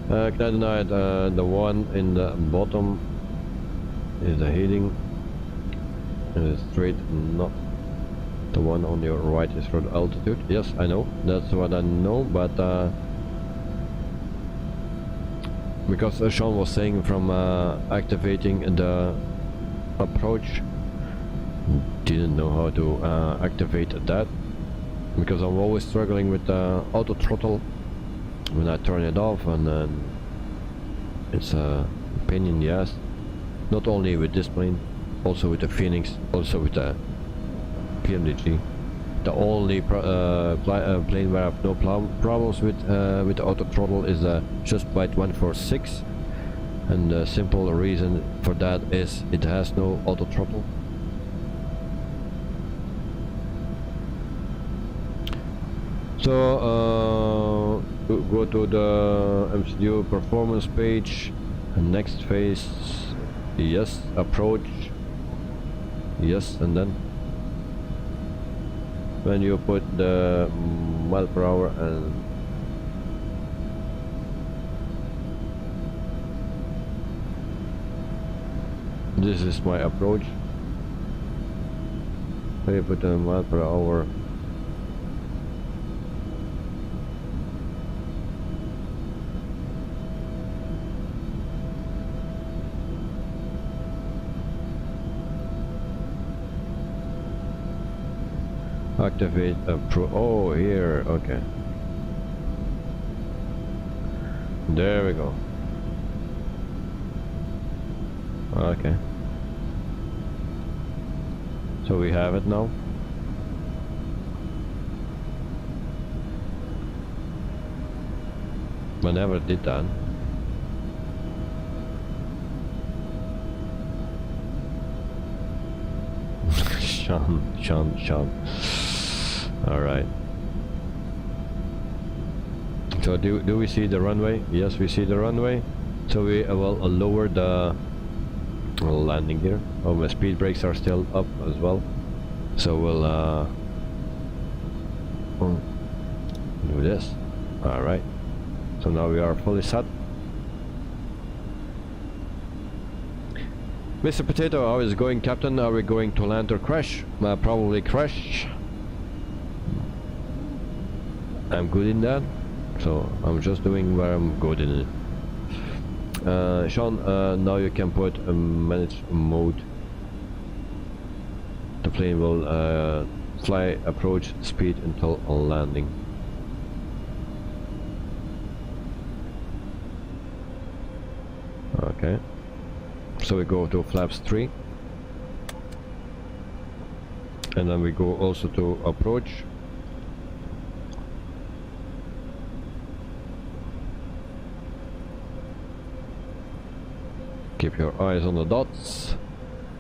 The one in the bottom is the heading. Straight, not the one on your right is for the altitude. Yes, I know. That's what I know, but because Sean was saying from activating the approach, didn't know how to activate that. Because I'm always struggling with auto throttle when I turn it off, and then it's a pain in the ass. Not only with this plane, also with the Phoenix, also with the PMDG. The only plane where I have no problems with the auto throttle is just Byte 146, and the simple reason for that is it has no auto throttle. So go to the MCU performance page, and next phase, yes, approach, yes, and then when you put the mile per hour and this is my approach. When you put the mile per hour, activate oh, here, okay. There we go. Okay. So we have it now. I never did that. Sean. Alright. So do we see the runway? Yes, we see the runway. So we will lower the landing gear. Oh, my speed brakes are still up as well. So we'll do this. Alright. So now we are fully set. Mr. Potato, how is it going, Captain? Are we going to land or crash? Probably crash. I'm good in that, so I'm just doing where I'm good in it. Sean, now you can put a manage mode. The plane will fly approach speed until on landing. Okay. So we go to flaps 3. And then we go also to approach. Keep your eyes on the dots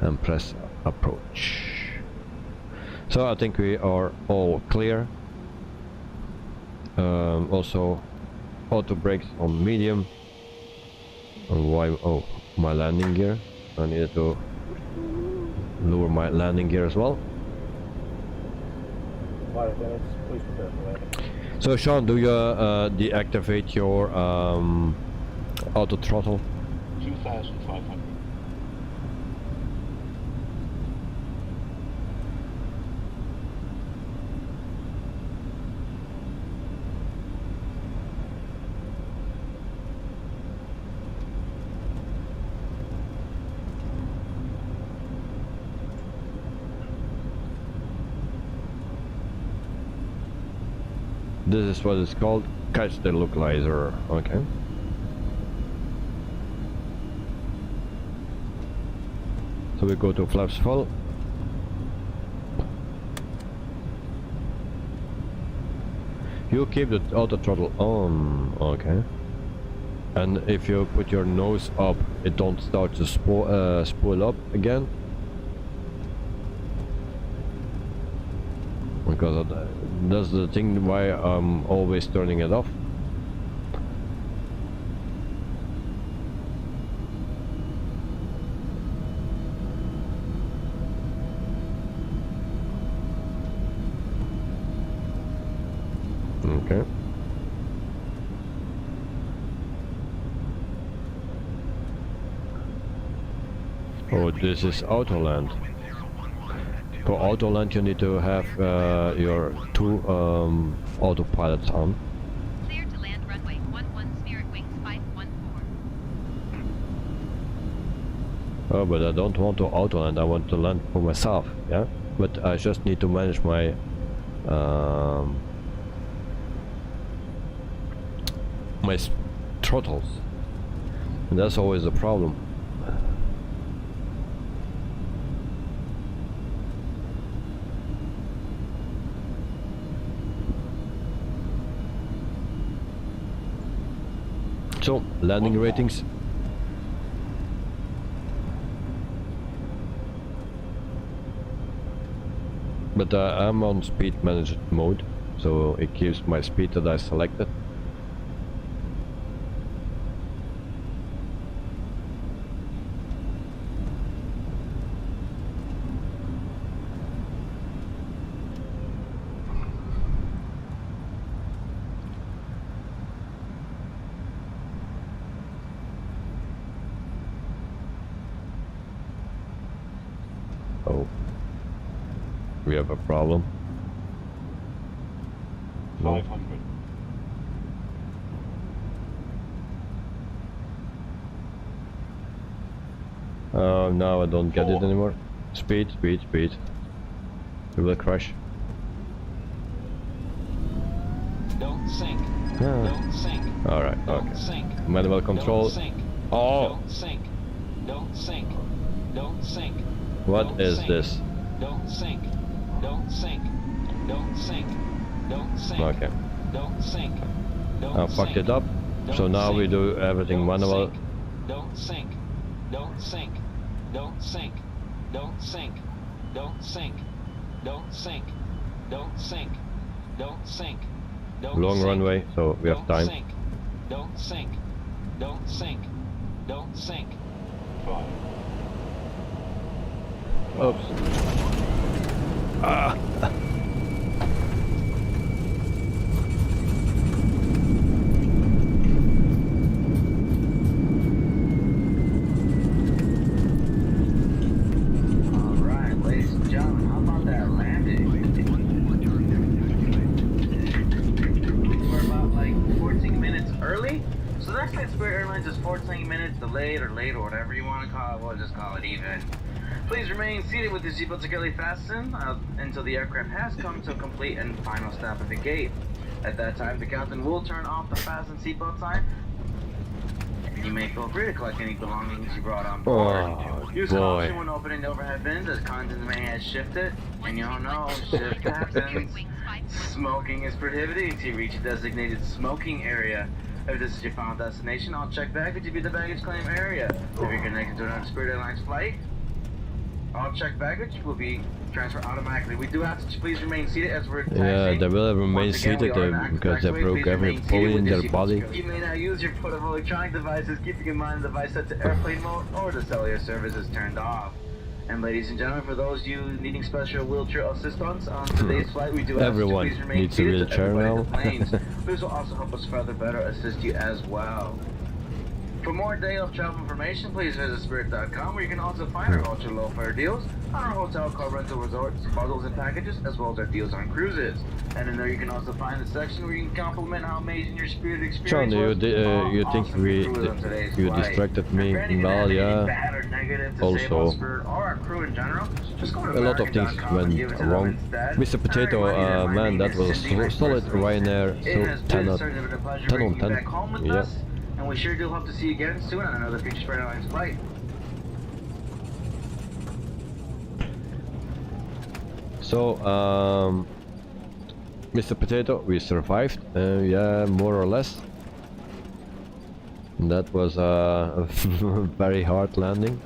and press approach. So I think we are all clear. Also auto brakes on medium. And why? Oh, my landing gear. I needed to lower my landing gear as well. Flight attendants, please prepare for landing. So Sean, do you deactivate your auto throttle? 2,500. This is what it's called, catch the localizer. Okay. So we go to flaps full. You keep the auto throttle on, okay. And if you put your nose up, it don't start to spool up again. Because that's the thing why I'm always turning it off. Okay. Oh, this is Autoland. For Autoland you need to have your 2 autopilots on. Clear to land runway 11 Spirit Wings 514. Oh, but I don't want to Autoland, I want to land for myself, yeah? But I just need to manage my my throttles. And that's always a problem. So, landing ratings. But I'm on speed managed mode, so it keeps my speed that I selected. Oh, we have a problem. No. 500. Now I don't get it anymore. Speed, speed, speed. We will crash. Don't sink. Ah. Don't sink. Alright, Don't okay. sink. Manual control. Don't sink. Oh, Don't sink. Don't sink. Don't sink. what Don't is sink. this? Don't sink. Don't sink. Don't sink. Don't sink. Okay, Don't sink. Don't I fucked sink. it up. So Don't now we sink. do everything Don't manual. sink. Don't sink. Don't sink. Don't sink. Don't sink. Don't sink. Don't sink. Don't sink. Don't sink. Don't Long sink. runway, so we have Don't time. sink. Don't sink. Don't sink. Don't sink. 5. Oops. Ah. Alright, ladies and gentlemen, how about that landing? We're about like 14 minutes early. So next time Spirit Airlines is 14 minutes delayed or late or whatever you want to call it, we'll just call it even. Please remain seated with your seatbelt securely fastened until the aircraft has come to a complete and final stop at the gate. At that time, the captain will turn off the fasten seatbelt sign You may feel free to collect any belongings you brought on board. Oh Use boy. caution when opening the overhead bins as contents may have shifted, and you don't know, shift happens. Smoking is prohibited until you reach a designated smoking area. If this is your final destination, all checked baggage will be the baggage claim area. If you're connected to another Spirit Airlines flight, all checked baggage will be transferred automatically. We do have to please remain seated as we're taxiing. Yeah, they will remain Once again, seated we are in active because they taxiway. broke Please every remain seated bone in with their your body. seatbelt. You may now use your portable electronic devices, keeping in mind the device set to airplane mode or the cellular service is turned off. And ladies and gentlemen, for those of you needing special wheelchair assistance on today's flight, we do ask Everyone you to please remain needs a seated so wheelchair everybody now. in the planes. This will also help us further better assist you as well. For more day of travel information, please visit spirit.com, where you can also find our ultra low fare deals on our hotel, car rental, resorts, bundles and packages, as well as our deals on cruises. And in there you can also find the section where you can compliment how amazing your Spirit experience John, was. you think Awesome cruise on today's you flight. distracted me? And for anything Well, that yeah. bad or negative to say about Also, Spirit or our crew in general, just go to a lot of things American.com and went give it to them wrong. instead. Mr. Potato, Alright, my man, name that is was Cindy, my solid first Ryanair, It has so 10 been out, certainly been a pleasure 10 on bringing you 10. back home with Yeah. us. And we sure do hope to see you again soon on another future Spirit Airlines flight. So, Mr. Potato, we survived, yeah, more or less. That was a very hard landing.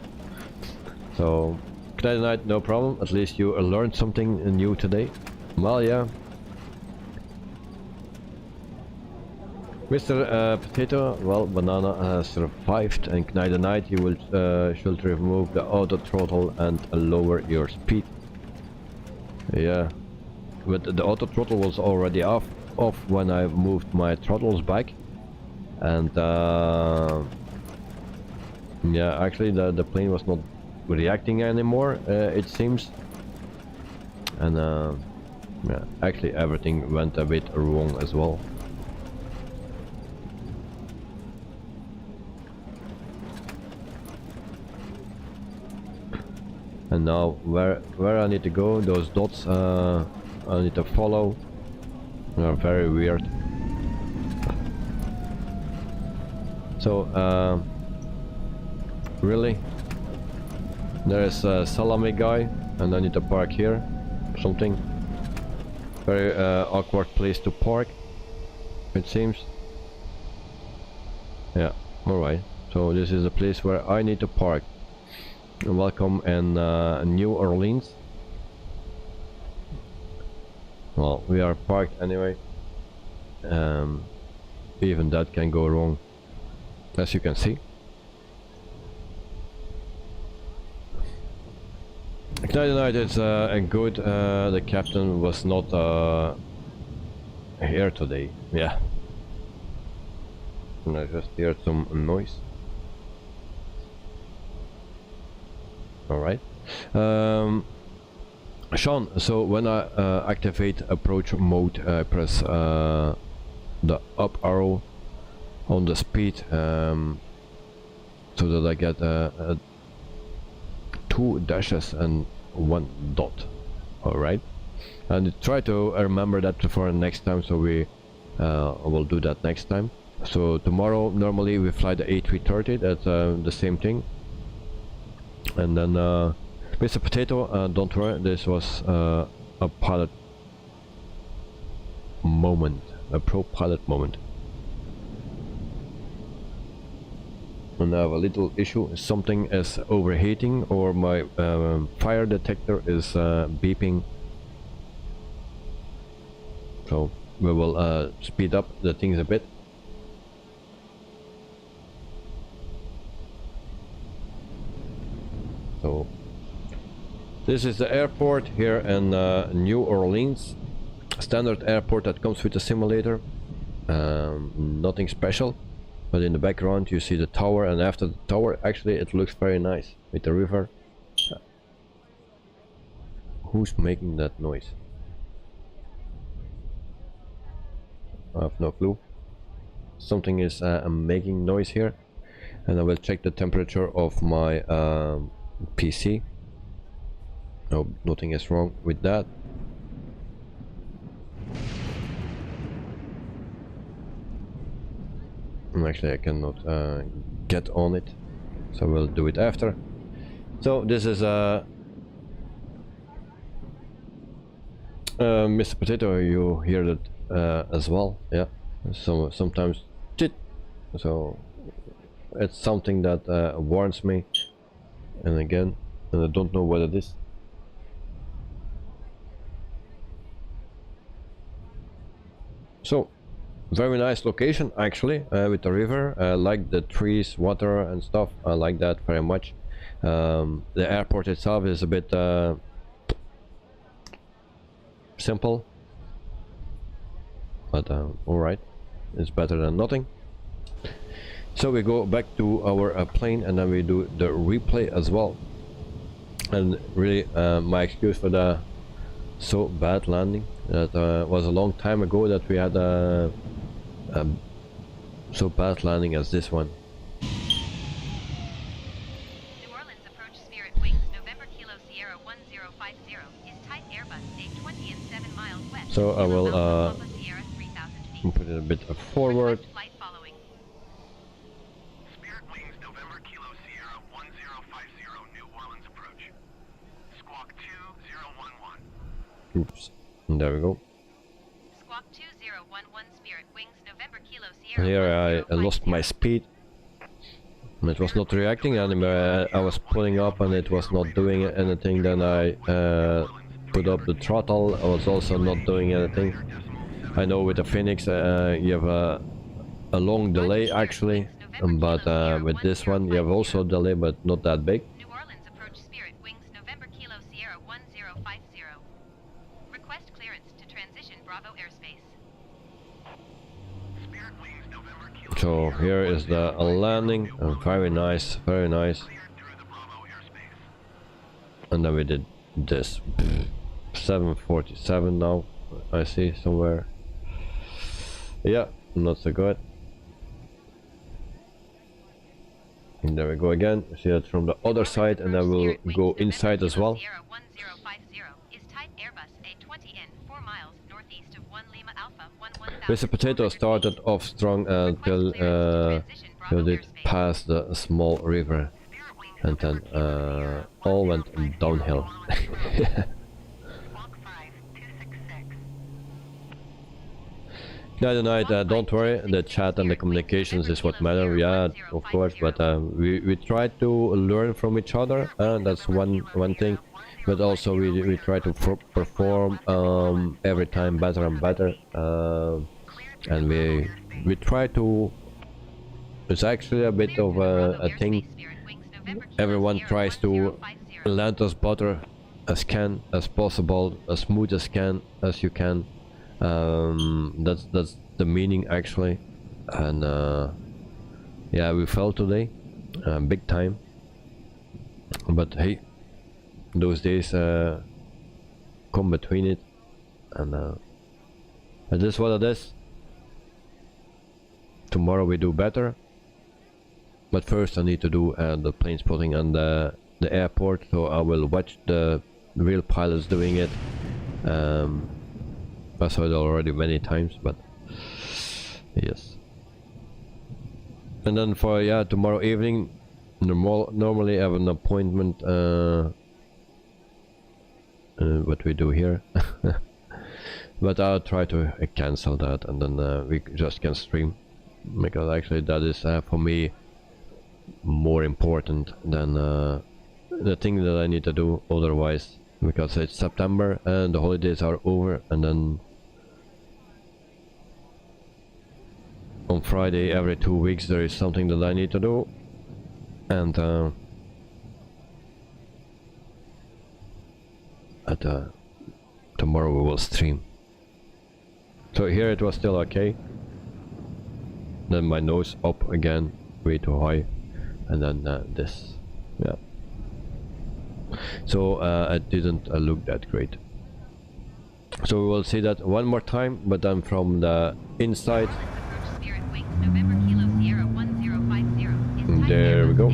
So, Canadian night, no problem, at least you learned something new today. Well, yeah. Mr. Potato, well, Banana has survived, and Canadian night you will should remove the auto throttle and lower your speed. Yeah, but the auto throttle was already off when I moved my throttles back, and yeah, actually the plane was not reacting anymore, it seems, and yeah, actually everything went a bit wrong as well. And now where I need to go, those dots I need to follow are very weird. So really, there is a salami guy and I need to park here. Something very awkward place to park, it seems. Yeah, alright, so this is a place where I need to park. Welcome in New Orleans. Well, we are parked anyway. Even that can go wrong, as you can see. Canadian night is good. The captain was not here today. Yeah. And I just heard some noise. Alright. Sean, so when I activate approach mode, I press the up arrow on the speed so that I get 2 dashes and 1 dot. Alright. And try to remember that for next time, so we will do that next time. So tomorrow normally we fly the A330, that's the same thing. And then Mr. Potato, don't worry, this was a pilot moment, a pro pilot moment. And I have a little issue, something is overheating or my fire detector is beeping. So we will speed up the things a bit. So this is the airport here in New Orleans, standard airport that comes with a simulator, nothing special, but in the background you see the tower, and after the tower actually it looks very nice with the river. Who's making that noise? I have no clue. Something is making noise here, and I will check the temperature of my PC. No, nothing is wrong with that. Actually, I cannot get on it, so we'll do it after. So this is Mr. Potato. You hear that as well, yeah. So sometimes, so it's something that warns me, and again, and I don't know what it is. So, very nice location actually, with the river. I like the trees, water and stuff. I like that very much. The airport itself is a bit simple, but alright, it's better than nothing. So we go back to our plane, and then we do the replay as well. And really, my excuse for the so bad landing, that was a long time ago that we had a so bad landing as this one. New Orleans approach Spirit Wings November Kilo Sierra 1050 is type Airbus A20 and 7 miles west. So I will Papa Sierra 3000 feet. put it a bit forward. Request flight following. Spirit Wings November Kilo Sierra 1050 New Orleans approach. Squawk 2011. Oops, and there we go. Squawk 2011 Spirit Wings November Kilo And Sierra. here I lost my speed. It was not reacting anymore. I was pulling up and it was not doing anything. Then I put up the throttle. I was also not doing anything. I know with the Phoenix you have a long delay actually, but with this one you have also a delay, but not that big. New Orleans approach Spirit Wings November Kilo Sierra 1050. Request clearance to transition Bravo airspace. Spirit Wings November Kilo So here is the landing. Very nice, very nice. cleared through the Bravo airspace. And then we did this. 747 now, I see somewhere. Yeah, not so good. And there we go again. See that from the other side, and then we'll go inside as well. Sierra 1050 is type Airbus A20N 4 miles northeast of 1 Lima Alpha 11000. Mr. Potato started off strong until it passed the small river, and then all went downhill. Night and night, don't worry, the chat and the communications is what matter, yeah, of course, but we try to learn from each other, and that's one thing, but also we try to perform every time better and better, and we try to, it's actually a bit of a thing, everyone tries to land as better as possible, as smooth as you can. That's the meaning actually, and yeah, we fell today, big time, but hey, those days come between it, and it is what it is. Tomorrow we do better, but first I need to do the plane spotting and the airport, so I will watch the real pilots doing it. I saw it already many times, but yes. And then for tomorrow evening, normally I have an appointment. What we do here, but I'll try to cancel that, and then we just can stream, because actually that is for me more important than the thing that I need to do otherwise, because it's September and the holidays are over, and then on Friday every 2 weeks there is something that I need to do, and tomorrow we will stream. So here it was still okay, then my nose up again, way too high, and then this, yeah. So it didn't look that great. So we will see that one more time, but then from the inside. There we go.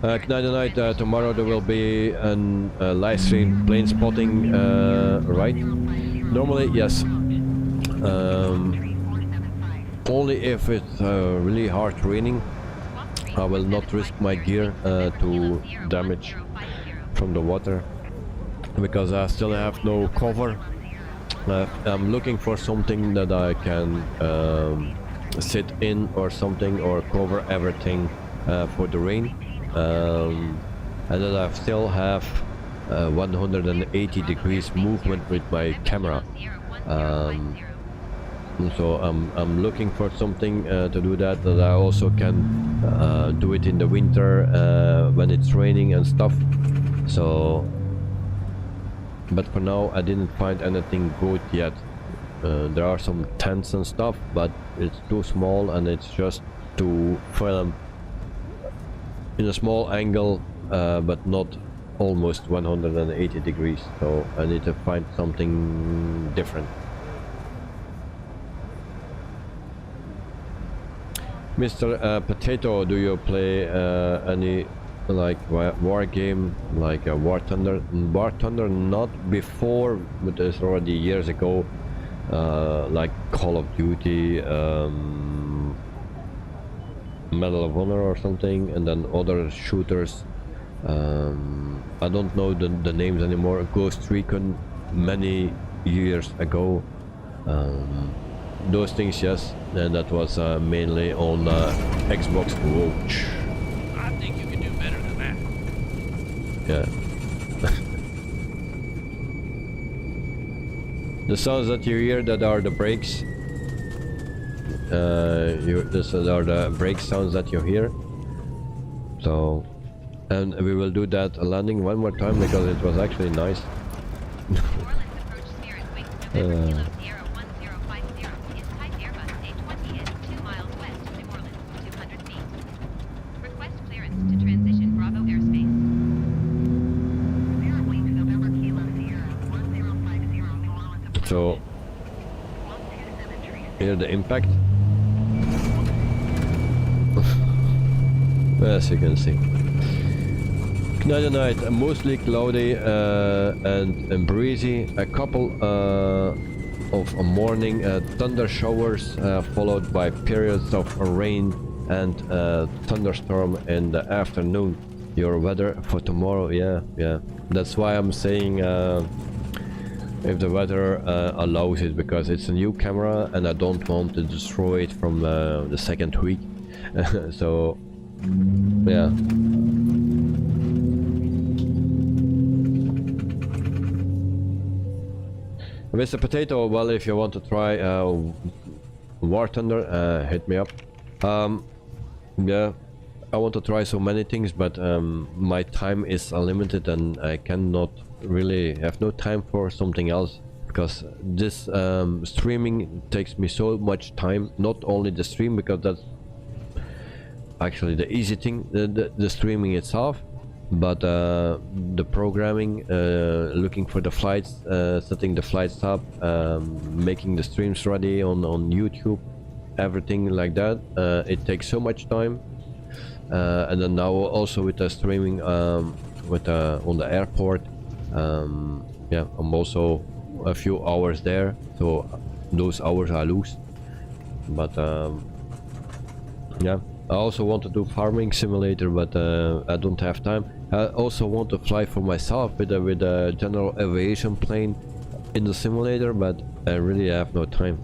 Night, tomorrow there will be a live stream plane spotting, right? Normally, yes. Only if it's really hard raining, I will not risk my gear to damage from the water, because I still have no cover. I'm looking for something that I can sit in or something, or cover everything for the rain, and that I still have 180 degrees movement with my camera. So I'm looking for something to do that I also can do it in the winter when it's raining and stuff. So, but for now I didn't find anything good yet. There are some tents and stuff, but it's too small and it's just to film in a small angle, but not almost 180 degrees. So I need to find something different. Mr. Potato, do you play any like war game like War Thunder? War Thunder not before, but it's already years ago, like Call of Duty, Medal of Honor or something, and then other shooters. I don't know the names anymore. Ghost Recon many years ago. Those things, yes, and that was mainly on Xbox Watch. I think you can do better than that. Yeah. The sounds that you hear, that are the brakes. These are the brake sounds that you hear. So, and we will do that landing one more time because it was actually nice. So, here the impact. As you can see. Tonight and night, mostly cloudy and breezy. A couple of morning thunder showers, followed by periods of rain and thunderstorm in the afternoon. Your weather for tomorrow, yeah. That's why I'm saying if the weather allows it, because it's a new camera and I don't want to destroy it from the second week. So, yeah. Mr. Potato, well, if you want to try War Thunder, hit me up. Yeah, I want to try so many things, but my time is unlimited and I cannot really have no time for something else, because this streaming takes me so much time. Not only the stream, because that's actually the easy thing, the streaming itself, but the programming, looking for the flights, setting the flights up, making the streams ready on YouTube, everything like that. It takes so much time, and then now also with the streaming with on the airport. Yeah, I'm also a few hours there, so those hours I lose. But yeah, I also want to do farming simulator, but I don't have time. I also want to fly for myself with a general aviation plane in the simulator, but I really have no time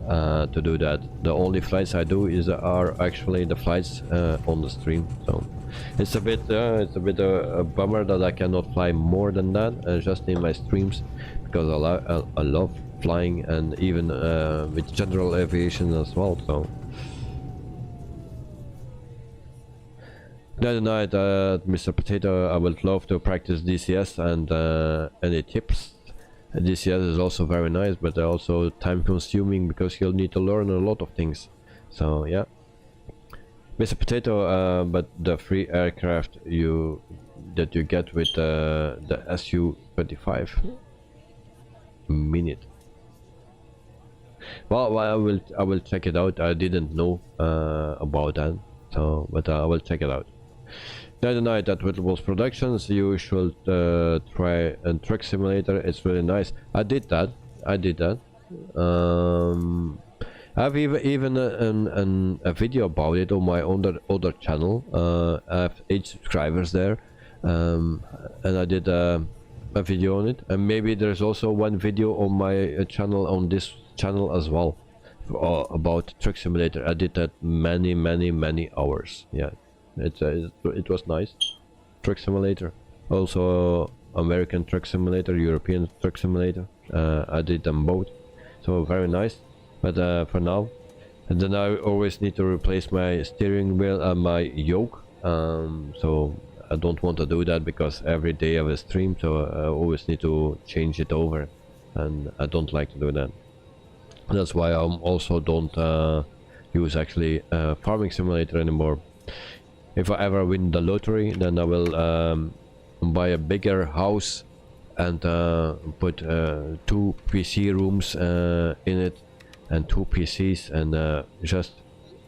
to do that. The only flights I do are actually the flights on the stream. So it's a bit a bummer that I cannot fly more than that, just in my streams, because I love flying, and even with general aviation as well. So the other night, Mr. Potato, I would love to practice DCS, and any tips. DCS is also very nice, but also time consuming, because you'll need to learn a lot of things. So yeah, Mr. Potato, but the free aircraft that you get with the Su-25 minute. Well, I will check it out. I didn't know about that, so but I will check it out. The other night at Whittleballs Productions, you should try a truck simulator. It's really nice. I did that, I did that. I've even a video about it on my other channel. I have 8 subscribers there, and I did a video on it. And maybe there's also one video on my channel, on this channel as well, about Truck Simulator. I did that many hours. Yeah, it was nice. Truck Simulator, also American Truck Simulator, European Truck Simulator. I did them both, so very nice. But for now, and then I always need to replace my steering wheel and my yoke. So I don't want to do that because every day I have a stream, so I always need to change it over, and I don't like to do that. That's why I also don't use actually Farming Simulator anymore. If I ever win the lottery, then I will buy a bigger house and put 2 PC rooms in it, and 2 PCs, and just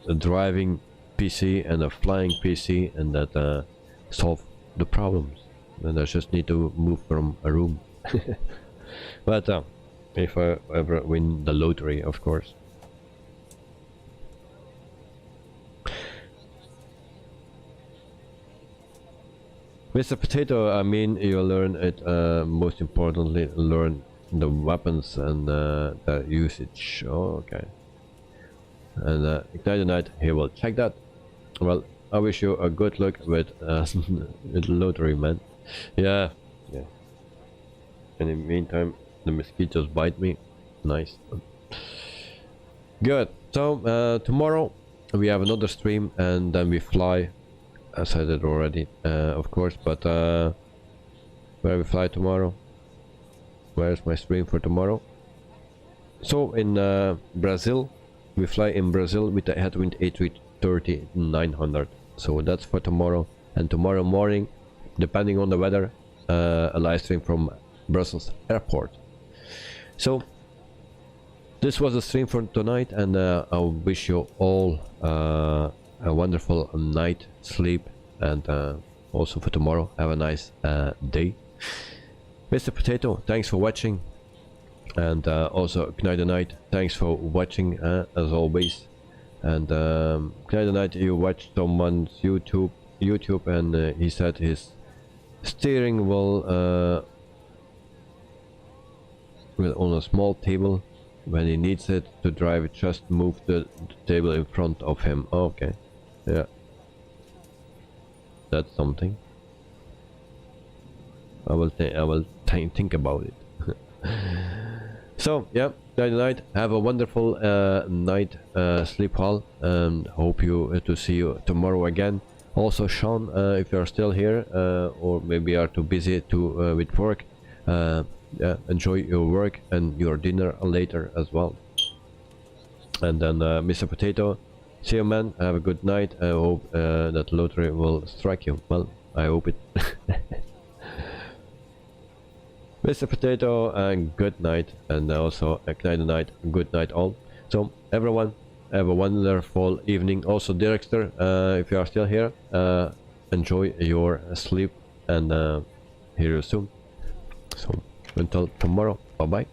a driving PC and a flying PC, and that solve the problems. And I just need to move from a room. But if I ever win the lottery, of course. Mr. Potato, I mean, you learn it, most importantly, learn the weapons and the usage. Oh, okay. And Ignite the Night, he will check that. Well, I wish you a good luck with the lottery, man. Yeah. In the meantime, the mosquitoes bite me. Nice. Good. So tomorrow we have another stream, and then we fly. I said it already, of course, but where we fly tomorrow? Where's my stream for tomorrow? So in Brazil, we fly in Brazil with the headwind A330-900. So that's for tomorrow. And tomorrow morning, depending on the weather, a live stream from Brussels airport. So this was the stream for tonight, and I wish you all a wonderful night sleep, and also for tomorrow have a nice day. Mr. Potato, thanks for watching, and also Ignite the Night, thanks for watching as always. And Ignite the Night, you watched someone's YouTube, and he said his steering wheel on a small table. When he needs it to drive it, just move the table in front of him. Okay, yeah, that's something. I will think about it. So yeah, night. Have a wonderful night. Sleep well, and hope to see you tomorrow again. Also, Sean, if you are still here, or maybe are too busy to with work, yeah, enjoy your work and your dinner later as well. And then Mr. Potato, see you, man. Have a good night. I hope that lottery will strike you. Well, I hope it. Mr. Potato, good night, and also Ignite the Night, good night all. So everyone, have a wonderful evening. Also Director, if you are still here, enjoy your sleep, and hear you soon. So until tomorrow, bye bye.